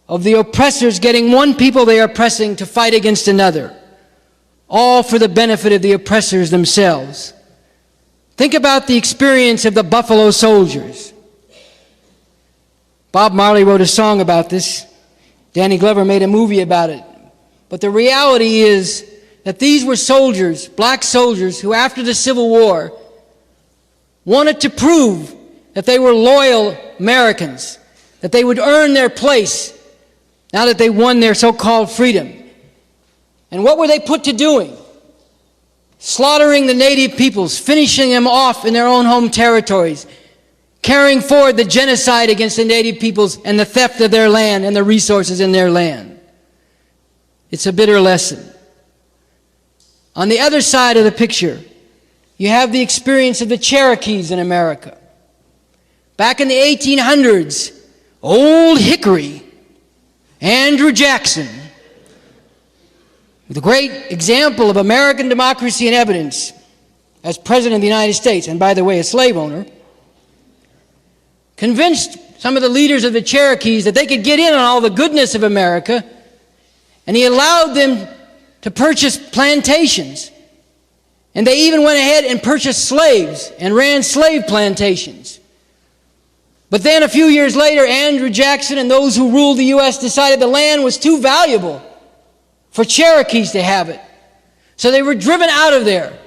of the oppressors getting one people they are oppressing to fight against another, all for the benefit of the oppressors themselves. Think about the experience of the Buffalo Soldiers. Bob Marley wrote a song about this. Danny Glover made a movie about it. But the reality is that these were soldiers, black soldiers, who after the Civil War wanted to prove that they were loyal Americans, that they would earn their place now that they won their so-called freedom. And what were they put to doing? Slaughtering the native peoples, finishing them off in their own home territories, carrying forward the genocide against the native peoples and the theft of their land and the resources in their land. It's a bitter lesson. On the other side of the picture, you have the experience of the Cherokees in America. Back in the 1800s, Old Hickory, Andrew Jackson, the great example of American democracy and evidence as President of the United States, and by the way, a slave owner, convinced some of the leaders of the Cherokees that they could get in on all the goodness of America, and he allowed them to purchase plantations. And they even went ahead and purchased slaves and ran slave plantations. But then a few years later, Andrew Jackson and those who ruled the U.S. decided the land was too valuable for Cherokees to have it. So they were driven out of there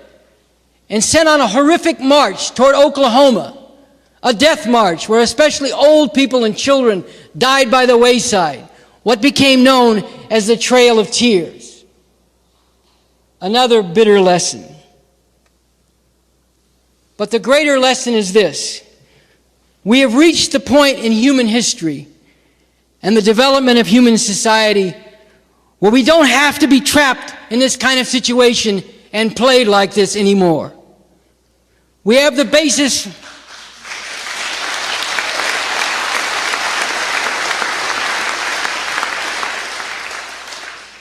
and sent on a horrific march toward Oklahoma, a death march where especially old people and children died by the wayside, what became known as the Trail of Tears. Another bitter lesson. But the greater lesson is this: we have reached the point in human history and the development of human society where we don't have to be trapped in this kind of situation and played like this anymore.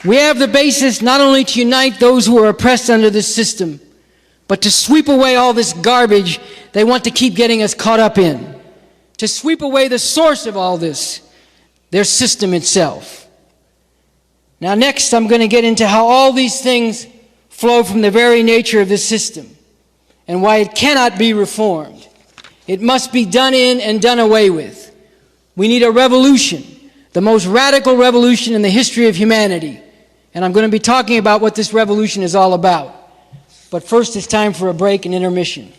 We have the basis not only to unite those who are oppressed under this system, but to sweep away all this garbage they want to keep getting us caught up in, to sweep away the source of all this, their system itself. Now next I'm going to get into how all these things flow from the very nature of this system and why it cannot be reformed. It must be done in and done away with. We need a revolution, the most radical revolution in the history of humanity. And I'm going to be talking about what this revolution is all about. But first it's time for a break and intermission.